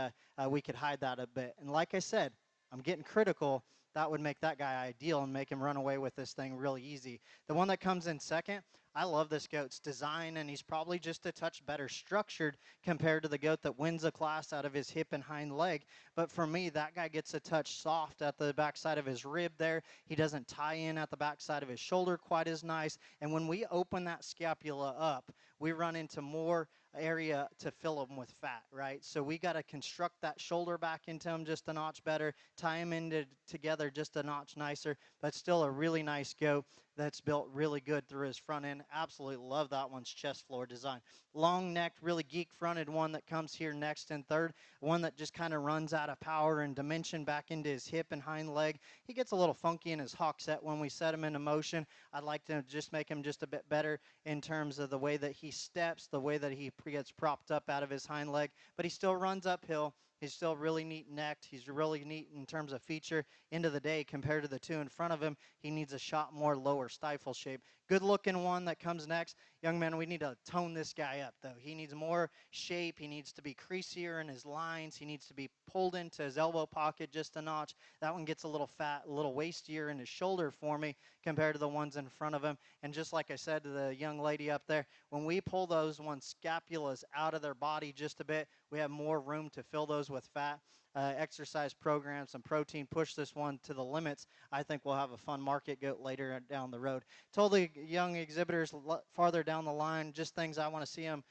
we could hide that a bit. And like I said, I'm getting critical. that would make that guy ideal and make him run away with this thing really easy. The one that comes in second, I love this goat's design, and he's probably just a touch better structured compared to the goat that wins the class out of his hip and hind leg. But for me, that guy gets a touch soft at the backside of his rib there. He doesn't tie in at the backside of his shoulder quite as nice. And when we open that scapula up, we run into more area to fill them with fat, right? So we got to construct that shoulder back into him just a notch better, tie him into together just a notch nicer, but still a really nice goat that's built really good through his front end. Absolutely love that one's chest floor design. Long necked, really geek fronted one that comes here next and third, one that just kind of runs out of power and dimension back into his hip and hind leg. He gets a little funky in his hawk set when we set him into motion. I'd like to just make him just a bit better in terms of the way that he steps, the way that he gets propped up out of his hind leg, but he still runs uphill. He's still really neat necked. He's really neat in terms of feature. End of the day, compared to the two in front of him, he needs a shot more lower stifle shape. Good looking one that comes next. Young man, we need to tone this guy up, though. He needs more shape. He needs to be creasier in his lines. He needs to be pulled into his elbow pocket just a notch. That one gets a little fat, a little waistier in his shoulder for me compared to the ones in front of him. And just like I said to the young lady up there, when we pull those ones scapulas out of their body just a bit, we have more room to fill those with fat. Exercise programs and protein push this one to the limits. I think we'll have a fun market goat later down the road. Totally young exhibitors farther down the line, just things I want to see them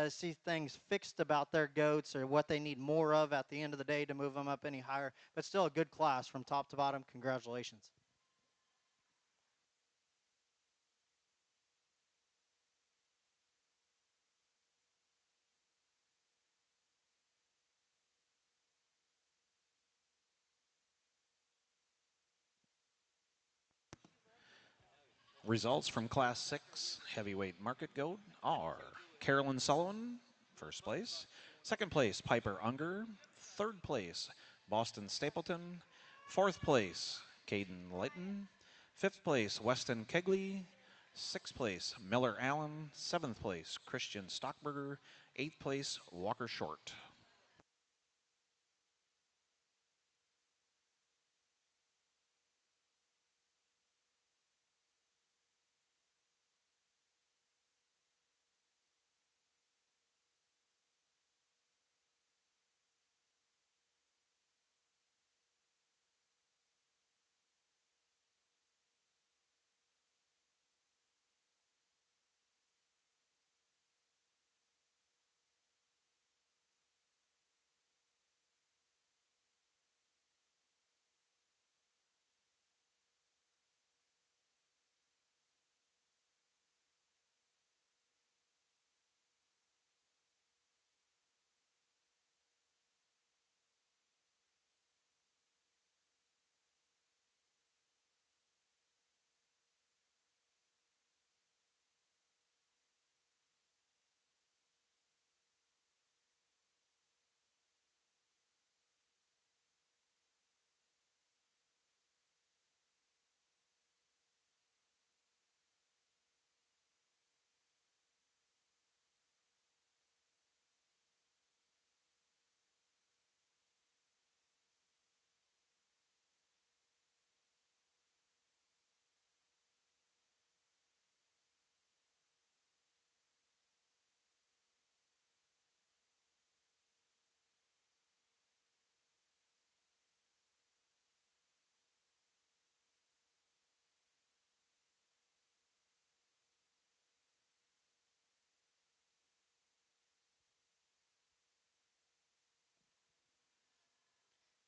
see things fixed about their goats or what they need more of at the end of the day to move them up any higher. But still a good class from top to bottom. Congratulations. Results from Class 6 heavyweight market goat are Carolyn Sullivan, first place. Second place, Piper Unger. Third place, Boston Stapleton. Fourth place, Caden Layton. Fifth place, Weston Kegley. Sixth place, Miller Allen. Seventh place, Christian Stockberger. Eighth place, Walker Short.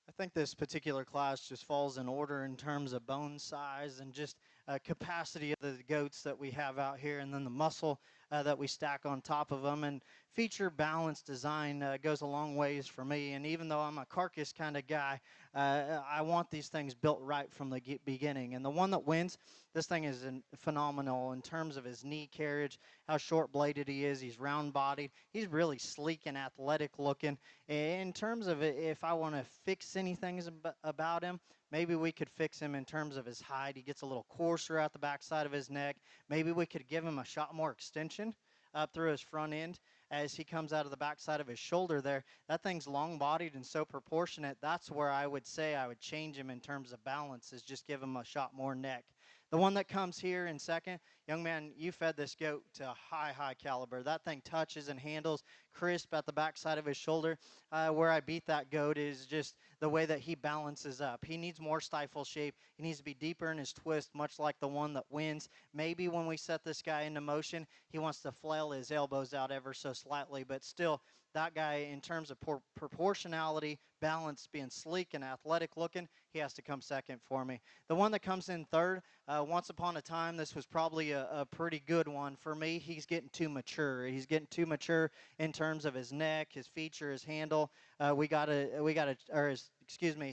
I think this particular class just falls in order in terms of bone size and just capacity of the goats that we have out here, and then the muscle that we stack on top of them. And feature balance design goes a long ways for me. And even though I'm a carcass kind of guy, I want these things built right from the beginning. And the one that wins, this thing is phenomenal in terms of his knee carriage, how short-bladed he is. He's round-bodied. He's really sleek and athletic looking. In terms of if I want to fix anything about him, maybe we could fix him in terms of his height. He gets a little coarser at the backside of his neck. Maybe we could give him a shot more extension. up through his front end as he comes out of the backside of his shoulder there. That thing's long-bodied and so proportionate. That's where I would say I would change him in terms of balance, is just give him a shot more neck. The one that comes here in second, young man, you fed this goat to a high caliber. That thing touches and handles crisp at the backside of his shoulder. Where I beat that goat is just the way that he balances up. He needs more stifle shape. He needs to be deeper in his twist, much like the one that wins. Maybe when we set this guy into motion, he wants to flail his elbows out ever so slightly, but still, that guy, in terms of proportionality, balance, being sleek and athletic looking, he has to come second for me. The one that comes in third, once upon a time, this was probably a pretty good one for me. He's getting too mature. He's getting too mature in terms of his neck, his feature, his handle.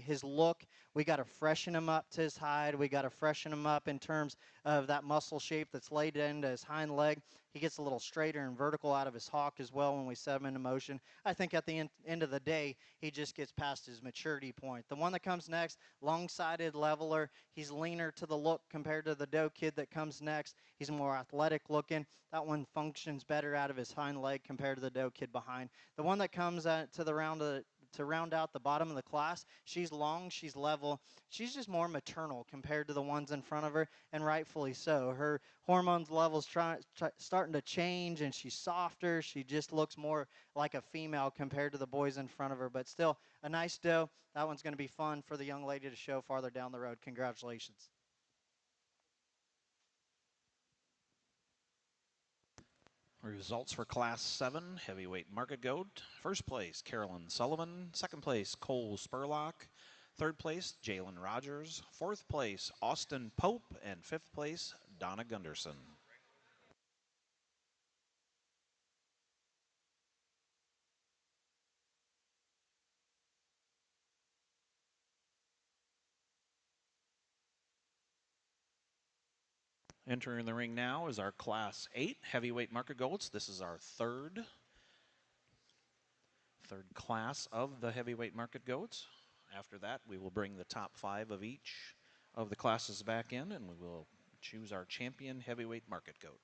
His look. We got to freshen him up to his hide. We got to freshen him up in terms of that muscle shape that's laid into his hind leg. He gets a little straighter and vertical out of his hawk as well when we set him into motion. I think at the end of the day, he just gets past his maturity point. The one that comes next, long-sided leveler. He's leaner to the look compared to the doe kid that comes next. He's more athletic looking. That one functions better out of his hind leg compared to the doe kid behind. The one that comes to round out the bottom of the class, she's long, she's level. She's just more maternal compared to the ones in front of her, and rightfully so. Her hormones levels starting to change, and she's softer. She just looks more like a female compared to the boys in front of her, but still a nice doe. That one's going to be fun for the young lady to show farther down the road. Congratulations. Results for Class 7 Heavyweight Market Goat. First place, Carolyn Sullivan. Second place, Cole Spurlock. Third place, Jalen Rogers. Fourth place, Austin Pope. And fifth place, Donna Gunderson. Entering the ring now is our Class 8 Heavyweight Market Goats. This is our third class of the Heavyweight Market Goats. After that, we will bring the top 5 of each of the classes back in, and we will choose our champion Heavyweight Market Goat.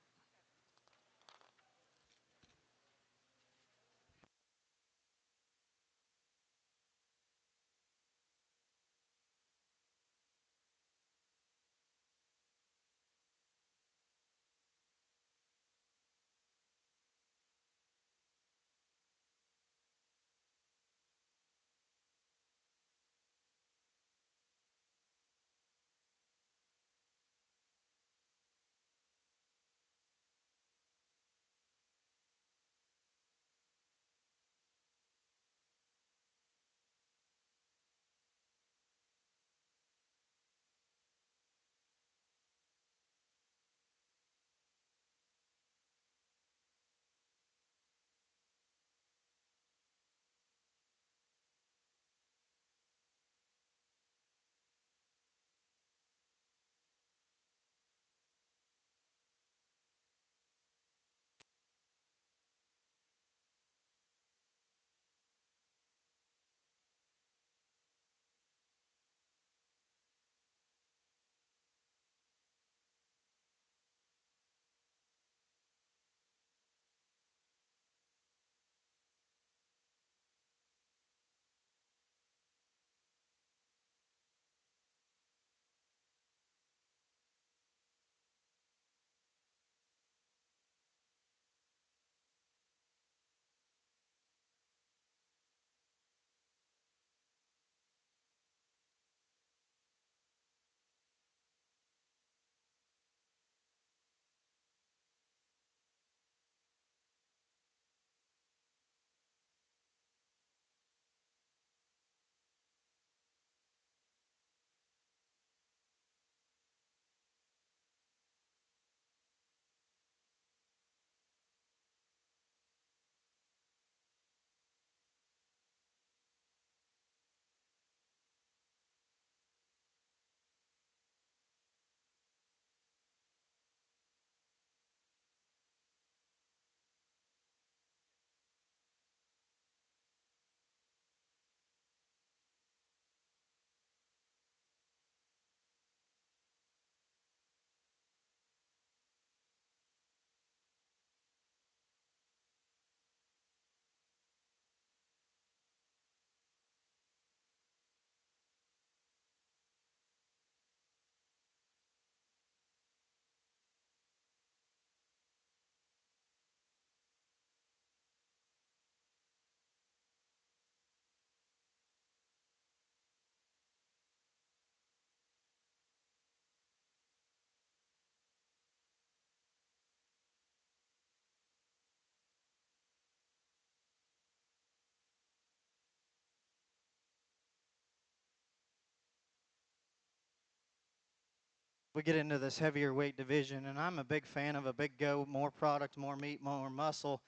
we get into this heavier weight division, and I'm a big fan of a big goat, more product, more meat, more muscle.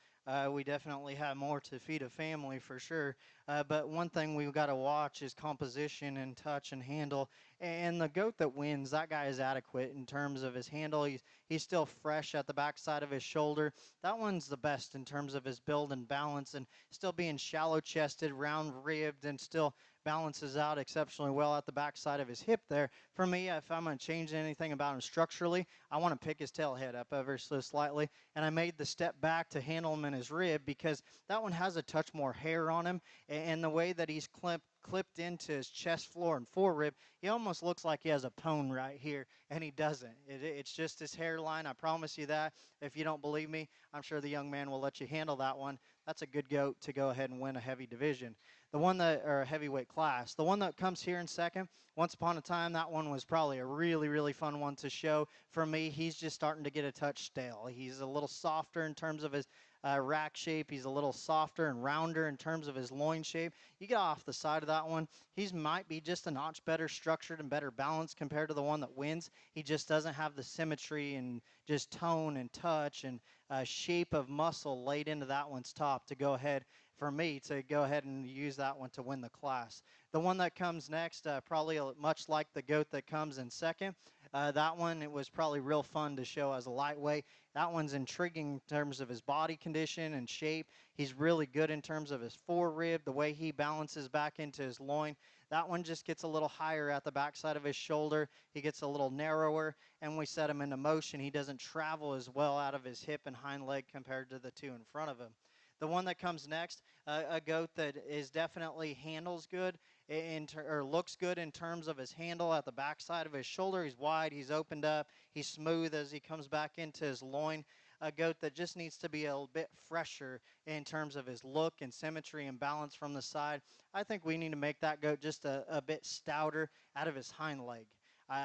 We definitely have more to feed a family for sure. But one thing we've got to watch is composition and touch and handle. And the goat that wins, that guy is adequate in terms of his handle. He's still fresh at the backside of his shoulder. That one's the best in terms of his build and balance, and still being shallow chested, round ribbed, and still balances out exceptionally well at the backside of his hip there. For me, if I'm going to change anything about him structurally, I want to pick his tail head up ever so slightly. And I made the step back to handle him in his rib because that one has a touch more hair on him. And the way that he's clipped into his chest floor and forerib, he almost looks like he has a pone right here, and he doesn't. It's just his hairline. I promise you that. If you don't believe me, I'm sure the young man will let you handle that one. That's a good goat to go ahead and win a heavy division. The one that, or a heavyweight class, the one that comes here in second, once upon a time, that one was probably a really, really fun one to show. For me, he's just starting to get a touch stale. He's a little softer in terms of his rack shape. He's a little softer and rounder in terms of his loin shape. You get off the side of that one, he's might be just a notch better structured and better balanced compared to the one that wins. He just doesn't have the symmetry and just tone and touch and shape of muscle laid into that one's top to go ahead for me to go ahead and use that one to win the class. The one that comes next, probably much like the goat that comes in second, that one, it was probably real fun to show as a lightweight. That one's intriguing in terms of his body condition and shape. He's really good in terms of his forerib, the way he balances back into his loin. That one just gets a little higher at the backside of his shoulder. He gets a little narrower, and we set him into motion. He doesn't travel as well out of his hip and hind leg compared to the two in front of him. The one that comes next, a goat that is definitely handles good or looks good in terms of his handle at the backside of his shoulder. He's wide, he's opened up, he's smooth as he comes back into his loin. A goat that just needs to be a little bit fresher in terms of his look and symmetry and balance from the side. I think we need to make that goat just a bit stouter out of his hind leg.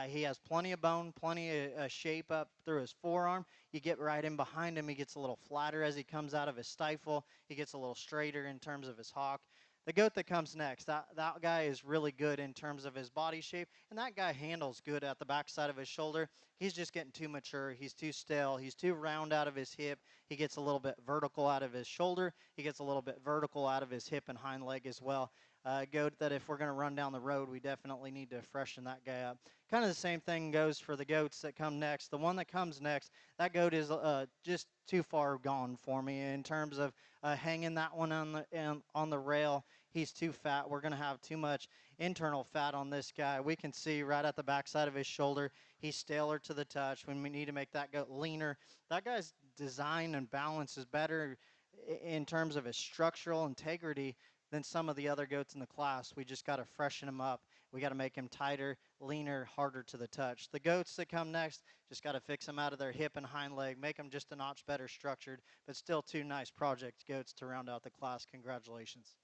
He has plenty of bone, plenty of shape up through his forearm. You get right in behind him, he gets a little flatter as he comes out of his stifle. He gets a little straighter in terms of his hock. The goat that comes next, that guy is really good in terms of his body shape, and that guy handles good at the backside of his shoulder. He's just getting too mature. He's too stale. He's too round out of his hip. He gets a little bit vertical out of his shoulder. He gets a little bit vertical out of his hip and hind leg as well. Goat that if we're going to run down the road, we definitely need to freshen that guy up. Kind of the same thing goes for the goats that come next. The one that comes next, that goat is just too far gone for me in terms of hanging that one on the rail. He's too fat. We're going to have too much internal fat on this guy. We can see right at the backside of his shoulder, he's staler to the touch. When we need to make that goat leaner, that guy's design and balance is better in terms of his structural integrity than some of the other goats in the class. We just got to freshen him up. We got to make him tighter, leaner, harder to the touch. The goats that come next, just got to fix them out of their hip and hind leg, make them just a notch better structured, but still two nice project goats to round out the class. Congratulations.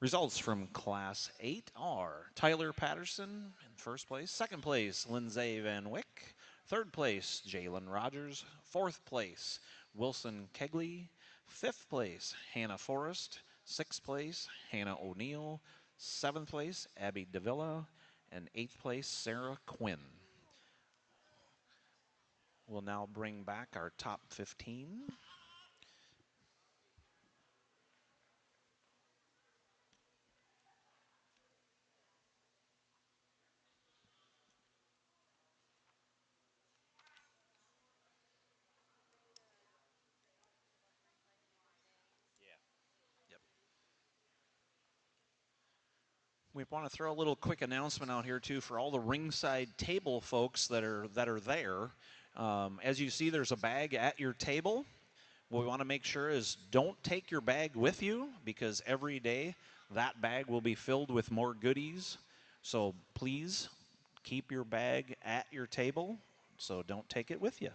Results from Class 8 are Tyler Patterson in first place. Second place, Lindsay Van Wyck. Third place, Jalen Rogers. Fourth place, Wilson Kegley. Fifth place, Hannah Forrest. Sixth place, Hannah O'Neill. Seventh place, Abby Davila. And eighth place, Sarah Quinn. We'll now bring back our top 15. We want to throw a little quick announcement out here too for all the ringside table folks that are there. As you see, there's a bag at your table. What we want to make sure is don't take your bag with you because every day that bag will be filled with more goodies. So please keep your bag at your table. So don't take it with you.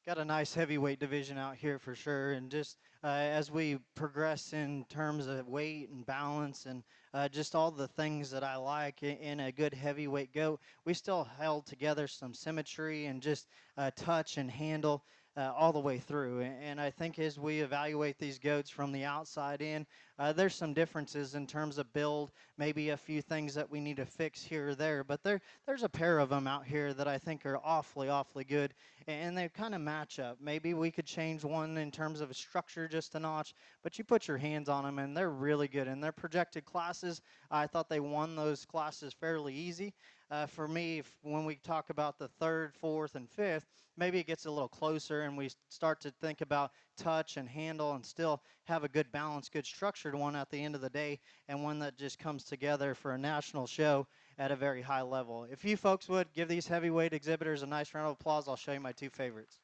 Got a nice heavyweight division out here for sure. And just as we progress in terms of weight and balance and just all the things that I like in a good heavyweight goat, we still held together some symmetry and just touch and handle. All the way through. And I think as we evaluate these goats from the outside in, there's some differences in terms of build, maybe a few things that we need to fix here or there. But there's a pair of them out here that I think are awfully good, and they kind of match up. Maybe we could change one in terms of a structure just a notch, but you put your hands on them, and they're really good. And their projected classes, I thought they won those classes fairly easy. For me, when we talk about the third, fourth, and fifth, maybe it gets a little closer and we start to think about touch and handle and still have a good balance, good structured one at the end of the day, and one that just comes together for a national show at a very high level. If you folks would give these heavyweight exhibitors a nice round of applause, I'll show you my two favorites.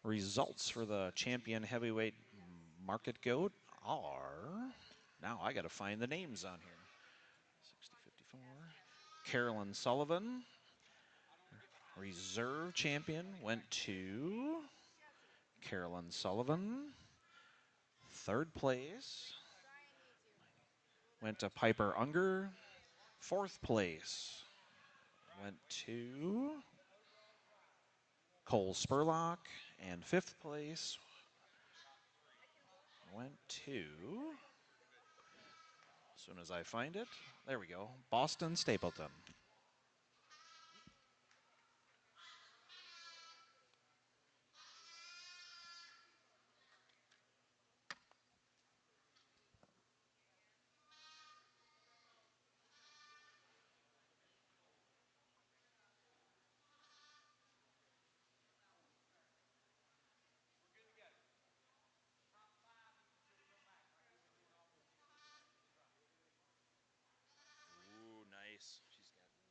Results for the champion heavyweight market goat are, now I got to find the names on here. 60-54. Carolyn Sullivan, reserve champion, went to Carolyn Sullivan. Third place went to Piper Unger. Fourth place went to Cole Spurlock. And fifth place went to, as soon as I find it, there we go, Boston Stapleton. Ooh, nice. She's got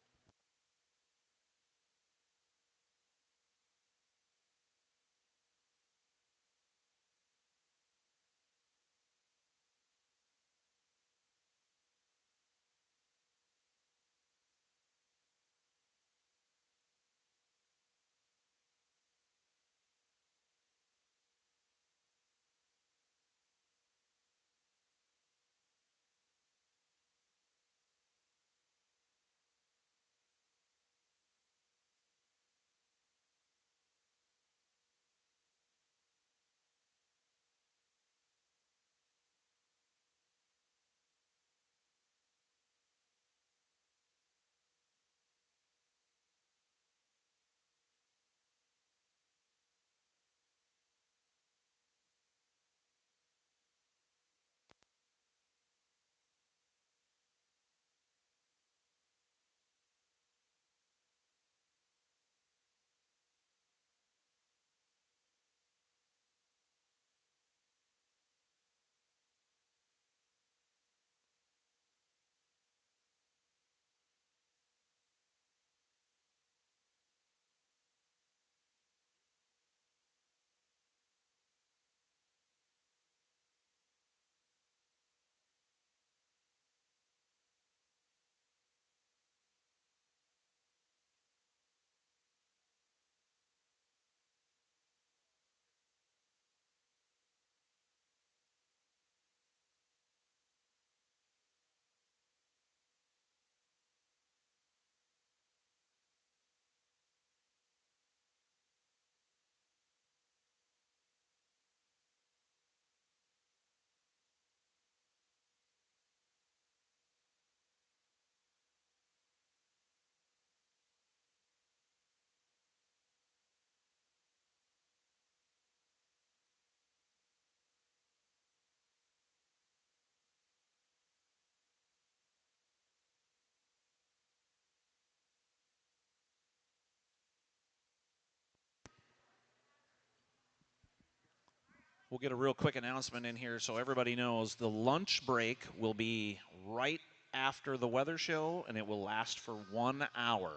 We'll get a real quick announcement in here so everybody knows the lunch break will be right after the weather show, and it will last for 1 hour.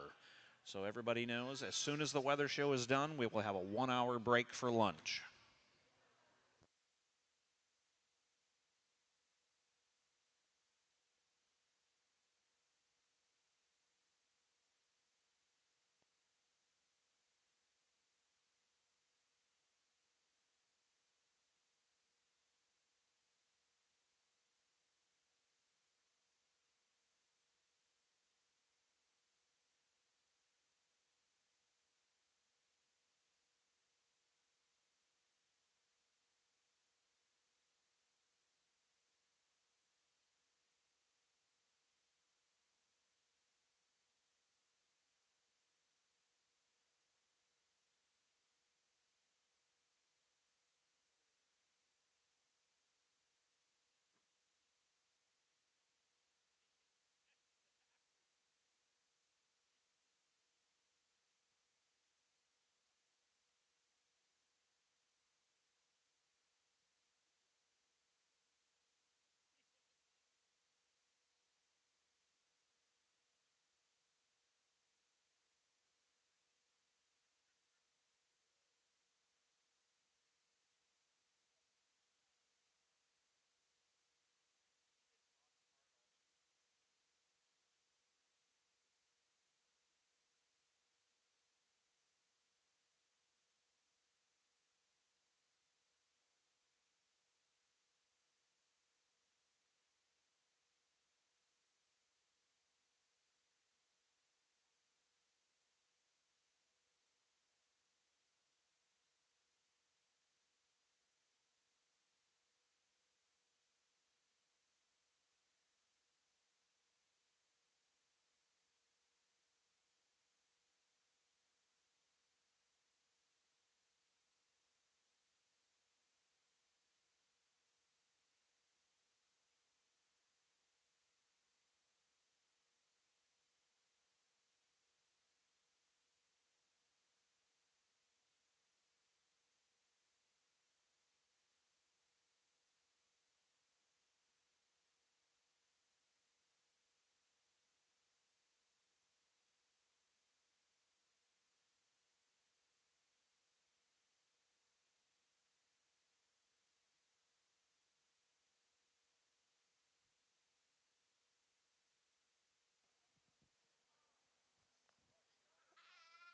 So everybody knows as soon as the weather show is done, we will have a 1 hour break for lunch.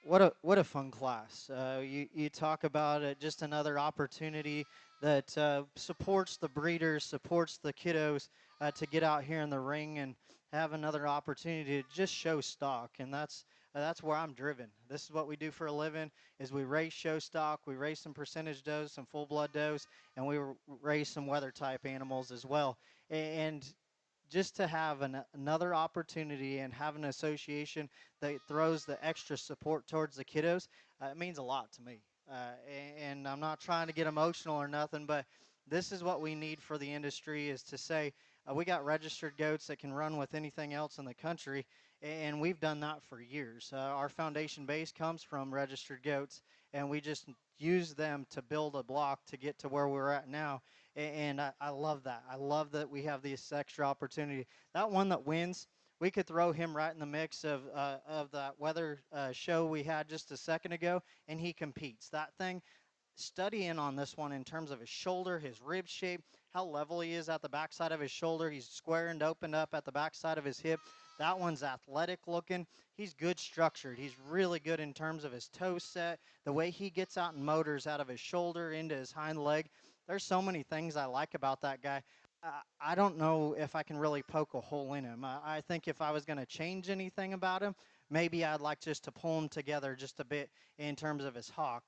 What a fun class. You talk about just another opportunity that supports the breeders, supports the kiddos to get out here in the ring and have another opportunity to just show stock, and that's where I'm driven. This is what we do for a living: is we raise show stock, we raise some percentage does, some full blood does, and we raise some weather type animals as well. And just to have another opportunity and have an association that throws the extra support towards the kiddos, it means a lot to me. And I'm not trying to get emotional or nothing, but this is what we need for the industry is to say, we got registered goats that can run with anything else in the country, and we've done that for years. Our foundation base comes from registered goats, and we just use them to build a block to get to where we're at now. And I love that. I love that we have this extra opportunity. That one that wins, we could throw him right in the mix of that weather show we had just a second ago, and he competes. That thing, studying on this one in terms of his shoulder, his rib shape, how level he is at the backside of his shoulder. He's square and opened up at the backside of his hip. That one's athletic looking. He's good structured. He's really good in terms of his toe set, the way he gets out and motors out of his shoulder into his hind leg. There's so many things I like about that guy. I don't know if I can really poke a hole in him. I think if I was going to change anything about him, maybe I'd like just to pull him together just a bit in terms of his hawk.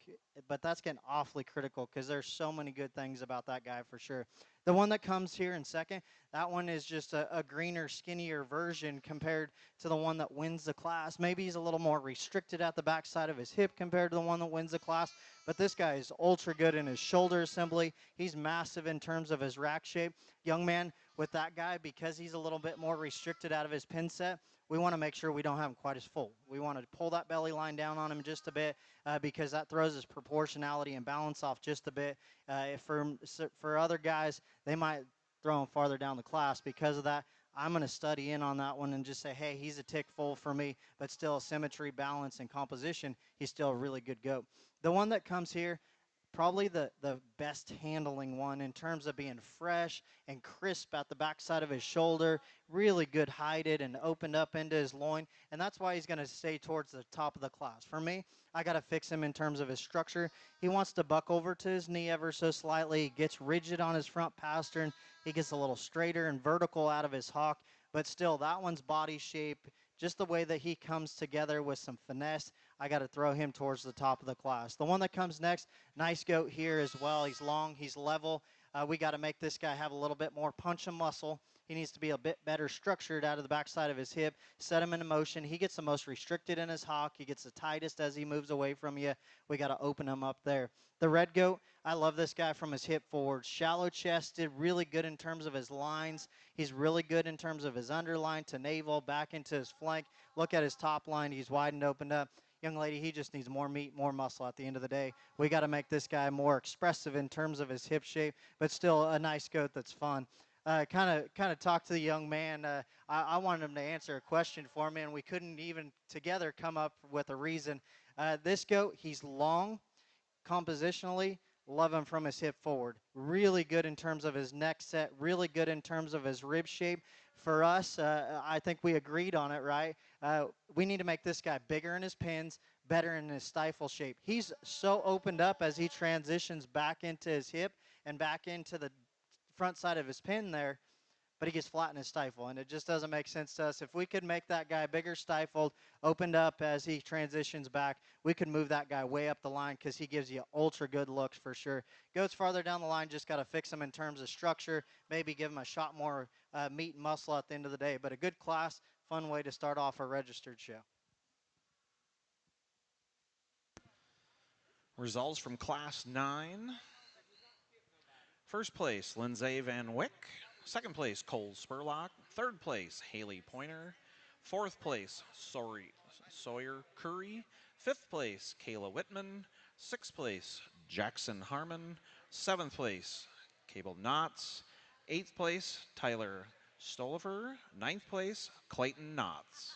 But that's getting awfully critical because there's so many good things about that guy for sure. The one that comes here in second, that one is just a greener, skinnier version compared to the one that wins the class. Maybe he's a little more restricted at the backside of his hip compared to the one that wins the class. But this guy is ultra good in his shoulder assembly. He's massive in terms of his rack shape. Young man, with that guy, because he's a little bit more restricted out of his pin set, we want to make sure we don't have him quite as full. We want to pull that belly line down on him just a bit because that throws his proportionality and balance off just a bit. For other guys, they might throw him farther down the class because of that. I'm going to study in on that one and just say, hey, he's a tick full for me, but still symmetry, balance, and composition, he's still a really good goat. The one that comes here, probably the best handling one in terms of being fresh and crisp at the backside of his shoulder, really good heighted and opened up into his loin, and that's why he's going to stay towards the top of the class. For me, I got to fix him in terms of his structure. He wants to buck over to his knee ever so slightly. He gets rigid on his front pastern. He gets a little straighter and vertical out of his hock, but still that one's body shape, just the way that he comes together with some finesse, I got to throw him towards the top of the class. The one that comes next, nice goat here as well. He's long, he's level. We got to make this guy have a little bit more punch and muscle. He needs to be a bit better structured out of the backside of his hip, set him into motion. He gets the most restricted in his hock. He gets the tightest as he moves away from you. We got to open him up there. The red goat, I love this guy from his hip forward. Shallow chested, really good in terms of his lines. He's really good in terms of his underline to navel, back into his flank. Look at his top line. He's wide and opened up. Young lady, he just needs more meat, more muscle at the end of the day. We got to make this guy more expressive in terms of his hip shape, but still a nice goat that's fun. Kind of talk to the young man. I wanted him to answer a question for me, and we couldn't even together come up with a reason. This goat, he's long, compositionally, love him from his hip forward. Really good in terms of his neck set, really good in terms of his rib shape. For us, I think we agreed on it, right? We need to make this guy bigger in his pins, better in his stifle shape. He's so opened up as he transitions back into his hip and back into the front side of his pin there, but he gets flat in his stifle, and it just doesn't make sense to us. If we could make that guy bigger stifled, opened up as he transitions back, we could move that guy way up the line because he gives you ultra good looks for sure. Goes farther down the line, just got to fix him in terms of structure, maybe give him a shot more meat and muscle at the end of the day. But a good class, fun way to start off a registered show. Results from Class 9. First place, Lindsay Van Wyck. Second place, Cole Spurlock. Third place, Haley Pointer. Fourth place, Sawyer Curry. Fifth place, Kayla Whitman. Sixth place, Jackson Harmon. Seventh place, Cable Knotts. Eighth place, Tyler Stolifer. Ninth place, Clayton Knotts.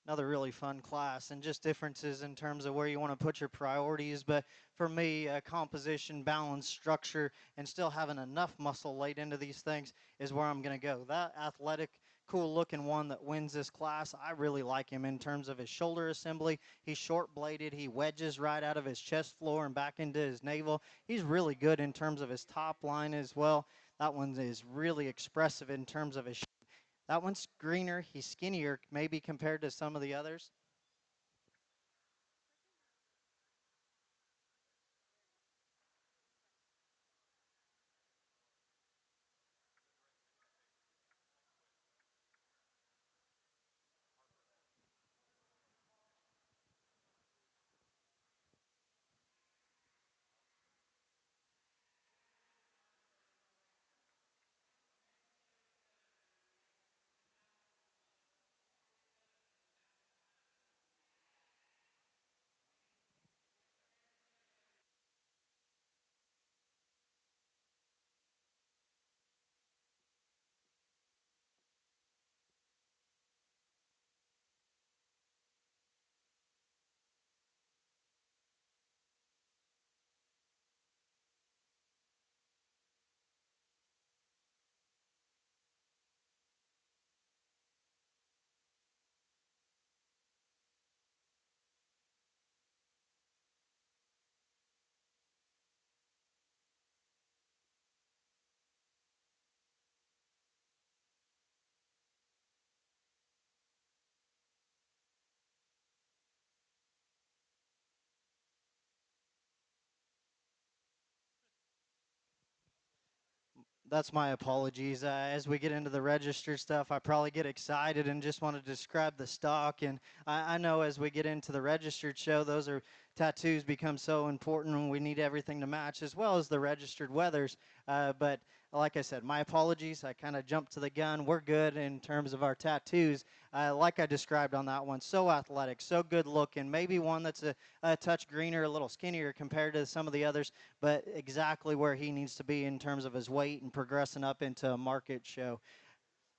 Another really fun class, and just differences in terms of where you want to put your priorities. But for me, composition, balance, structure, and still having enough muscle laid into these things is where I'm going to go. That athletic, cool looking one that wins this class, I really like him in terms of his shoulder assembly. He's short bladed, he wedges right out of his chest floor and back into his navel. He's really good in terms of his top line as well. That one is really expressive in terms of his. That one's greener. He's skinnier, maybe compared to some of the others. That's my apologies. As we get into the registered stuff, I probably get excited and just want to describe the stock. And I know as we get into the registered show, those are tattoos become so important and we need everything to match as well as the registered weathers. But like I said, my apologies. I kind of jumped to the gun. We're good in terms of our tattoos. Like I described on that one, so athletic, so good looking. Maybe one that's a touch greener, a little skinnier compared to some of the others, but exactly where he needs to be in terms of his weight and progressing up into a market show.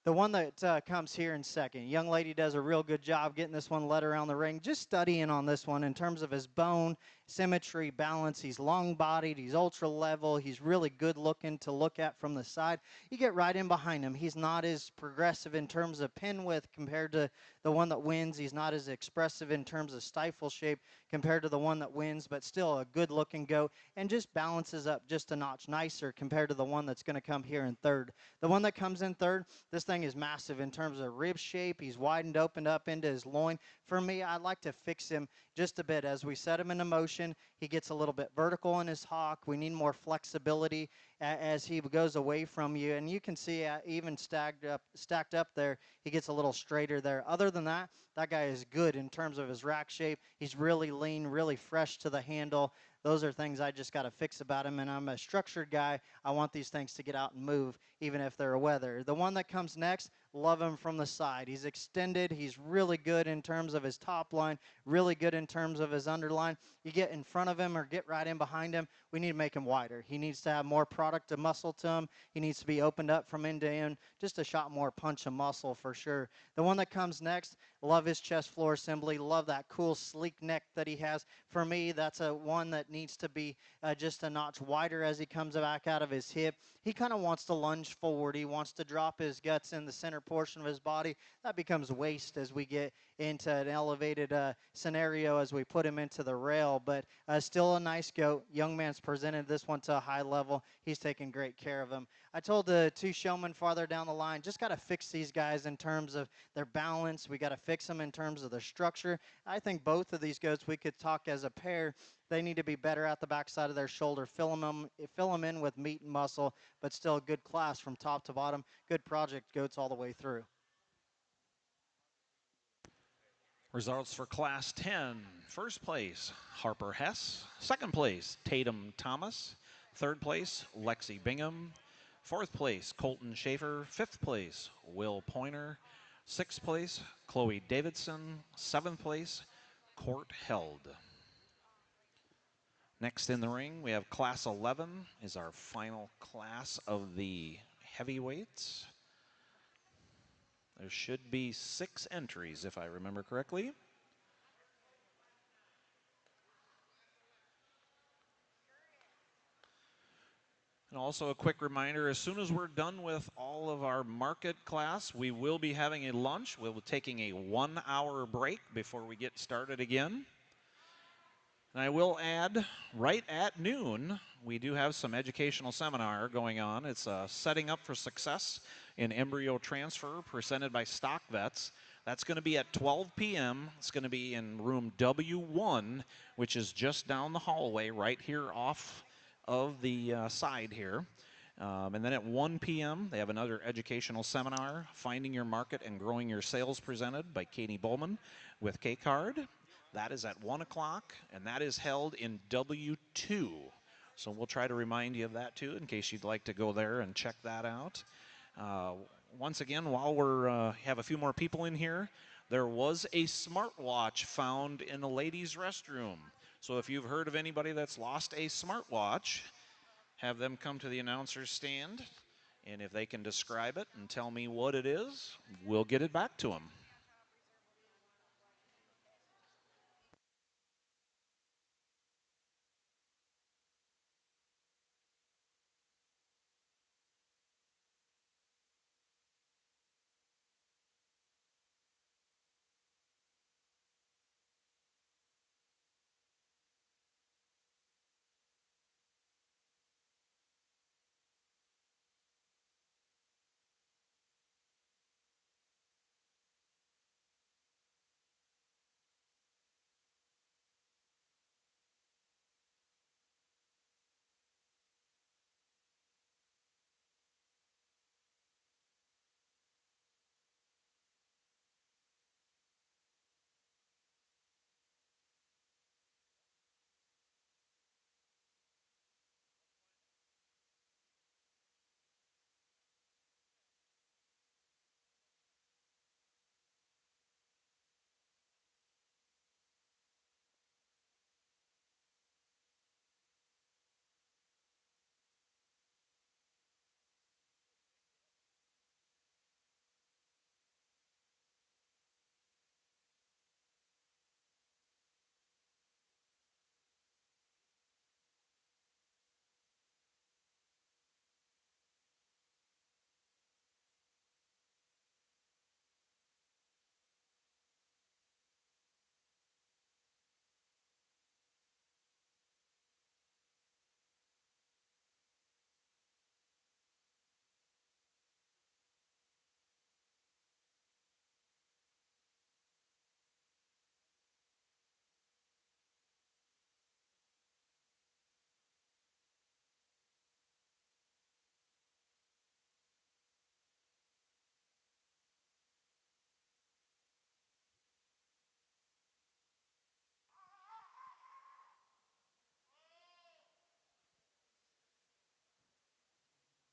The one that comes here in second, young lady does a real good job getting this one led around the ring. Just studying on this one in terms of his bone, symmetry, balance. He's long-bodied. He's ultra-level. He's really good looking to look at from the side. You get right in behind him. He's not as progressive in terms of pin width compared to the one that wins. He's not as expressive in terms of stifle shape compared to the one that wins, but still a good-looking goat and just balances up just a notch nicer compared to the one that's going to come here in third. The one that comes in third, this thing is massive in terms of rib shape. He's widened, opened up into his loin. For me, I'd like to fix him just a bit. As we set him into motion, he gets a little bit vertical in his hock. We need more flexibility as he goes away from you. And you can see even stacked up there, he gets a little straighter there. Other than that, that guy is good in terms of his rack shape. He's really lean, really fresh to the handle. Those are things I just got to fix about him, and I'm a structured guy. I want these things to get out and move, even if they're a weather. The one that comes next, love him from the side. He's extended. He's really good in terms of his top line, really good in terms of his underline. You get in front of him or get right in behind him, we need to make him wider. He needs to have more product of muscle to him. He needs to be opened up from end to end, just a shot more punch of muscle for sure. The one that comes next, love his chest floor assembly. Love that cool sleek neck that he has. For me, that's a one that needs to be just a notch wider as he comes back out of his hip. He kind of wants to lunge forward. He wants to drop his guts in the center portion of his body. That becomes waste as we get into an elevated scenario as we put him into the rail. But still a nice goat. Young man's presented this one to a high level. He's taking great care of him. I told the two showmen farther down the line, just got to fix these guys in terms of their balance. We got to fix them in terms of their structure. I think both of these goats, we could talk as a pair. They need to be better at the backside of their shoulder, fill them in with meat and muscle, but still a good class from top to bottom. Good project goats all the way through. Results for Class 10. First place, Harper Hess. Second place, Tatum Thomas. Third place, Lexi Bingham. Fourth place, Colton Schaefer. Fifth place, Will Pointer. Sixth place, Chloe Davidson. Seventh place, Court Held. Next in the ring, we have Class 11 is our final class of the heavyweights. There should be 6 entries, if I remember correctly. And also a quick reminder, as soon as we're done with all of our market class, we will be having a lunch. We'll be taking a 1-hour break before we get started again. And I will add, right at noon, we do have some educational seminar going on. It's Setting Up for Success in Embryo Transfer, presented by Stock Vets. That's going to be at 12 p.m. It's going to be in room W1, which is just down the hallway right here off of the side here. And then at 1 p.m., they have another educational seminar, Finding Your Market and Growing Your Sales, presented by Katie Bowman with K-Card. That is at 1 o'clock, and that is held in W2. So we'll try to remind you of that, too, in case you'd like to go there and check that out. Once again, while we're have a few more people in here, there was a smartwatch found in a ladies' restroom. So if you've heard of anybody that's lost a smartwatch, have them come to the announcer's stand, and if they can describe it and tell me what it is, we'll get it back to them.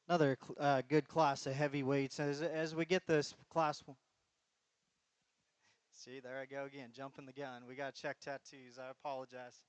Another good class of heavyweights. As we get this class, see, there I go again, jumping the gun. We got to check tattoos. I apologize.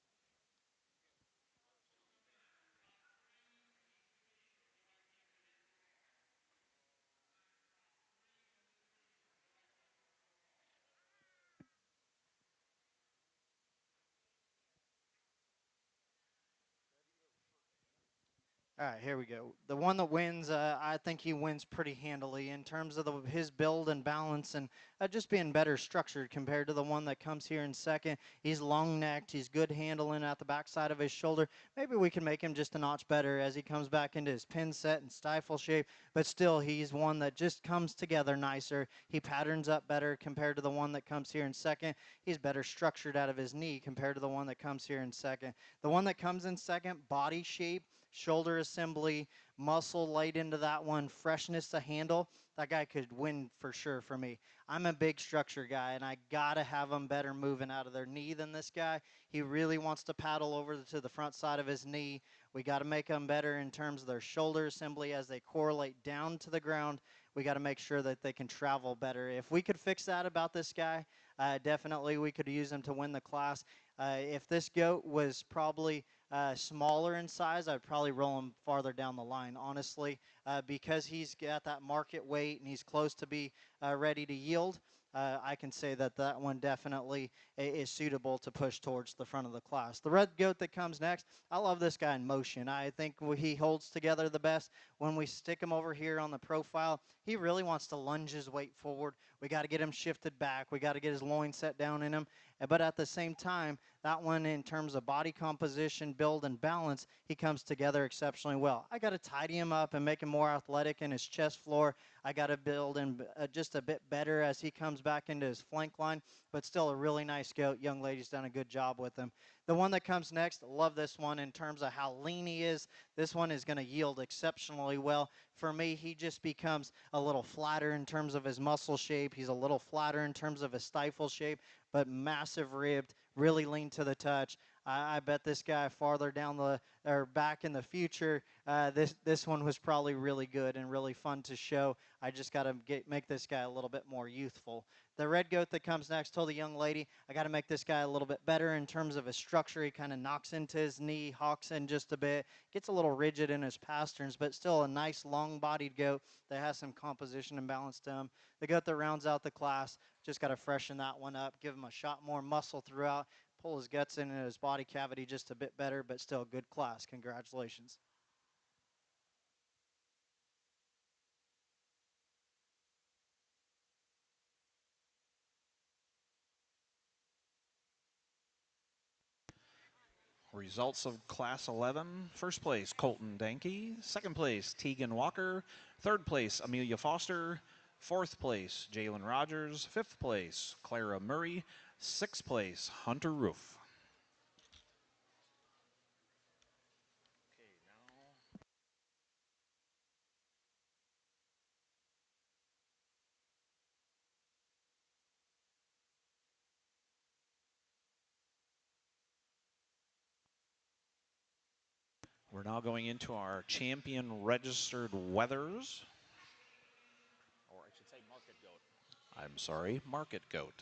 All right, here we go. The one that wins, I think he wins pretty handily in terms of his build and balance and just being better structured compared to the one that comes here in second. He's long-necked. He's good handling at the backside of his shoulder. Maybe we can make him just a notch better as he comes back into his pin set and stifle shape, but still he's one that just comes together nicer. He patterns up better compared to the one that comes here in second. He's better structured out of his knee compared to the one that comes here in second. The one that comes in second, body shape, shoulder assembly, muscle laid into that one, freshness to handle. That guy could win for sure for me. I'm a big structure guy, and I got to have him better moving out of their knee than this guy. He really wants to paddle over to the front side of his knee. We got to make them better in terms of their shoulder assembly as they correlate down to the ground. We got to make sure that they can travel better. If we could fix that about this guy, definitely we could use him to win the class. If this goat was probably smaller in size, I'd probably roll him farther down the line, honestly, because he's got that market weight and he's close to be ready to yield. I can say that that one definitely is suitable to push towards the front of the class. The red goat that comes next, I love this guy in motion. I think he holds together the best. When we stick him over here on the profile, he really wants to lunge his weight forward. We got to get him shifted back. We got to get his loin set down in him. But at the same time, that one in terms of body composition, build, and balance, he comes together exceptionally well. I got to tidy him up and make him more athletic in his chest floor. I got to build him just a bit better as he comes back into his flank line, but still a really nice goat. Young lady's done a good job with him. The one that comes next, love this one in terms of how lean he is. This one is going to yield exceptionally well. For me, he just becomes a little flatter in terms of his muscle shape. He's a little flatter in terms of his stifle shape, but massive ribbed, really lean to the touch. I bet this guy farther down the or back in the future, this one was probably really good and really fun to show. I just got to make this guy a little bit more youthful. The red goat that comes next, told the young lady, I got to make this guy a little bit better in terms of his structure. He kind of knocks into his knee, hawks in just a bit, gets a little rigid in his pasterns, but still a nice long-bodied goat that has some composition and balance to him. The goat that rounds out the class, just got to freshen that one up, give him a shot more muscle throughout, pull his guts into his body cavity just a bit better, but still a good class. Congratulations. Results of Class 11. First place, Colton Danke. Second place, Tegan Walker. Third place, Amelia Foster. Fourth place, Jalen Rogers. Fifth place, Clara Murray. Sixth place, Hunter Roof. We're now going into our champion registered Wethers. Or I should say market goat. I'm sorry, market goat.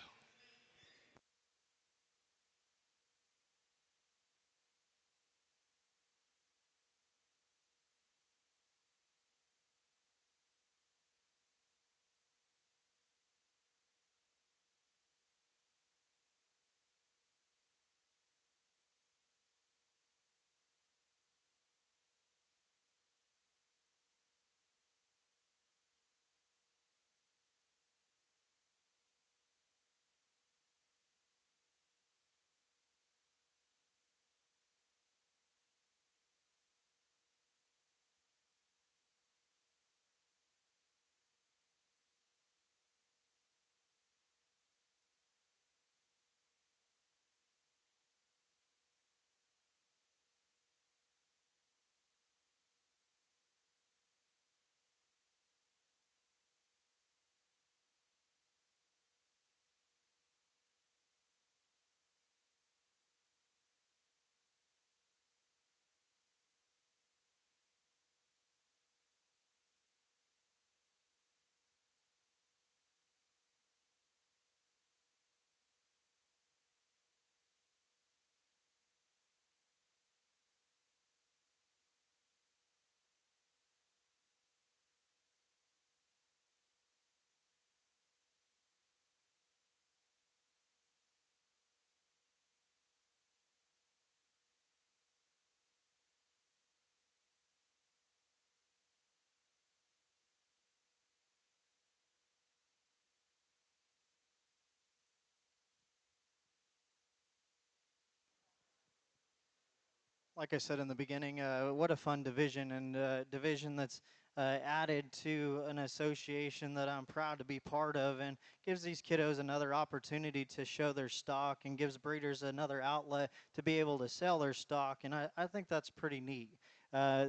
Like I said in the beginning, what a fun division and division that's added to an association that I'm proud to be part of and gives these kiddos another opportunity to show their stock and gives breeders another outlet to be able to sell their stock. And I think that's pretty neat. Uh,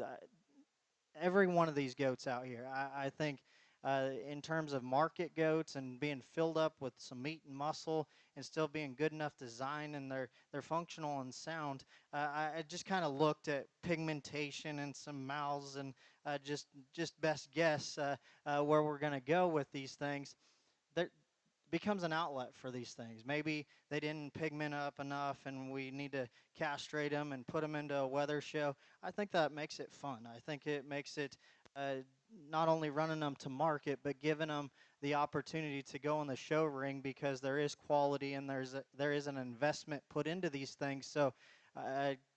every one of these goats out here, I think in terms of market goats and being filled up with some meat and muscle and still being good enough design and they're functional and sound. I just kind of looked at pigmentation and some mouths and just best guess where we're going to go with these things. They're, becomes an outlet for these things. Maybe they didn't pigment up enough and we need to castrate them and put them into a weather show. I think that makes it fun. I think it makes it not only running them to market, but giving them the opportunity to go in the show ring because there is quality and there is an investment put into these things. So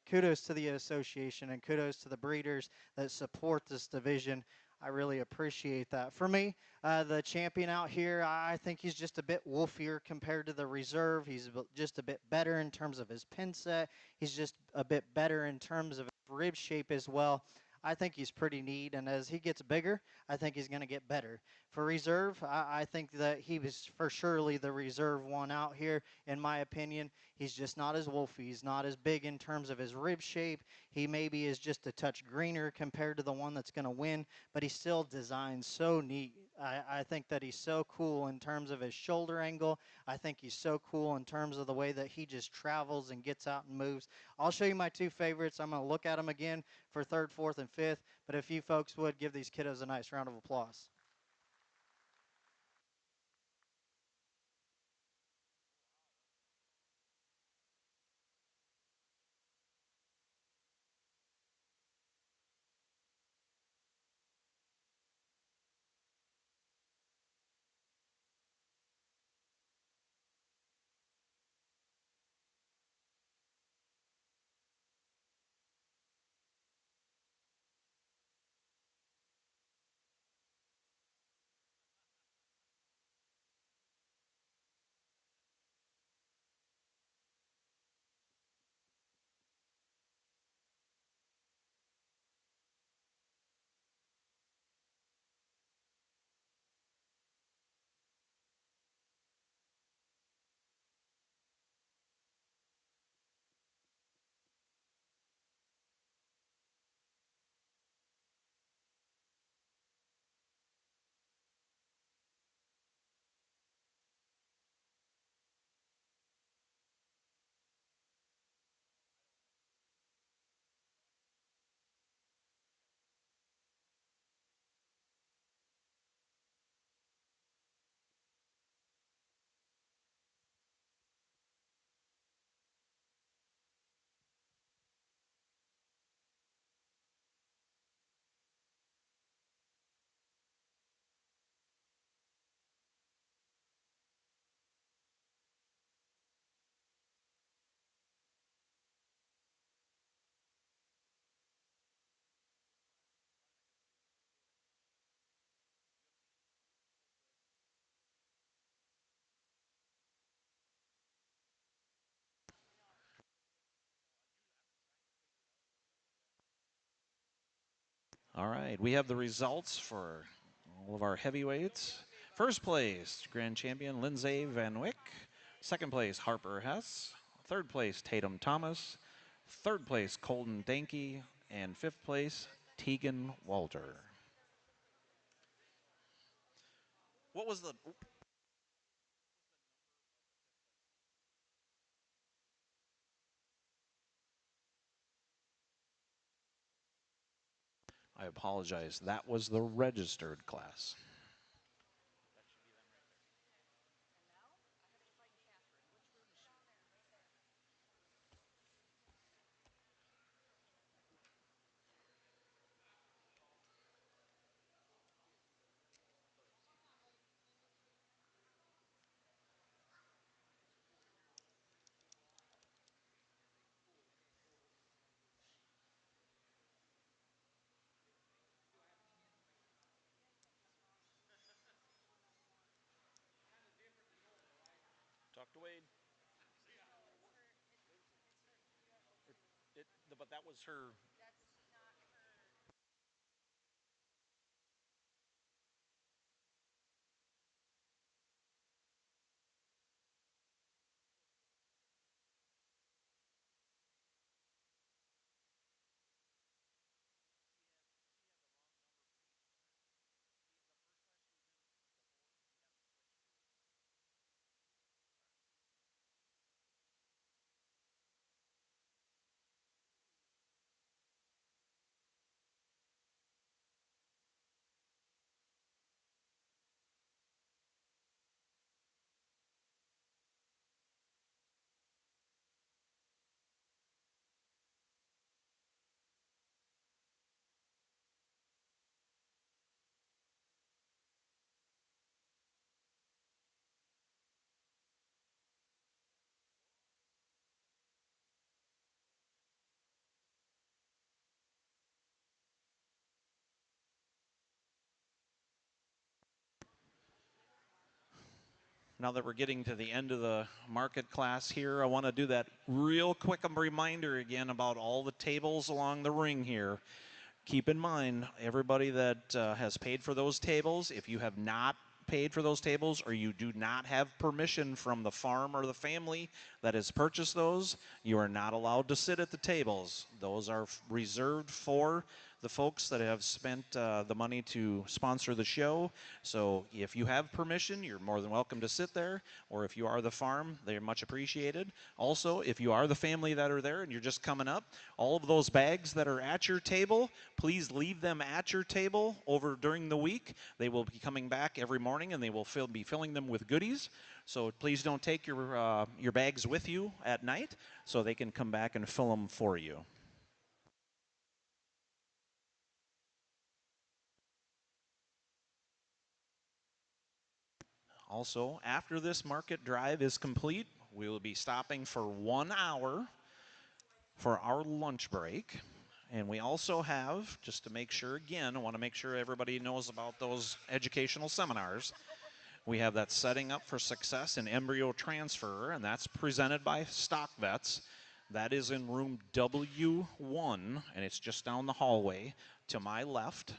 kudos to the association and kudos to the breeders that support this division. I really appreciate that. For me, the champion out here, I think he's just a bit wolfier compared to the reserve. He's just a bit better in terms of his pin set. He's just a bit better in terms of rib shape as well. I think he's pretty neat, and as he gets bigger, I think he's going to get better. For reserve, I think that he was for surely the reserve one out here, in my opinion. He's just not as wolfy. He's not as big in terms of his rib shape. He maybe is just a touch greener compared to the one that's going to win, but he's still designed so neat. I think that he's so cool in terms of his shoulder angle. I think he's so cool in terms of the way that he just travels and gets out and moves. I'll show you my two favorites. I'm going to look at them again for third, fourth, and fifth, but if you folks would give these kiddos a nice round of applause. All right, we have the results for all of our heavyweights. First place, Grand Champion Lindsay Van Wyck. Second place, Harper Hess. Third place, Tatum Thomas. Third place, Colton Danke. And fifth place, Tegan Walter. What was the... I apologize. That was the registered class. Talk to Wade. But that was her. Now that we're getting to the end of the market class here, I want to do that real quick reminder again about all the tables along the ring here. Keep in mind, everybody that has paid for those tables, if you have not paid for those tables or you do not have permission from the farm or the family that has purchased those, you are not allowed to sit at the tables. Those are reserved for the folks that have spent the money to sponsor the show. So if you have permission, you're more than welcome to sit there, or if you are the farm, they're much appreciated. Also, if you are the family that are there and you're just coming up, all of those bags that are at your table, please leave them at your table over during the week. They will be coming back every morning and they will be filling them with goodies. So please don't take your bags with you at night, so they can come back and fill them for you. Also, after this market drive is complete, we will be stopping for 1 hour for our lunch break. And we also have, just to make sure, again, I want to make sure everybody knows about those educational seminars. We have that Setting Up for Success in Embryo Transfer, and that's presented by Stock Vets. That is in room W1, and it's just down the hallway to my left.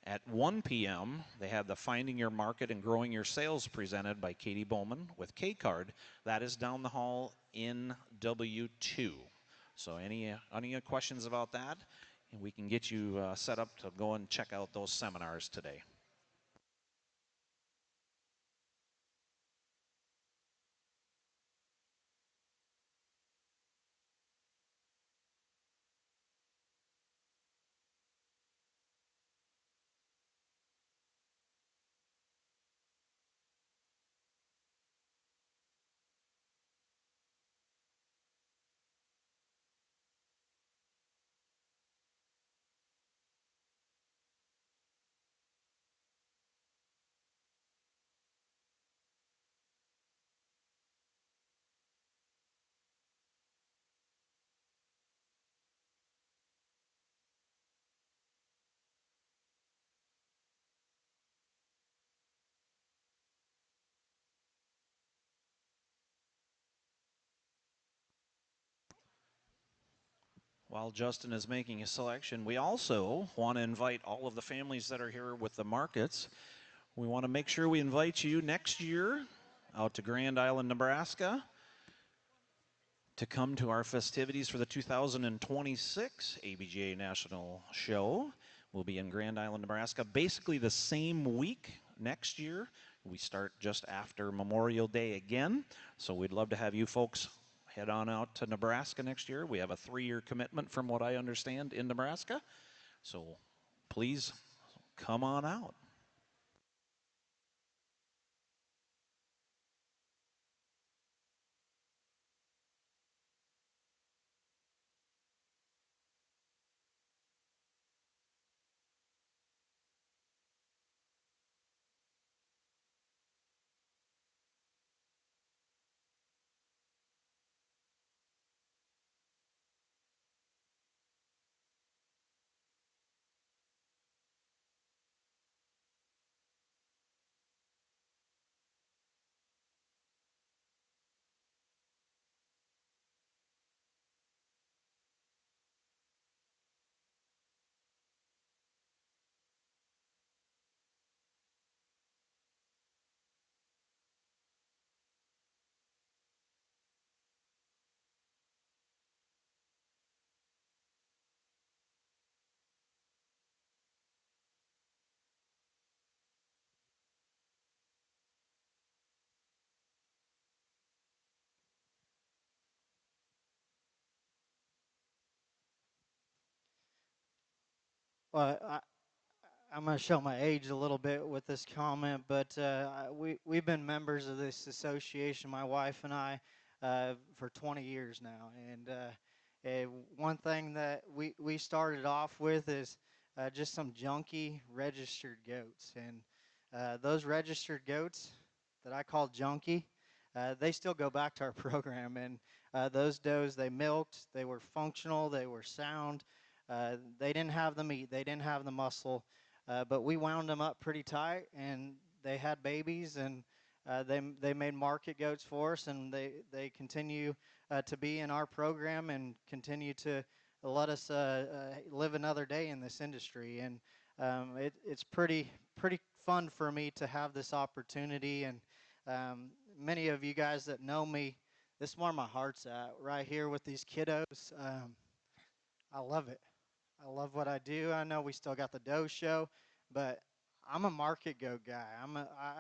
At 1 p.m., they have the Finding Your Market and Growing Your Sales presented by Katie Bowman with K-Card. That is down the hall in W2. So any questions about that? And we can get you set up to go and check out those seminars today. While Justin is making a selection, we also want to invite all of the families that are here with the markets. We want to make sure we invite you next year out to Grand Island, Nebraska, to come to our festivities for the 2026 ABGA National Show. We'll be in Grand Island, Nebraska, basically the same week next year. We start just after Memorial Day again, so we'd love to have you folks head on out to Nebraska next year. We have a 3-year commitment from what I understand in Nebraska, so please come on out. Well, I'm going to show my age a little bit with this comment, but we've been members of this association, my wife and I, for 20 years now. And one thing that we started off with is just some junky registered goats. And those registered goats that I call junky, they still go back to our program. And those does, they milked, they were functional, they were sound. They didn't have the meat, they didn't have the muscle. But we wound them up pretty tight, and they had babies, and They made market goats for us, and they continue to be in our program and continue to let us live another day in this industry. And it's pretty fun for me to have this opportunity. And many of you guys that know me, this is where my heart's at, right here with these kiddos. I love it. I love what I do. I know we still got the dough show, but I'm a market goat guy.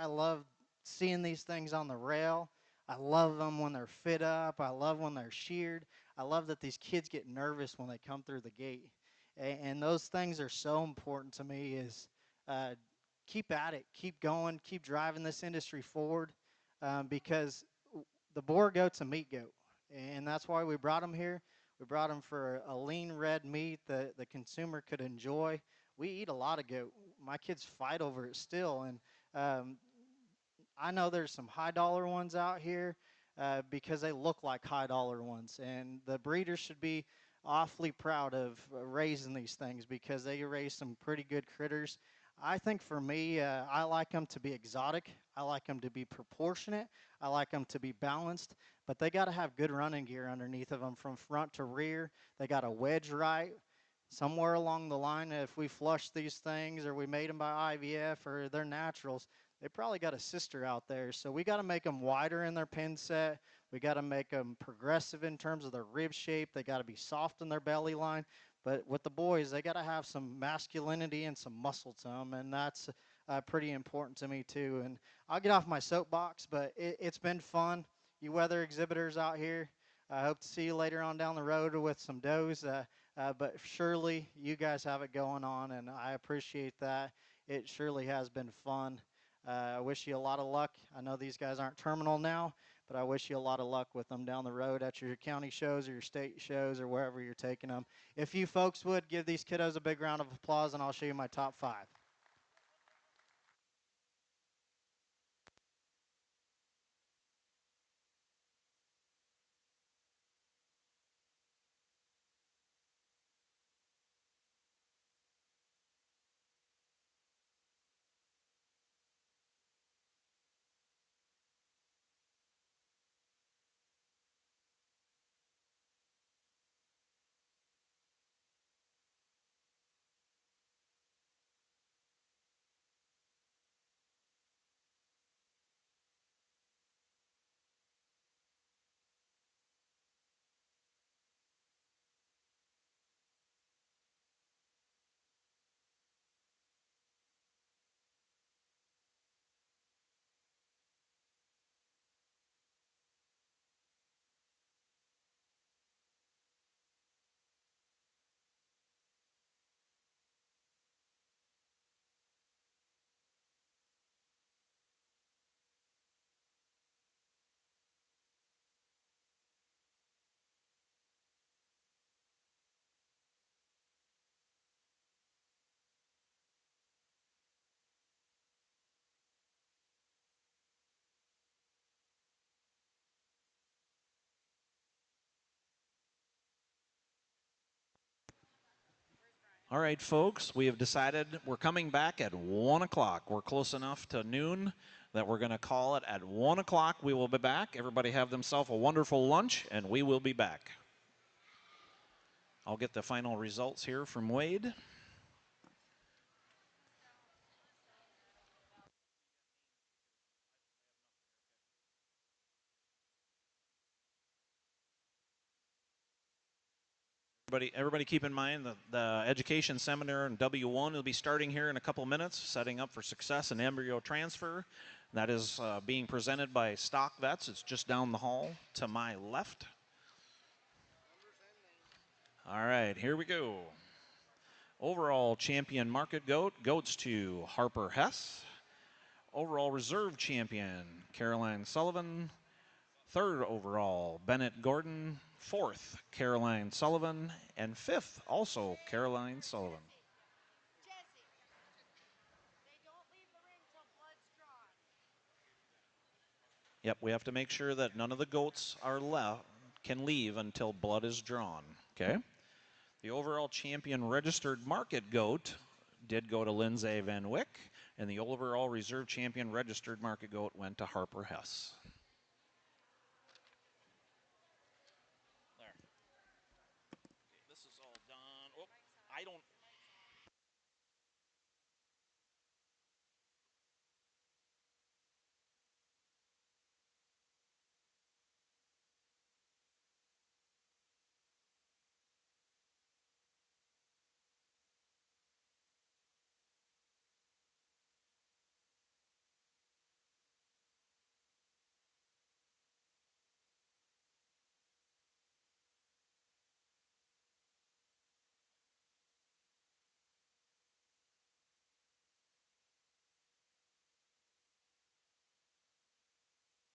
I love seeing these things on the rail. I love them when they're fit up. I love when they're sheared. I love that these kids get nervous when they come through the gate. And those things are so important to me is uh, keep at it, keep going, keep driving this industry forward because the boar goat's a meat goat. And that's why we brought them here. We brought them for a lean red meat that the consumer could enjoy. We eat a lot of goat. My kids fight over it still, and um, I know there's some high dollar ones out here because they look like high dollar ones, and the breeders should be awfully proud of raising these things because they raise some pretty good critters. I think for me, I like them to be exotic. I like them to be proportionate. I like them to be balanced, but they got to have good running gear underneath of them from front to rear. They got to wedge right. Somewhere along the line, if we flush these things or we made them by IVF or they're naturals, they probably got a sister out there. So we got to make them wider in their pin set. We got to make them progressive in terms of their rib shape. They got to be soft in their belly line. But with the boys, they got to have some masculinity and some muscle to them, and that's pretty important to me too. And I'll get off my soapbox, but it's been fun. You weather exhibitors out here, I hope to see you later on down the road with some does. But surely you guys have it going on, and I appreciate that. It surely has been fun. I wish you a lot of luck. I know these guys aren't terminal now, but I wish you a lot of luck with them down the road at your county shows or your state shows or wherever you're taking them. If you folks would give these kiddos a big round of applause, and I'll show you my top 5. All right, folks, we have decided we're coming back at 1 o'clock. We're close enough to noon that we're going to call it at 1 o'clock. We will be back. Everybody have themselves a wonderful lunch, and we will be back. I'll get the final results here from Wade. Everybody keep in mind that the education seminar in W1 will be starting here in a couple minutes, setting up for success and embryo transfer. That is being presented by Stock Vets. It's just down the hall to my left. All right, here we go. Overall champion market goat goes to Harper Hess. Overall reserve champion Caroline Sullivan. Third overall, Bennett Gordon. Fourth, Caroline Sullivan. And fifth, also Caroline Sullivan. Yep, we have to make sure that none of the goats are left can leave until blood is drawn. Okay. The overall champion registered market goat did go to Lindsay Van Wyck. And the overall reserve champion registered market goat went to Harper Hess. There. Okay, this is all done. Oh, I don't